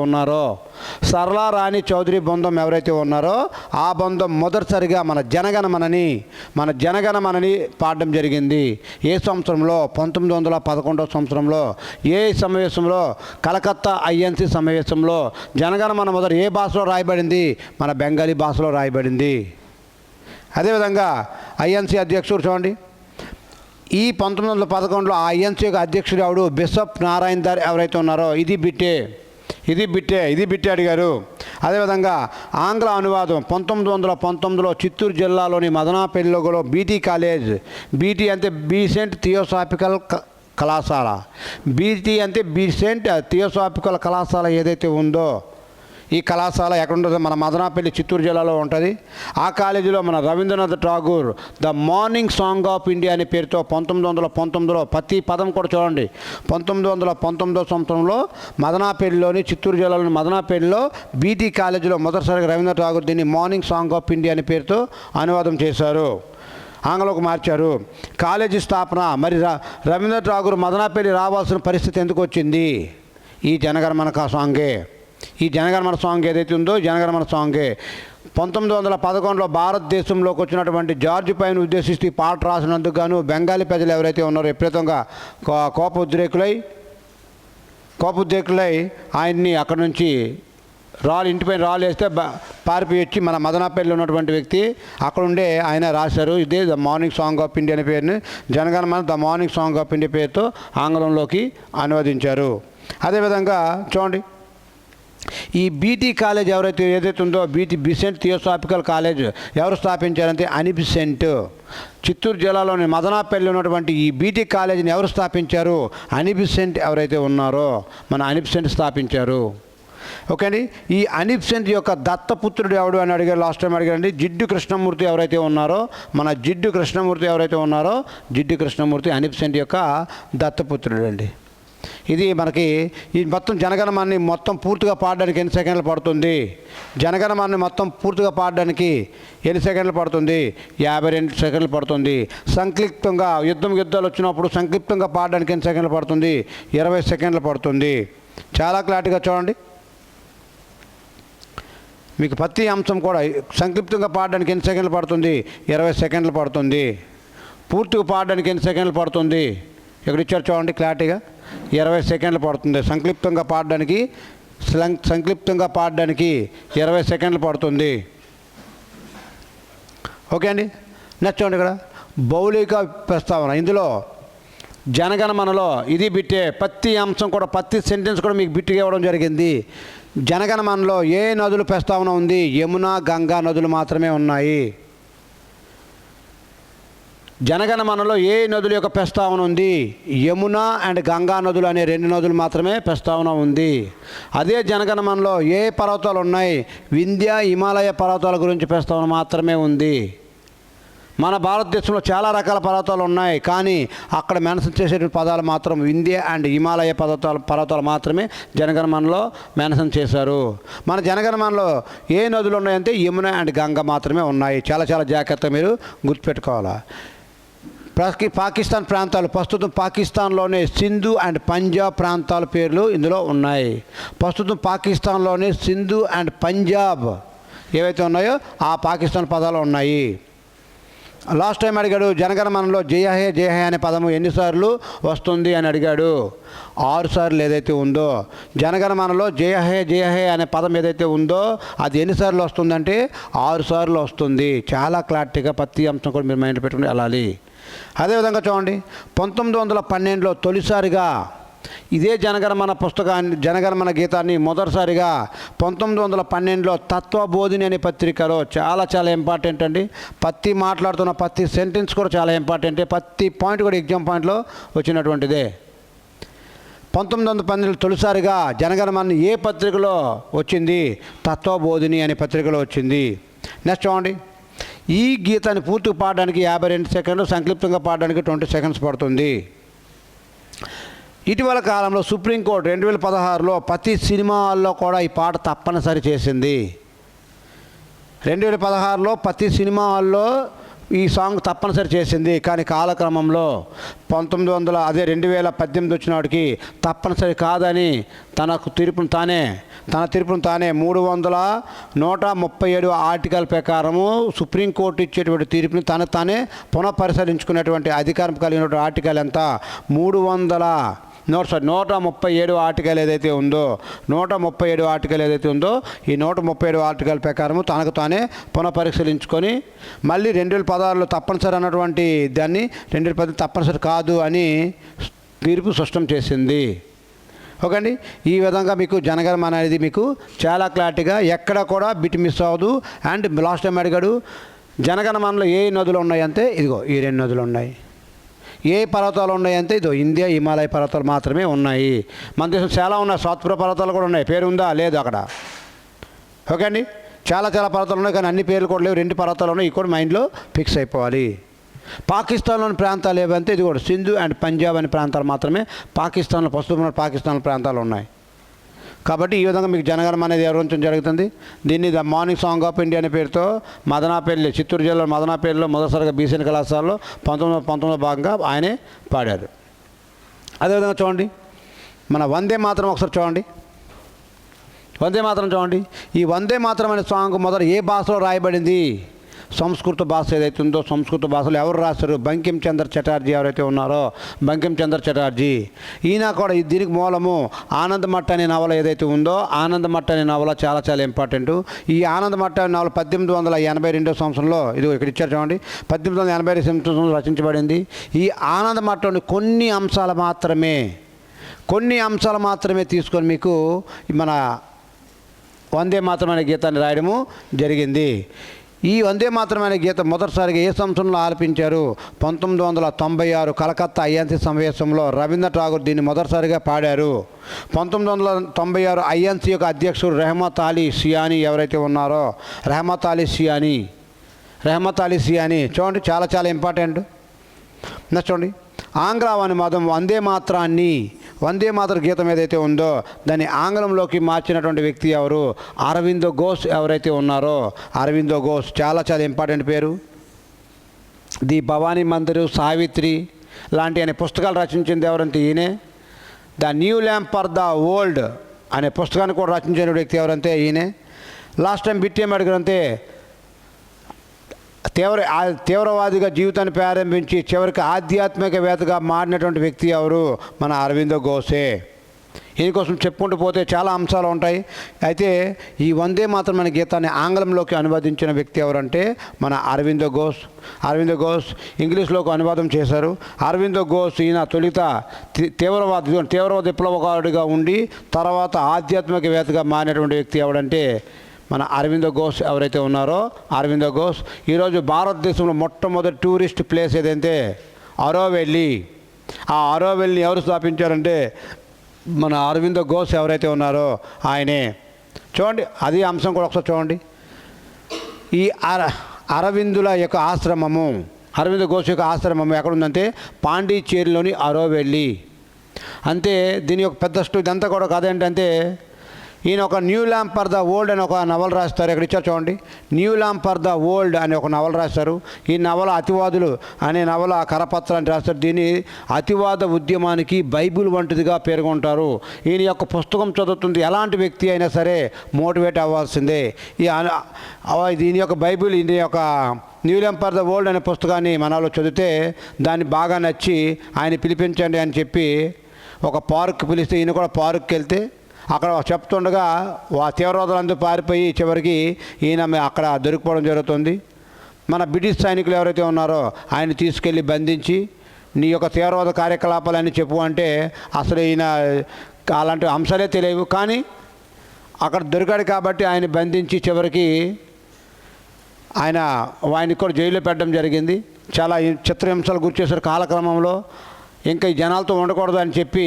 ఉన్నారో ఆ బృందం మొదటిసారిగా మన జనగణమనని పాడడం జరిగింది. ఏ సంవత్సరంలో? 1911 సంవత్సరంలో. ఏ సమావేశంలో? కలకత్తా ఐఎన్సి సమావేశంలో. జనగణమన మొదటి ఏ భాషలో రాయబడింది? మన బెంగాలీ భాషలో రాయబడింది. అదేవిధంగా ఐఎన్సీ అధ్యక్షుడు చూడండి. ఈ 1911లో ఆ ఐఎన్సీ యొక్క అధ్యక్షుడు ఎవడు? బిషప్ నారాయణ్ దార్ ఎవరైతే ఉన్నారో ఇది బిట్టే అడిగారు. అదేవిధంగా ఆంగ్ల అనువాదం 1919లో చిత్తూరు జిల్లాలోని మదనాపల్లిలో బీటీ కాలేజ్, బీటీ అంటే బీసెంట్ థియోసాఫికల్ కళాశాల, బీటీ అంటే బీసెంట్ థియోసాఫికల్ కళాశాల ఏదైతే ఉందో ఈ కళాశాల ఎక్కడ ఉంటుందో మన మదనాపల్లి చిత్తూరు జిల్లాలో ఉంటుంది. ఆ కాలేజీలో మన Rabindranath Tagore the morning song of India అనే పేరుతో 1919లో ప్రతి పదం కూడా చూడండి. 1919 సంవత్సరంలో చిత్తూరు జిల్లాలోని మదనాపల్లిలో బీటీ కాలేజీలో మొదటిసారిగా రవీంద్రనాథ్ ఠాగూర్ దీన్ని మార్నింగ్ సాంగ్ ఆఫ్ ఇండియా అనే పేరుతో అనువాదం చేశారు, ఆంగ్లంలోకి మార్చారు. కాలేజీ స్థాపన మరి రవీంద్రనాథ్ ఠాగూర్ మదనాపల్లి రావాల్సిన పరిస్థితి ఎందుకు వచ్చింది? ఈ జనగణమన సాంగే. ఈ జనగణమన సాంగ్ ఏదైతే ఉందో జనగణమన సాంగే 1911లో భారతదేశంలోకి వచ్చినటువంటి జార్జ్ పైన ఉద్దేశిస్తూ ఈ పాట రాసినందుకు గాను బెంగాలీ ప్రజలు ఎవరైతే ఉన్నారో విపరీతంగా కోపోద్రేకులై ఆయన్ని అక్కడి నుంచి ఇంటిపైన రాళ్ళు వేస్తే పారిపోయి వచ్చి మన మదనపల్లిలో ఉన్నటువంటి వ్యక్తి అక్కడ ఉండే ఆయన రాశారు. ఇదే the morning song of India అనే పేరుని Jana Gana Mana the morning song of India పేరుతో ఆంగ్లంలోకి అనువదించారు. అదేవిధంగా చూడండి, ఈ బీటీ కాలేజ్ ఏదైతే ఉందో బిసెంట్ థియోసాఫికల్ కాలేజ్ ఎవరు స్థాపించారంటే అనిబిసెంట్. చిత్తూరు జిల్లాలోని మదనపల్లి ఉన్నటువంటి ఈ బీటీ కాలేజీని ఎవరు స్థాపించారు? అనిబిసెంట్ ఎవరైతే ఉన్నారో మన అనిబిసెంట్ స్థాపించారు. ఓకే అండి. ఈ అనిబిసెంట్ యొక్క దత్తపుత్రుడు ఎవడు అని అడిగారు, లాస్ట్ టైం అడిగారండి. జిడ్డు కృష్ణమూర్తి ఎవరైతే ఉన్నారో జిడ్డు కృష్ణమూర్తి అనిబిసెంట్ యొక్క దత్తపుత్రుడు అండి. ఇది మనకి ఈ మొత్తం జనగణమన్ని మొత్తం పూర్తిగా పాడడానికి ఎన్ని సెకండ్లు పడుతుంది? జనగణమన్ని మొత్తం పూర్తిగా పాడడానికి ఎన్ని సెకండ్లు పడుతుంది? 52 సెకండ్లు పడుతుంది. సంక్లిప్తంగా యుద్ధాలు వచ్చినప్పుడు సంక్లిప్తంగా పాడడానికి ఎన్ని సెకండ్లు పడుతుంది? 20 సెకండ్లు పడుతుంది. చాలా క్లారిటీగా చూడండి. మీకు ప్రతి అంశం కూడా సంక్లిప్తంగా పాడడానికి ఎన్ని సెకండ్లు పడుతుంది? 20 సెకండ్లు పడుతుంది. పూర్తిగా పాడడానికి ఎన్ని సెకండ్లు పడుతుంది? ఇక్కడ ఇచ్చారు చూడండి క్లారిటీగా, 20 సెకండ్లు పడుతుంది. సంక్లిప్తంగా పాడడానికి 20 సెకండ్లు పడుతుంది. ఓకే అండి. నెక్స్ట్ చూడండి, ఇక్కడ భౌలిక ప్రస్తావన. ఇందులో జనగణమనలో ఇది బిట్టే, ప్రతి అంశం కూడా ప్రతి సెంటెన్స్ కూడా మీకు బిట్టుగా ఇవ్వడం జరిగింది. జనగణమనలో ఏ నదులు ప్రస్తావన ఉంది? యమున, గంగా నదులు మాత్రమే ఉన్నాయి. జనగణమనలో ఏ నదుల యొక్క ప్రస్తావన ఉంది? యమున అండ్ గంగా నదులు అనే 2 నదులు మాత్రమే ప్రస్తావన ఉంది. అదే జనగణమనలో ఏ పర్వతాలు ఉన్నాయి? వింధ్య, హిమాలయ పర్వతాల గురించి ప్రస్తావన మాత్రమే ఉంది. మన భారతదేశంలో చాలా రకాల పర్వతాలు ఉన్నాయి, కానీ అక్కడ మెన్షన్ చేసే పదాలు మాత్రం వింధ్య అండ్ హిమాలయ పర్వతాలు మాత్రమే జనగణమనలో మెన్షన్ చేశారు. మన జనగణమనలో ఏ నదులు ఉన్నాయంటే యమున అండ్ గంగా మాత్రమే ఉన్నాయి. చాలా చాలా జాగ్రత్తగా మీరు గుర్తుపెట్టుకోవాలి. పాకిస్తాన్ ప్రాంతాలు, ప్రస్తుతం పాకిస్తాన్లోనే సింధు అండ్ పంజాబ్ ప్రాంతాల పేర్లు ఇందులో ఉన్నాయి. ప్రస్తుతం పాకిస్తాన్లోనే సింధు అండ్ పంజాబ్ ఏవైతే ఉన్నాయో ఆ పాకిస్తాన్ పదాలు ఉన్నాయి. లాస్ట్ టైం అడిగాడు, జనగణమనలో జయ హే అనే పదము ఎన్నిసార్లు వస్తుంది అని అడిగాడు. 6 సార్లు ఏదైతే ఉందో జనగణమనలో జయ హే అనే పదం ఏదైతే ఉందో అది ఎన్నిసార్లు వస్తుందంటే 6 సార్లు వస్తుంది. చాలా క్లారిటీగా ప్రతి అంశం కూడా మీరు మైండ్ పెట్టుకుని వెళ్ళాలి. అదేవిధంగా చూడండి, 1912లో తొలిసారిగా ఇదే జనగణమన గీతాన్ని మొదటిసారిగా 1912లో తత్వబోధిని అనే పత్రికలో చాలా చాలా ఇంపార్టెంట్ అండి. ప్రతి మాట్లాడుతున్న ప్రతి సెంటెన్స్ కూడా చాలా ఇంపార్టెంటే, ప్రతి పాయింట్ కూడా ఎగ్జామ్ పాయింట్లో వచ్చినటువంటిదే. 1912 తొలిసారిగా జనగణమన ఏ పత్రికలో వచ్చింది? తత్వబోధిని అనే పత్రికలో వచ్చింది. నెక్స్ట్ చూడండి, ఈ గీతాన్ని పూర్తిగా పాడడానికి 52 సెకండ్లు, సంక్లిప్తంగా పాడడానికి 20 సెకండ్స్ పడుతుంది. ఇటీవల కాలంలో సుప్రీంకోర్టు 2016లో ప్రతి సినిమా హాల్లో కూడా ఈ పాట తప్పనిసరి చేసింది. 2016లో ప్రతి సినిమా హాల్లో ఈ సాంగ్ తప్పనిసరి చేసింది. కానీ కాలక్రమంలో 2018 వచ్చినాడికి తప్పనిసరి కాదని తన తీర్పును తానే 137 ఆర్టికల్ ప్రకారము సుప్రీంకోర్టు ఇచ్చేటువంటి తీర్పుని తానే పునఃపరిశీలించుకునేటువంటి అధికారం కలిగినటువంటి ఆర్టికల్ ఎంత? 137 ఆర్టికల్ ఏదైతే ఉందో 137 ఆర్టికల్ ఏదైతే ఉందో ఈ 137 ఆర్టికల్ ప్రకారము తనకు తానే పునఃపరిశీలించుకొని మళ్ళీ 2016లో తప్పనిసరి అన్నటువంటి దాన్ని 2010 తప్పనిసరి కాదు అని తీర్పు స్పష్టం చేసింది. ఓకే అండి. ఈ విధంగా మీకు జనగణమన అనేది మీకు చాలా క్లారిటీగా ఎక్కడ కూడా బిట్ మిస్ అవ్వదు. అండ్ లాస్ట్ టైం అడిగాడు, జనగణమనలో ఏ నదులు ఉన్నాయంటే ఇదిగో ఈ 2 నదులు ఉన్నాయి. ఏ పర్వతాలు ఉన్నాయంటే ఇదో ఇండియా హిమాలయ పర్వతాలు మాత్రమే ఉన్నాయి. మన దేశం చాలా ఉన్నాయి, సాత్పుర పర్వతాలు కూడా ఉన్నాయి. పేరు ఉందా? లేదు అక్కడ. ఓకే అండి. చాలా చాలా పర్వతాలు ఉన్నాయి, కానీ అన్ని పేర్లు కూడా లేవు. 2 పర్వతాలు ఉన్నాయి. ఇవి కూడా మైండ్లో ఫిక్స్ అయిపోవాలి. పాకిస్తాన్లోని ప్రాంతాలు ఏవంటే ఇది కూడా సింధు అండ్ పంజాబ్ అనే ప్రాంతాలు మాత్రమే పాకిస్తాన్లో, ప్రస్తుతం పాకిస్తాన్ ప్రాంతాలు ఉన్నాయి. కాబట్టి ఈ విధంగా మీకు జనగణమన అనేది వివరించడం జరుగుతుంది. దీన్ని the morning song of India అనే పేరుతో మదనపల్లి, చిత్తూరు జిల్లా మదనపల్లిలో మొదటిసారిగా బీసీఎన్ కళాశాలలో 1919లో భాగంగా ఆయనే పాడారు. అదేవిధంగా చూడండి, మన వందే మాతరం ఒకసారి చూడండి. వందే మాతరం చూడండి. ఈ వందే మాతరం అనే సాంగ్ మొదట ఏ భాషలో రాయబడింది? సంస్కృత భాష ఏదైతే ఉందో సంస్కృత భాషలో ఎవరు రాశారు? బంకిం చంద్ర చటర్జీ ఎవరైతే ఉన్నారో బంకిం చంద్ర చటర్జీ. ఈయన కూడా దీనికి మూలము ఆనందమట్ట అనే నవల ఏదైతే ఉందో ఆనందమట్ట అనే నవల చాలా చాలా ఇంపార్టెంట్. ఈ ఆనందమట్ట అనే నవల 1882 సంవత్సరంలో ఇది ఇక్కడ ఇచ్చారు చూడండి. 1882 సంవత్సరంలో రచించబడింది. ఈ ఆనందమట్టలోని కొన్ని అంశాలు మాత్రమే తీసుకొని మీకు మన వందే మాతరం అనే గీతాన్ని రాయడము జరిగింది. ఈ వందే మాతరం అనే గీతం మొదటిసారిగా ఏ సంవత్సరంలో ఆలపించారు? 1996 కలకత్తా ఐఎన్సీ సమావేశంలో రవీంద్రనాథ్ ఠాగూర్ దీన్ని మొదటిసారిగా పాడారు. 1996 ఐఎన్సీ యొక్క అధ్యక్షుడు రెహమత్ అలీ సియానీ ఎవరైతే ఉన్నారో రెహమత్ అలీ సియానీ చూడండి, చాలా చాలా ఇంపార్టెంట్. నెక్స్ట్ చూడండి, ఆంగ్ల అనువాదం వందే మాతర గీతం ఏదైతే ఉందో దాన్ని ఆంగ్లంలోకి మార్చినటువంటి వ్యక్తి ఎవరు? అరవిందో ఘోష్ ఎవరైతే ఉన్నారో అరవిందో ఘోష్ చాలా చాలా ఇంపార్టెంట్ పేరు. ది భవానీ మందిర్, సావిత్రి లాంటి అనే పుస్తకాలు రచించింది ఎవరంటే ఈయనే. The new lamp for the world అనే పుస్తకాన్ని కూడా రచించిన వ్యక్తి ఎవరంటే ఈయనే. లాస్ట్ టైం బిట్ ఏం అడిగారంటే తీవ్రవాదిగా జీవితాన్ని ప్రారంభించి చివరికి ఆధ్యాత్మికవేత్తగా మారినటువంటి వ్యక్తి ఎవరు? మన అరవిందో ఘోషే. దీనికోసం చెప్పుకుంటూ పోతే చాలా అంశాలు ఉంటాయి. అయితే ఈ వందే మాతరం అనే గీతాన్ని ఆంగ్లంలోకి అనువదించిన వ్యక్తి ఎవరంటే మన అరవిందో ఘోష్ ఇంగ్లీష్లోకి అనువాదం చేశారు. అరవిందో ఘోష్ ఈయన తొలిత తీవ్రవాద విప్లవకారుడిగా ఉండి తర్వాత ఆధ్యాత్మికవేత్తగా మారినటువంటి వ్యక్తి ఎవడంటే మన అరవిందో ఘోష్ ఎవరైతే ఉన్నారో అరవిందో ఘోష్. ఈరోజు భారతదేశంలో మొట్టమొదటి టూరిస్ట్ ప్లేస్ ఏదంటే అరోవెల్లి. ఆ అరోవెల్లిని ఎవరు స్థాపించారంటే మన అరవిందో ఘోష్ ఎవరైతే ఉన్నారో ఆయనే. చూడండి, అది అంశం కూడా ఒకసారి చూడండి. ఈ అరవిందుల యొక్క ఆశ్రమము అరవిందో ఘోష్ యొక్క ఆశ్రమము ఎక్కడుందంటే పాండిచ్చేరిలోని అరోవెల్లి. అంతే దీని యొక్క పెద్ద ఇదంతా కూడా కథ ఏంటంటే ఈయన ఒక new lamp for the world అని ఒక నవల రాస్తారు. ఎక్కడ ఇచ్చారు చూడండి, new lamp for the world అని ఒక నవల రాస్తారు. ఈ నవల అతివాదులు అనే నవల కరపత్రాన్ని రాస్తారు. దీన్ని అతివాద ఉద్యమానికి బైబిల్ వంటిదిగా పేర్కొంటారు. ఈయన యొక్క పుస్తకం చదువుతుంది ఎలాంటి వ్యక్తి అయినా సరే మోటివేట్ అవ్వాల్సిందే. దీని యొక్క బైబిల్ ఈయన యొక్క new lamp for the world అనే పుస్తకాన్ని మనలో చదివితే దాన్ని బాగా నచ్చి ఆయన పిలిపించండి అని చెప్పి ఒక పార్క్ పిలిస్తే ఈయన కూడా పార్క్కి వెళ్తే అక్కడ చెప్తుండగా తీవ్రవాదులందరూ పారిపోయి చివరికి ఈయన అక్కడ దొరికిపోవడం జరుగుతుంది. మన బ్రిటిష్ సైనికులు ఎవరైతే ఉన్నారో ఆయన తీసుకెళ్ళి బంధించి నీ యొక్క తీవ్రవాద కార్యకలాపాలన్నీ చెప్పు అంటే అసలు ఈయన అలాంటి అంశాలే తెలియవు. కానీ అక్కడ దొరికాడు కాబట్టి ఆయన బంధించి చివరికి ఆయనకి కూడా జైల్లో పెట్టడం జరిగింది. చాలా చిత్రహింసలు గురి చేశారు కాలక్రమంలో. ఇంకా ఈ జనాలతో ఉండకూడదు అని చెప్పి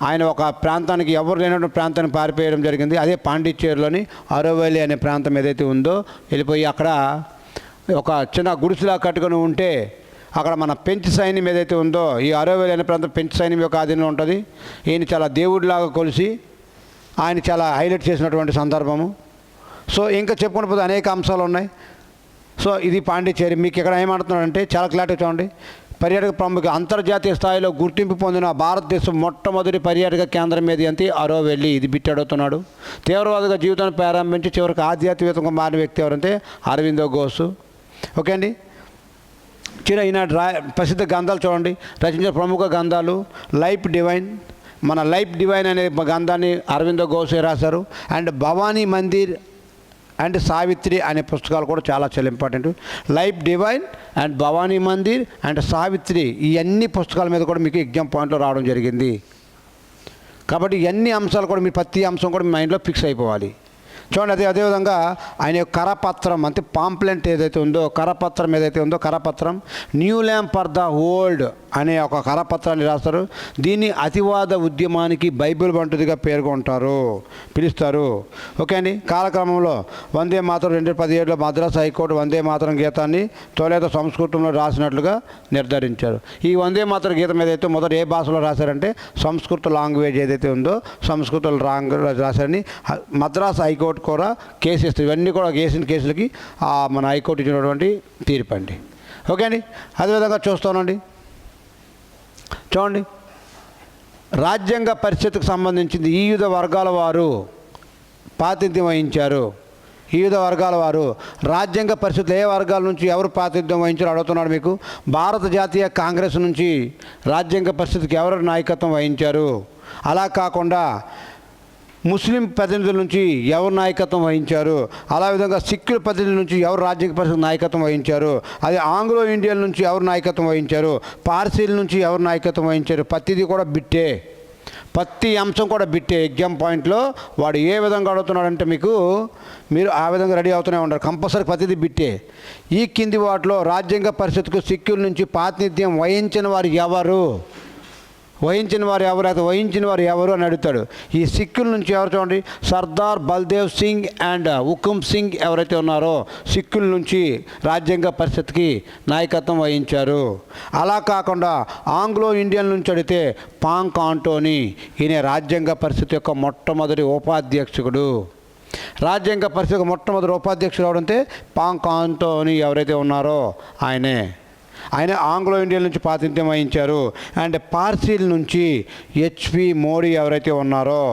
ఆయన ఒక ప్రాంతానికి ఎవరు లేనటువంటి ప్రాంతానికి పారిపోయడం జరిగింది. అదే పాండిచ్చేరిలోని అరోవెల్లి అనే ప్రాంతం ఏదైతే ఉందో వెళ్ళిపోయి అక్కడ ఒక చిన్న గుడిసెలా కట్టుకొని ఉంటే అక్కడ మన పెంచ్ సైన్యం ఏదైతే ఉందో ఈ అరోవెల్లి అనే ప్రాంతం పెంచ్ సైన్యం యొక్క ఆధీనంలో ఉంటుంది. ఈయన చాలా దేవుడిలాగా కొలిసి ఆయన చాలా హైలైట్ చేసినటువంటి సందర్భము. సో ఇంకా చెప్పుకుంటూ పోతే అనేక అంశాలు ఉన్నాయి. సో ఇది పాండిచ్చేరి. మీకు ఇక్కడ ఏమంటున్నాడంటే చాలా క్లారిటీ చూడండి. పర్యాటక ప్రముఖ అంతర్జాతీయ స్థాయిలో గుర్తింపు పొందిన భారతదేశం మొట్టమొదటి పర్యాటక కేంద్రం ఏది అంటే అరోవెల్లి. ఇది బిట్ అడుగుతున్నాడు. తీవ్రవాదిగా జీవితాన్ని ప్రారంభించి చివరికి ఆధ్యాత్మికంగా మారిన వ్యక్తి ఎవరంటే అరవిందో ఘోష్. ఓకే అండి. ఈనాడు ప్రసిద్ధ గ్రంథాలు చూడండి. రచించిన ప్రముఖ గ్రంథాలు లైఫ్ డివైన్ అనే గ్రంథాన్ని అరవిందో ఘోష్ రాశారు. అండ్ భవానీ మందిర్ అండ్ సావిత్రి అనే పుస్తకాలు కూడా చాలా చాలా important. Life divine and Bhavani Mandir and Savitri ఈ అన్ని పుస్తకాల మీద కూడా మీకు ఎగ్జామ్ పాయింట్లో రావడం జరిగింది. కాబట్టి ఇవన్నీ అంశాలు కూడా మీరు ప్రతి అంశం కూడా మీ మైండ్లో ఫిక్స్ అయిపోవాలి. చూడండి, అదేవిధంగా ఆయన యొక్క కరపత్రం అంటే పాంప్లెంట్ ఏదైతే ఉందో కరపత్రం new lamp for the world అనే ఒక కరపత్రాన్ని రాస్తారు. దీన్ని అతివాద ఉద్యమానికి బైబిల్ వంటిదిగా పిలుస్తారు. ఓకే అండి. కాలక్రమంలో వందే మాతరం 2017లో మద్రాసు హైకోర్టు వందే మాతరం గీతాన్ని తొలేత సంస్కృతంలో రాసినట్లుగా నిర్ధారించారు. ఈ వందే మాతరం గీతం ఏదైతే మొదట ఏ భాషలో రాశారంటే సంస్కృత లాంగ్వేజ్ ఏదైతే ఉందో సంస్కృత రాశారని మద్రాసు హైకోర్టు కూడా కేసు ఇస్తుంది. ఇవన్నీ కూడా కేసులకి మన హైకోర్టు ఇచ్చినటువంటి తీర్పు అండి. ఓకే అండి. అదేవిధంగా చూస్తానండి. చూడండి, రాజ్యాంగ పరిషత్కు సంబంధించింది ఈ వివిధ వర్గాల వారు ప్రాతినిధ్యం వహించారు? వివిధ వర్గాల వారు. రాజ్యాంగ పరిషత్తులో ఏ వర్గాల నుంచి ఎవరు ప్రాతినిధ్యం వహించారు అడుగుతున్నాడు మీకు. భారత జాతీయ కాంగ్రెస్ నుంచి రాజ్యాంగ పరిషత్తుకి ఎవరు నాయకత్వం వహించారు? అలా కాకుండా ముస్లిం ప్రతినిధుల నుంచి ఎవరు నాయకత్వం వహించారు? అలా విధంగా సిక్కుల ప్రతినిధుల నుంచి ఎవరు రాజ్యాంగ పరిషత్ నాయకత్వం వహించారు? అది ఆంగ్లో ఇండియన్ నుంచి ఎవరు నాయకత్వం వహించారు? పార్సీల నుంచి ఎవరు నాయకత్వం వహించారు? ప్రతిదీ కూడా బిట్టే, ప్రతి అంశం కూడా బిట్టే. ఎగ్జామ్ పాయింట్లో వాడు ఏ విధంగా అడుగుతున్నాడంటే మీరు ఆ విధంగా రెడీ అవుతూనే ఉంటారు. కంపల్సరీ ప్రతిదీ బిట్టే. ఈ కింది వాటిలో రాజ్యాంగ పరిషత్కు సిక్కుల నుంచి ప్రాతినిధ్యం వహించిన వారు ఎవరు? వహించిన వారు ఎవరు అని అడుగుతాడు. ఈ సిక్కుల నుంచి ఎవరు చూడండి, సర్దార్ బల్దేవ్ సింగ్ అండ్ హుకుమ్ సింగ్ ఎవరైతే ఉన్నారో సిక్కుల నుంచి రాజ్యాంగ పరిషత్కి నాయకత్వం వహించారు. అలా కాకుండా ఆంగ్లో ఇండియన్ నుంచి అడిగితే పాంగ్ ఆంటోనీ, ఈయన రాజ్యాంగ పరిషత్ యొక్క మొట్టమొదటి ఉపాధ్యక్షుడు. రాజ్యాంగ పరిషత్ మొట్టమొదటి ఉపాధ్యక్షుడు ఎవరంటే పాంగ్ ఆంటోనీ ఎవరైతే ఉన్నారో ఆయన ఆంగ్లో ఇండియన్ నుంచి ప్రాతినిధ్యం వహించారు. అండ్ పార్సీల నుంచి హెచ్పి మోడీ ఎవరైతే ఉన్నారో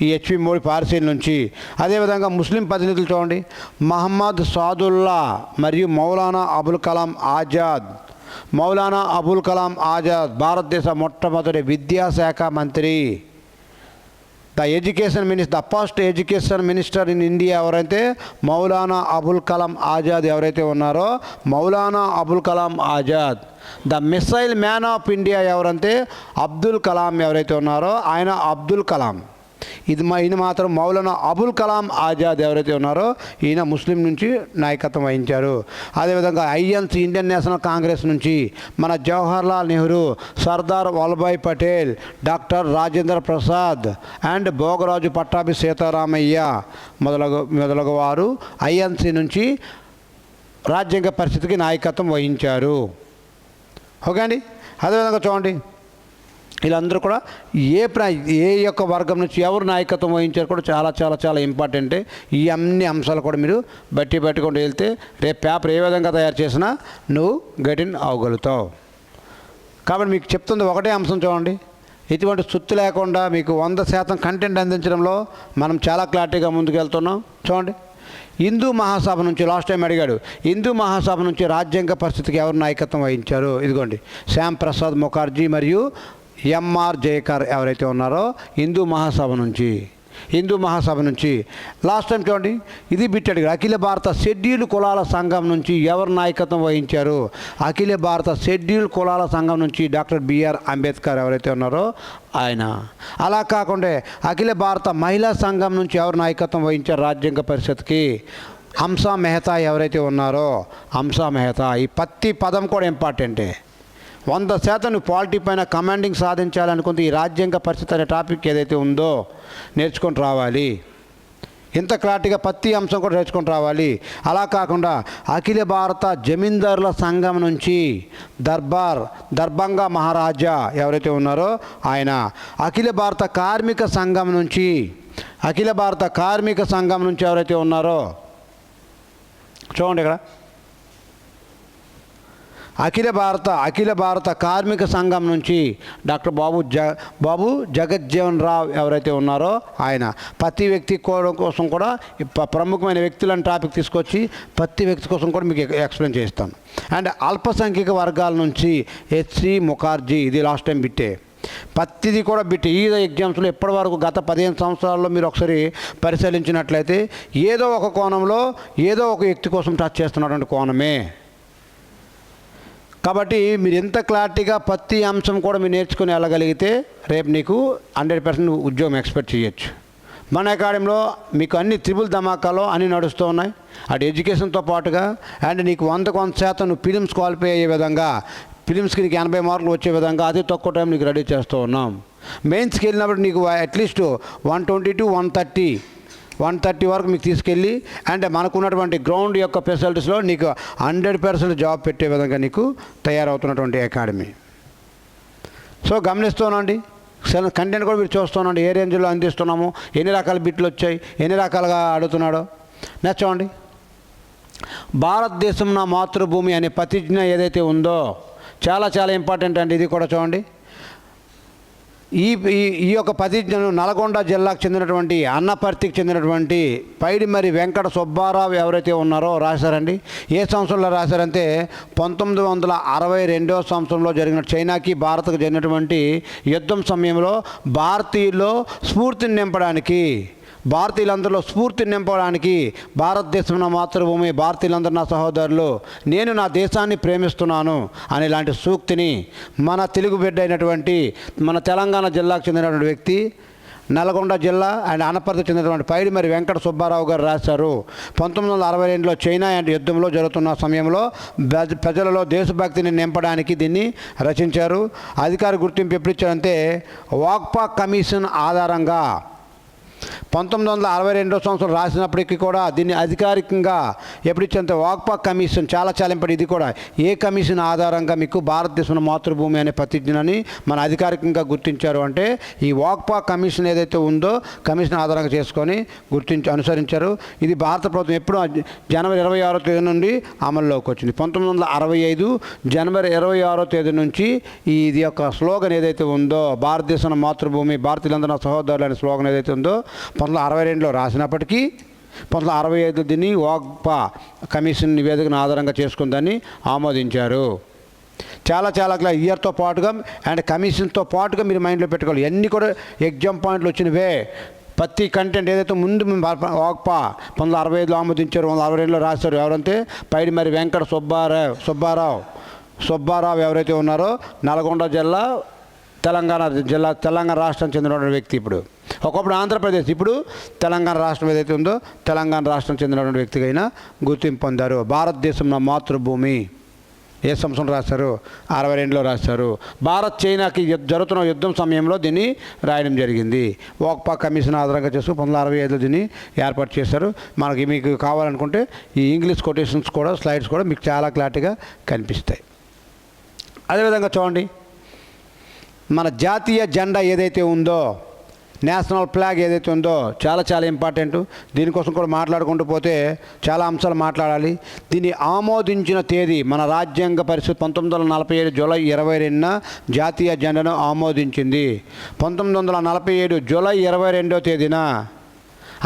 ఈ హెచ్పి మోడీ పార్సీల నుంచి. అదేవిధంగా ముస్లిం ప్రతినిధులు చూడండి, మహమ్మద్ సాదుల్లా మరియు మౌలానా అబుల్ కలాం ఆజాద్ భారతదేశ మొట్టమొదటి విద్యాశాఖ మంత్రి. The first education minister in India ఎవరైతే మౌలానా అబుల్ కలాం ఆజాద్ ఎవరైతే ఉన్నారో Maulana Abul Kalam Azad. The missile man of India ఎవరంటే అబ్దుల్ కలాం ఎవరైతే ఉన్నారో ఆయన అబ్దుల్ కలాం. ఈయన మాత్రం మౌలానా అబుల్ కలాం ఆజాద్ ఎవరైతే ఉన్నారో ఈయన ముస్లిం నుంచి నాయకత్వం వహించారు. అదేవిధంగా ఐఎన్సి ఇండియన్ నేషనల్ కాంగ్రెస్ నుంచి మన జవహర్లాల్ నెహ్రూ, సర్దార్ వల్లభాయ్ పటేల్, డాక్టర్ రాజేంద్ర ప్రసాద్ అండ్ భోగరాజు పట్టాభి సీతారామయ్య మొదలగు వారు ఐఎన్సి నుంచి రాజ్యాంగ పరిషత్కి నాయకత్వం వహించారు. ఓకే అండి. అదేవిధంగా చూడండి, వీళ్ళందరూ కూడా ఏ యొక్క వర్గం నుంచి ఎవరు నాయకత్వం వహించారు కూడా చాలా చాలా చాలా ఇంపార్టెంటే. ఈ అన్ని అంశాలు కూడా మీరు పెట్టుకుంటూ వెళ్తే రేపు పేపర్ ఏ విధంగా తయారు చేసినా నువ్వు గెటిన్ అవ్వగలుగుతావు. కాబట్టి మీకు చెప్తుంది ఒకటే అంశం చూడండి, ఎటువంటి సుత్తు లేకుండా మీకు 100% కంటెంట్ అందించడంలో మనం చాలా క్లారిటీగా ముందుకు వెళ్తున్నాం. చూడండి, హిందూ మహాసభ నుంచి లాస్ట్ టైం అడిగాడు, హిందూ మహాసభ నుంచి రాజ్యాంగ పరిషత్కి ఎవరు నాయకత్వం వహించారు? ఇదిగోండి, శ్యామ్ ప్రసాద్ ముఖర్జీ మరియు ఎంఆర్ జయకర్ ఎవరైతే ఉన్నారో హిందూ మహాసభ నుంచి. లాస్ట్ టైం చూడండి, ఇది బిట్టాడు. అఖిల భారత షెడ్యూల్ కులాల సంఘం నుంచి ఎవరు నాయకత్వం వహించారు? అఖిల భారత షెడ్యూల్ కులాల సంఘం నుంచి డాక్టర్ బిఆర్ అంబేద్కర్ ఎవరైతే ఉన్నారో ఆయన. అలా కాకుండా అఖిల భారత మహిళా సంఘం నుంచి ఎవరు నాయకత్వం వహించారు రాజ్యాంగ పరిషత్కి? హంసా మెహతా ఎవరైతే ఉన్నారో హంసా మెహతా. ఈ ప్రతి పదం కూడా ఇంపార్టెంటే. 100% నువ్వు పాలిటీ పైన కమాండింగ్ సాధించాలనుకుంటే ఈ రాజ్యాంగ పరిషత్ అనే టాపిక్ ఏదైతే ఉందో నేర్చుకొని రావాలి. ఇంత క్లారిటీగా ప్రతి అంశం కూడా నేర్చుకొని రావాలి. అలా కాకుండా అఖిల భారత జమీందారుల సంఘం నుంచి దర్భంగా మహారాజా ఎవరైతే ఉన్నారో ఆయన. అఖిల భారత కార్మిక సంఘం నుంచి ఎవరైతే ఉన్నారో చూడండి ఇక్కడ, అఖిల భారత కార్మిక సంఘం నుంచి డాక్టర్ బాబు జగజ్జీవన్ రావ్ ఎవరైతే ఉన్నారో ఆయన. ప్రతి వ్యక్తి కోసం కూడా ప్రముఖమైన వ్యక్తులను టాపిక్ తీసుకొచ్చి ప్రతి వ్యక్తి కోసం కూడా మీకు ఎక్స్ప్లెయిన్ చేస్తాను. అండ్ అల్పసంఖ్యక వర్గాల నుంచి హెచ్సి ముఖర్జీ, ఇది లాస్ట్ టైం బిట్టే. ప్రతిదీ కూడా బిట్టి. ఈ ఎగ్జామ్స్లో ఇప్పటివరకు గత 15 సంవత్సరాల్లో మీరు ఒకసారి పరిశీలించినట్లయితే ఏదో ఒక కోణంలో ఏదో ఒక వ్యక్తి కోసం టచ్ చేస్తున్నటువంటి కోణమే. కాబట్టి మీరు ఎంత క్లారిటీగా ప్రతి అంశం కూడా మీరు నేర్చుకుని వెళ్ళగలిగితే రేపు నీకు 100% ఉద్యోగం ఎక్స్పెక్ట్ చేయొచ్చు. మన అకాడమీలో మీకు అన్ని త్రిబుల్ ధమాకాలో అన్నీ నడుస్తూ ఉన్నాయి. అటు ఎడ్యుకేషన్తో పాటుగా అండ్ నీకు 100% నువ్వు ఫిలిమ్స్ క్వాలిఫై అయ్యే విధంగా, ఫిలిమ్స్కి నీకు 80 మార్కులు వచ్చే విధంగా అతి తక్కువ టైం నీకు రెడీ చేస్తూ ఉన్నాం. మెయిన్స్కి వెళ్ళినప్పుడు నీకు అట్లీస్ట్ 120 to 130 వరకు మీకు తీసుకెళ్ళి అండ్ మనకున్నటువంటి గ్రౌండ్ యొక్క ఫెసిలిటీస్లో నీకు 100% జాబ్ పెట్టే విధంగా నీకు తయారవుతున్నటువంటి అకాడమీ. సో గమనిస్తున్నాండి, కంటెంట్ కూడా మీరు చూస్తున్నాండి, ఏ రేంజ్లో అందిస్తున్నాము, ఎన్ని రకాల బిట్లు వచ్చాయి, ఎన్ని రకాలుగా అడుగుతున్నాడో. నెక్స్ట్ చూడండి, భారతదేశం నా మాతృభూమి అనే ప్రతిజ్ఞ ఏదైతే ఉందో చాలా చాలా ఇంపార్టెంట్ అండి. ఇది కూడా చూడండి, ఈ ఈ ఈ యొక్క ప్రతిజ్ఞను నల్గొండ జిల్లాకు చెందినటువంటి అన్నపర్తికి చెందినటువంటి పైడిమరి వెంకట సుబ్బారావు ఎవరైతే ఉన్నారో రాశారండి. ఏ సంవత్సరంలో రాశారంటే 1962 సంవత్సరంలో జరిగిన చైనాకి భారత్కు జరిగినటువంటి యుద్ధం సమయంలో భారతీయుల్లో స్ఫూర్తిని నింపడానికి, భారతీయులందరిలో స్ఫూర్తిని నింపడానికి, భారతదేశం నా మాతృభూమి, భారతీయులందరూ నా సహోదరులు, నేను నా దేశాన్ని ప్రేమిస్తున్నాను అనే ఇలాంటి సూక్తిని మన తెలుగు బిడ్డ అయినటువంటి మన తెలంగాణ జిల్లాకు చెందినటువంటి వ్యక్తి, నల్గొండ జిల్లా అండ్ అనపర్తికి చెందినటువంటి పైడిమరి వెంకట సుబ్బారావు గారు రాశారు. 1962లో చైనా అండ్ యుద్ధంలో జరుగుతున్న సమయంలో ప్రజలలో దేశభక్తిని నింపడానికి దీన్ని రచించారు. అధికార గుర్తింపు ఎప్పుడు ఇచ్చారంటే వాక్పా కమిషన్ ఆధారంగా 1962 సంవత్సరం రాసినప్పటికీ కూడా దీన్ని అధికారికంగా ఎప్పుడు ఇచ్చారంటే వాక్పా కమిషన్ చాలా ఇంపార్టెంట్. ఇది కూడా ఏ కమిషన్ ఆధారంగా మీకు భారతదేశం మాతృభూమి అనే ప్రతిజ్ఞని మన అధికారికంగా గుర్తించారు అంటే ఈ వాక్పా కమిషన్ ఏదైతే ఉందో కమిషన్ ఆధారంగా చేసుకొని అనుసరించారు. ఇది భారత ప్రభుత్వం ఎప్పుడు జనవరి 26వ తేదీ నుండి అమల్లోకి వచ్చింది. 1965 జనవరి 26వ తేదీ నుంచి ఇది యొక్క స్లోగన్ ఏదైతే ఉందో భారతదేశం మాతృభూమి, భారతీయులందరూ సహోదరులు అనే స్లోగన్ ఏదైతే ఉందో 1962లో రాసినప్పటికీ 1965 దీన్ని వాక్పా కమిషన్ నివేదికను ఆధారంగా చేసుకుందని ఆమోదించారు. చాలా ఇయర్తో పాటుగా అండ్ కమిషన్తో పాటుగా మీరు మైండ్లో పెట్టుకోవాలి. ఇవన్నీ కూడా ఎగ్జామ్ పాయింట్లు వచ్చినవే. ప్రతి కంటెంట్ ఏదైతే ముందు వాక్పా 1965లో ఆమోదించారు, 1962లో రాశారు. ఎవరంటే పైడిమరి వెంకట సుబ్బారావు ఎవరైతే ఉన్నారో నల్గొండ జిల్లా తెలంగాణ రాష్ట్రం చెందినటువంటి వ్యక్తి. ఇప్పుడు ఒకప్పుడు ఆంధ్రప్రదేశ్, ఇప్పుడు తెలంగాణ రాష్ట్రం ఏదైతే ఉందో తెలంగాణ రాష్ట్రం చెందినటువంటి వ్యక్తిగా అయినా గుర్తింపు పొందారు. భారతదేశం నా మాతృభూమి ఏ సంవత్సరం రాశారు? 62లో రాశారు. భారత్ చైనాకి జరుగుతున్న యుద్ధం సమయంలో దీన్ని రాయడం జరిగింది. వాక్పా కమిషన్ ఆధారంగా చేస్తూ 1965లో దీన్ని ఏర్పాటు చేశారు. మీకు కావాలనుకుంటే ఈ ఇంగ్లీష్ కొటేషన్స్ కూడా స్లైడ్స్ కూడా మీకు చాలా క్లారిటీగా కనిపిస్తాయి. అదేవిధంగా చూడండి, మన జాతీయ జెండా ఏదైతే ఉందో, నేషనల్ ఫ్లాగ్ ఏదైతే ఉందో చాలా ఇంపార్టెంట్. దీనికోసం కూడా మాట్లాడుకుంటూ పోతే చాలా అంశాలు మాట్లాడాలి. దీన్ని ఆమోదించిన తేదీ మన రాజ్యాంగ పరిషత్ 1947 జూలై 22న జాతీయ జెండాను ఆమోదించింది. 1947 జూలై 22వ తేదీన,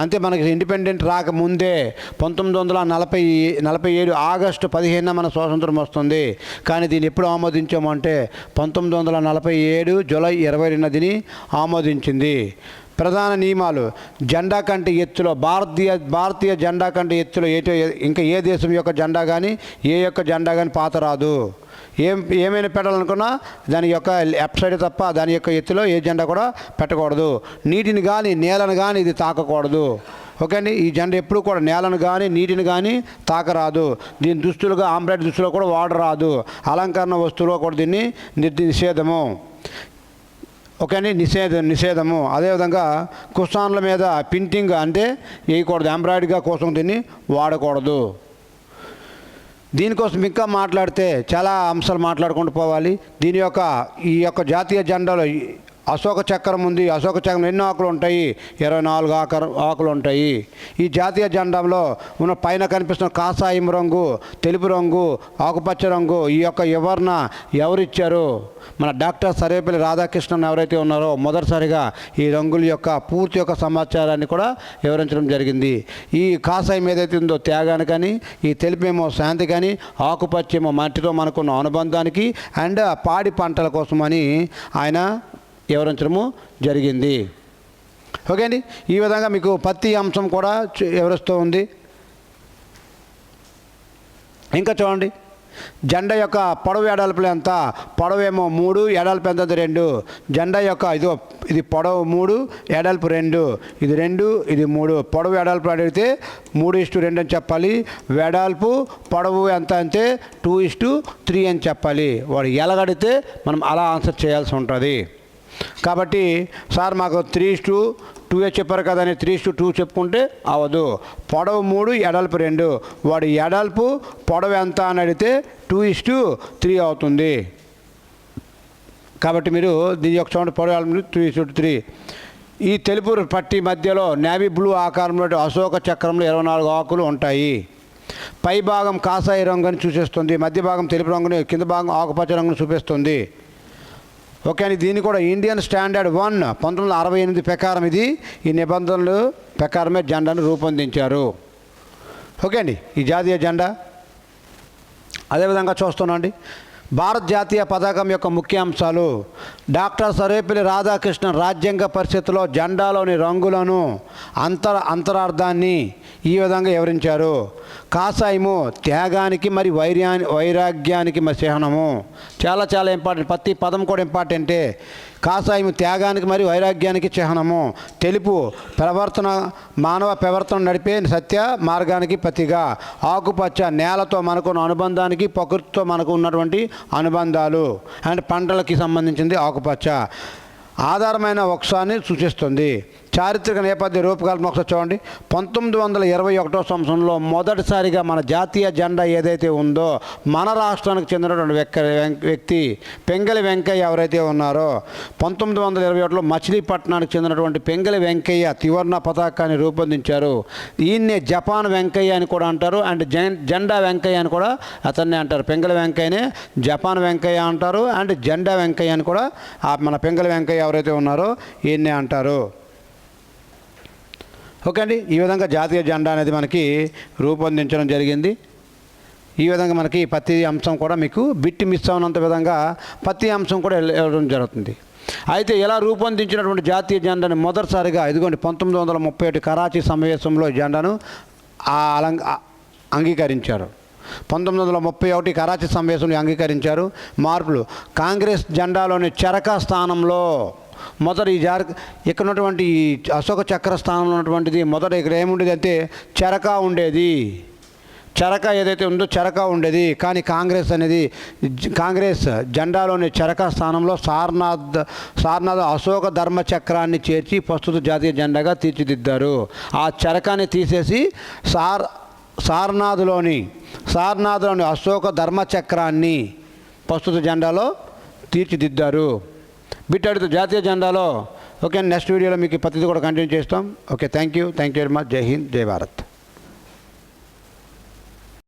అంతే మనకి ఇండిపెండెంట్ రాకముందే 1947 ఆగస్టు 15న మన స్వాతంత్రం వస్తుంది. కానీ దీన్ని ఎప్పుడు ఆమోదించామంటే 1947 జూలై 22న దీన్ని ఆమోదించింది. ప్రధాన నియమాలు: జెండా కంటే ఎత్తులో భారతీయ జెండా కంటే ఎత్తులో ఇంకా ఏ దేశం యొక్క జెండా కానీ ఏ యొక్క జెండా కానీ పాతరాదు. ఏమైనా పెట్టాలనుకున్నా దాని యొక్క లెఫ్ట్ సైడ్ తప్ప దాని యొక్క ఎత్తులో ఏ జెండా కూడా పెట్టకూడదు. నీటిని కానీ నేలను కానీ ఇది తాకకూడదు. ఓకే అండి. ఈ జెండా ఎప్పుడు కూడా నేలను కానీ నీటిని కానీ తాకరాదు. దీని దుస్తులుగా ఆంబ్రాయిడ్ దుస్తులో కూడా వాడరాదు. అలంకరణ వస్తువులో కూడా దీన్ని నిషేధము. ఓకే అండి, నిషేధము. అదేవిధంగా కుషాన్ల మీద ప్రింటింగ్ అంటే వేయకూడదు. ఎంబ్రాయిడరీగా కోసం దీన్ని వాడకూడదు. దీనికోసం ఇంకా మాట్లాడితే చాలా అంశాలు మాట్లాడుకుంటూ పోవాలి. ఈ యొక్క జాతీయ జెండాలో అశోక చక్రం ఉంది. అశోక చక్రం ఎన్నో ఆకులు ఉంటాయి? 24 ఆకులు ఉంటాయి. ఈ జాతీయ జెండాలో ఉన్న పైన కనిపిస్తున్న కాషాయం రంగు, తెలుపు రంగు, ఆకుపచ్చ రంగు, ఈ యొక్క వివరణ ఎవరిచ్చారు? మన డాక్టర్ సర్వేపల్లి రాధాకృష్ణన్ ఎవరైతే ఉన్నారో మొదటిసారిగా ఈ రంగుల యొక్క పూర్తి యొక్క సమాచారాన్ని కూడా వివరించడం జరిగింది. ఈ కాషాయం ఏదైతే ఉందో త్యాగానికని, ఈ తెలుపేమో శాంతికని, ఆకుపచ్చేమో మట్టితో మనకున్న అనుబంధానికి అండ్ పాడి పంటల కోసమని ఆయన వివరించడము జరిగింది. ఓకే అండి. ఈ విధంగా మీకు ప్రతి అంశం కూడా వివరిస్తూ ఉంది. ఇంకా చూడండి, జెండా యొక్క పొడవు ఎడల్పులు ఎంత? పొడవేమో 3, ఎడల్పు ఎంత? 2. జెండా యొక్క ఇది పొడవు 3, ఎడల్పు 2. ఇది 2, ఇది 3. పొడవు ఎడల్పు అడిగితే 3:2 అని చెప్పాలి. వెడల్పు పొడవు ఎంత అంటే 2:3 అని చెప్పాలి. వాడు ఎలాగడితే మనం అలా ఆన్సర్ చేయాల్సి ఉంటుంది. కాబట్టి సార్ మాకు 3:2 చెప్పారు కదా అని 3:2 చెప్పుకుంటే అవదు. పొడవు 3, ఎడల్పు 2. వాడు ఎడల్పు పొడవు ఎంత అని అడిగితే 2:3 అవుతుంది. కాబట్టి మీరు దీని యొక్క చూడండి, పొడవు 3:3. ఈ తెలుపు పట్టి మధ్యలో నేవీ బ్లూ ఆకారంలో అశోక చక్రంలో 24 ఆకులు ఉంటాయి. పై భాగం కాషాయ రంగుని సూచిస్తుంది, మధ్య భాగం తెలుపు రంగుని, కింద భాగం ఆకుపచ్చ రంగును చూపిస్తుంది. ఓకే అండి. దీన్ని కూడా ఇండియన్ స్టాండర్డ్ 1 1968 ప్రకారం ఈ నిబంధనలు ప్రకారమే జెండాను రూపొందించారు. ఓకే అండి, ఈ జాతీయ జెండా. అదేవిధంగా చూస్తున్నాండి భారత జాతీయ పతాకం యొక్క ముఖ్యాంశాలు. డాక్టర్ సర్వేపల్లి రాధాకృష్ణన్ రాజ్యాంగ పరిషత్తులో జెండాలోని రంగులను అంతరార్థాన్ని ఈ విధంగా వివరించారు. కాషాయము త్యాగానికి మరి వైరాగ్యానికి మరి చిహ్నము. చాలా చాలా ఇంపార్టెంట్, ప్రతి పదం కూడా ఇంపార్టెంటే. కాషాయము త్యాగానికి మరి వైరాగ్యానికి చిహ్నము. తెలుపు మానవ ప్రవర్తన నడిపే సత్య మార్గానికి ప్రతిగా. ఆకుపచ్చ నేలతో మనకున్న అనుబంధానికి ప్రకృతితో మనకు ఉన్నటువంటి అనుబంధాలు అండ్ పంటలకి సంబంధించింది ఆకుపచ్చ. ఆధారమైన వృక్షాన్ని సూచిస్తుంది. చారిత్రక నేపథ్య రూపకల్పన ఒకసారి చూడండి. 1921 సంవత్సరంలో మొదటిసారిగా మన జాతీయ జెండా ఏదైతే ఉందో మన రాష్ట్రానికి చెందినటువంటి వ్యక్తి పెంగళి వెంకయ్య ఎవరైతే ఉన్నారో 1921లో మచిలీపట్నానికి చెందినటువంటి పెంగళి వెంకయ్య త్రివర్ణ పతాకాన్ని రూపొందించారు. ఈయన్నే జపాన్ వెంకయ్య అని కూడా అంటారు అండ్ జెండా వెంకయ్య అని కూడా అతన్నే అంటారు. పెంగళి వెంకయ్యనే జపాన్ వెంకయ్య అంటారు అండ్ జెండా వెంకయ్య అని కూడా మన పెంగళి వెంకయ్య ఎవరైతే ఉన్నారో ఈయన్నే అంటారు. ఓకే అండి, ఈ విధంగా జాతీయ జెండా అనేది మనకి రూపొందించడం జరిగింది. ఈ విధంగా మనకి ప్రతి అంశం కూడా మీకు బిట్టి మిస్ అవునంత విధంగా ప్రతి అంశం కూడా వెళ్ళడం జరుగుతుంది. అయితే ఇలా రూపొందించినటువంటి జాతీయ జెండాని మొదటిసారిగా 1931 కరాచీ సమావేశంలో జెండాను అంగీకరించారు. 1931 కరాచీ సమావేశంలో అంగీకరించారు. మార్పులు కాంగ్రెస్ జెండాలోని చరకా స్థానంలో మొదట ఇక్కడ ఉన్నటువంటి అశోక చక్ర స్థానంలో ఉన్నటువంటిది మొదట ఇక్కడ ఏముండేది అంటే చరకా ఉండేది. చరకా ఏదైతే ఉందో చరకా ఉండేది. కానీ కాంగ్రెస్ జెండాలోని చరకా స్థానంలో సారనాథ్ అశోక ధర్మచక్రాన్ని చేర్చి ప్రస్తుత జాతీయ జెండాగా తీర్చిదిద్దారు. ఆ చరకాన్ని తీసేసి సారనాథ్లోని అశోక ధర్మచక్రాన్ని ప్రస్తుత జెండాలో తీర్చిదిద్దారు. బిట్టాడితో జాతీయ జెండాలో. ఓకే, నెక్స్ట్ వీడియోలో మీకు ప్రతిదీ కూడా కంటిన్యూ చేస్తాం. Okay, thank you very much. జై హింద్, జై భారత్.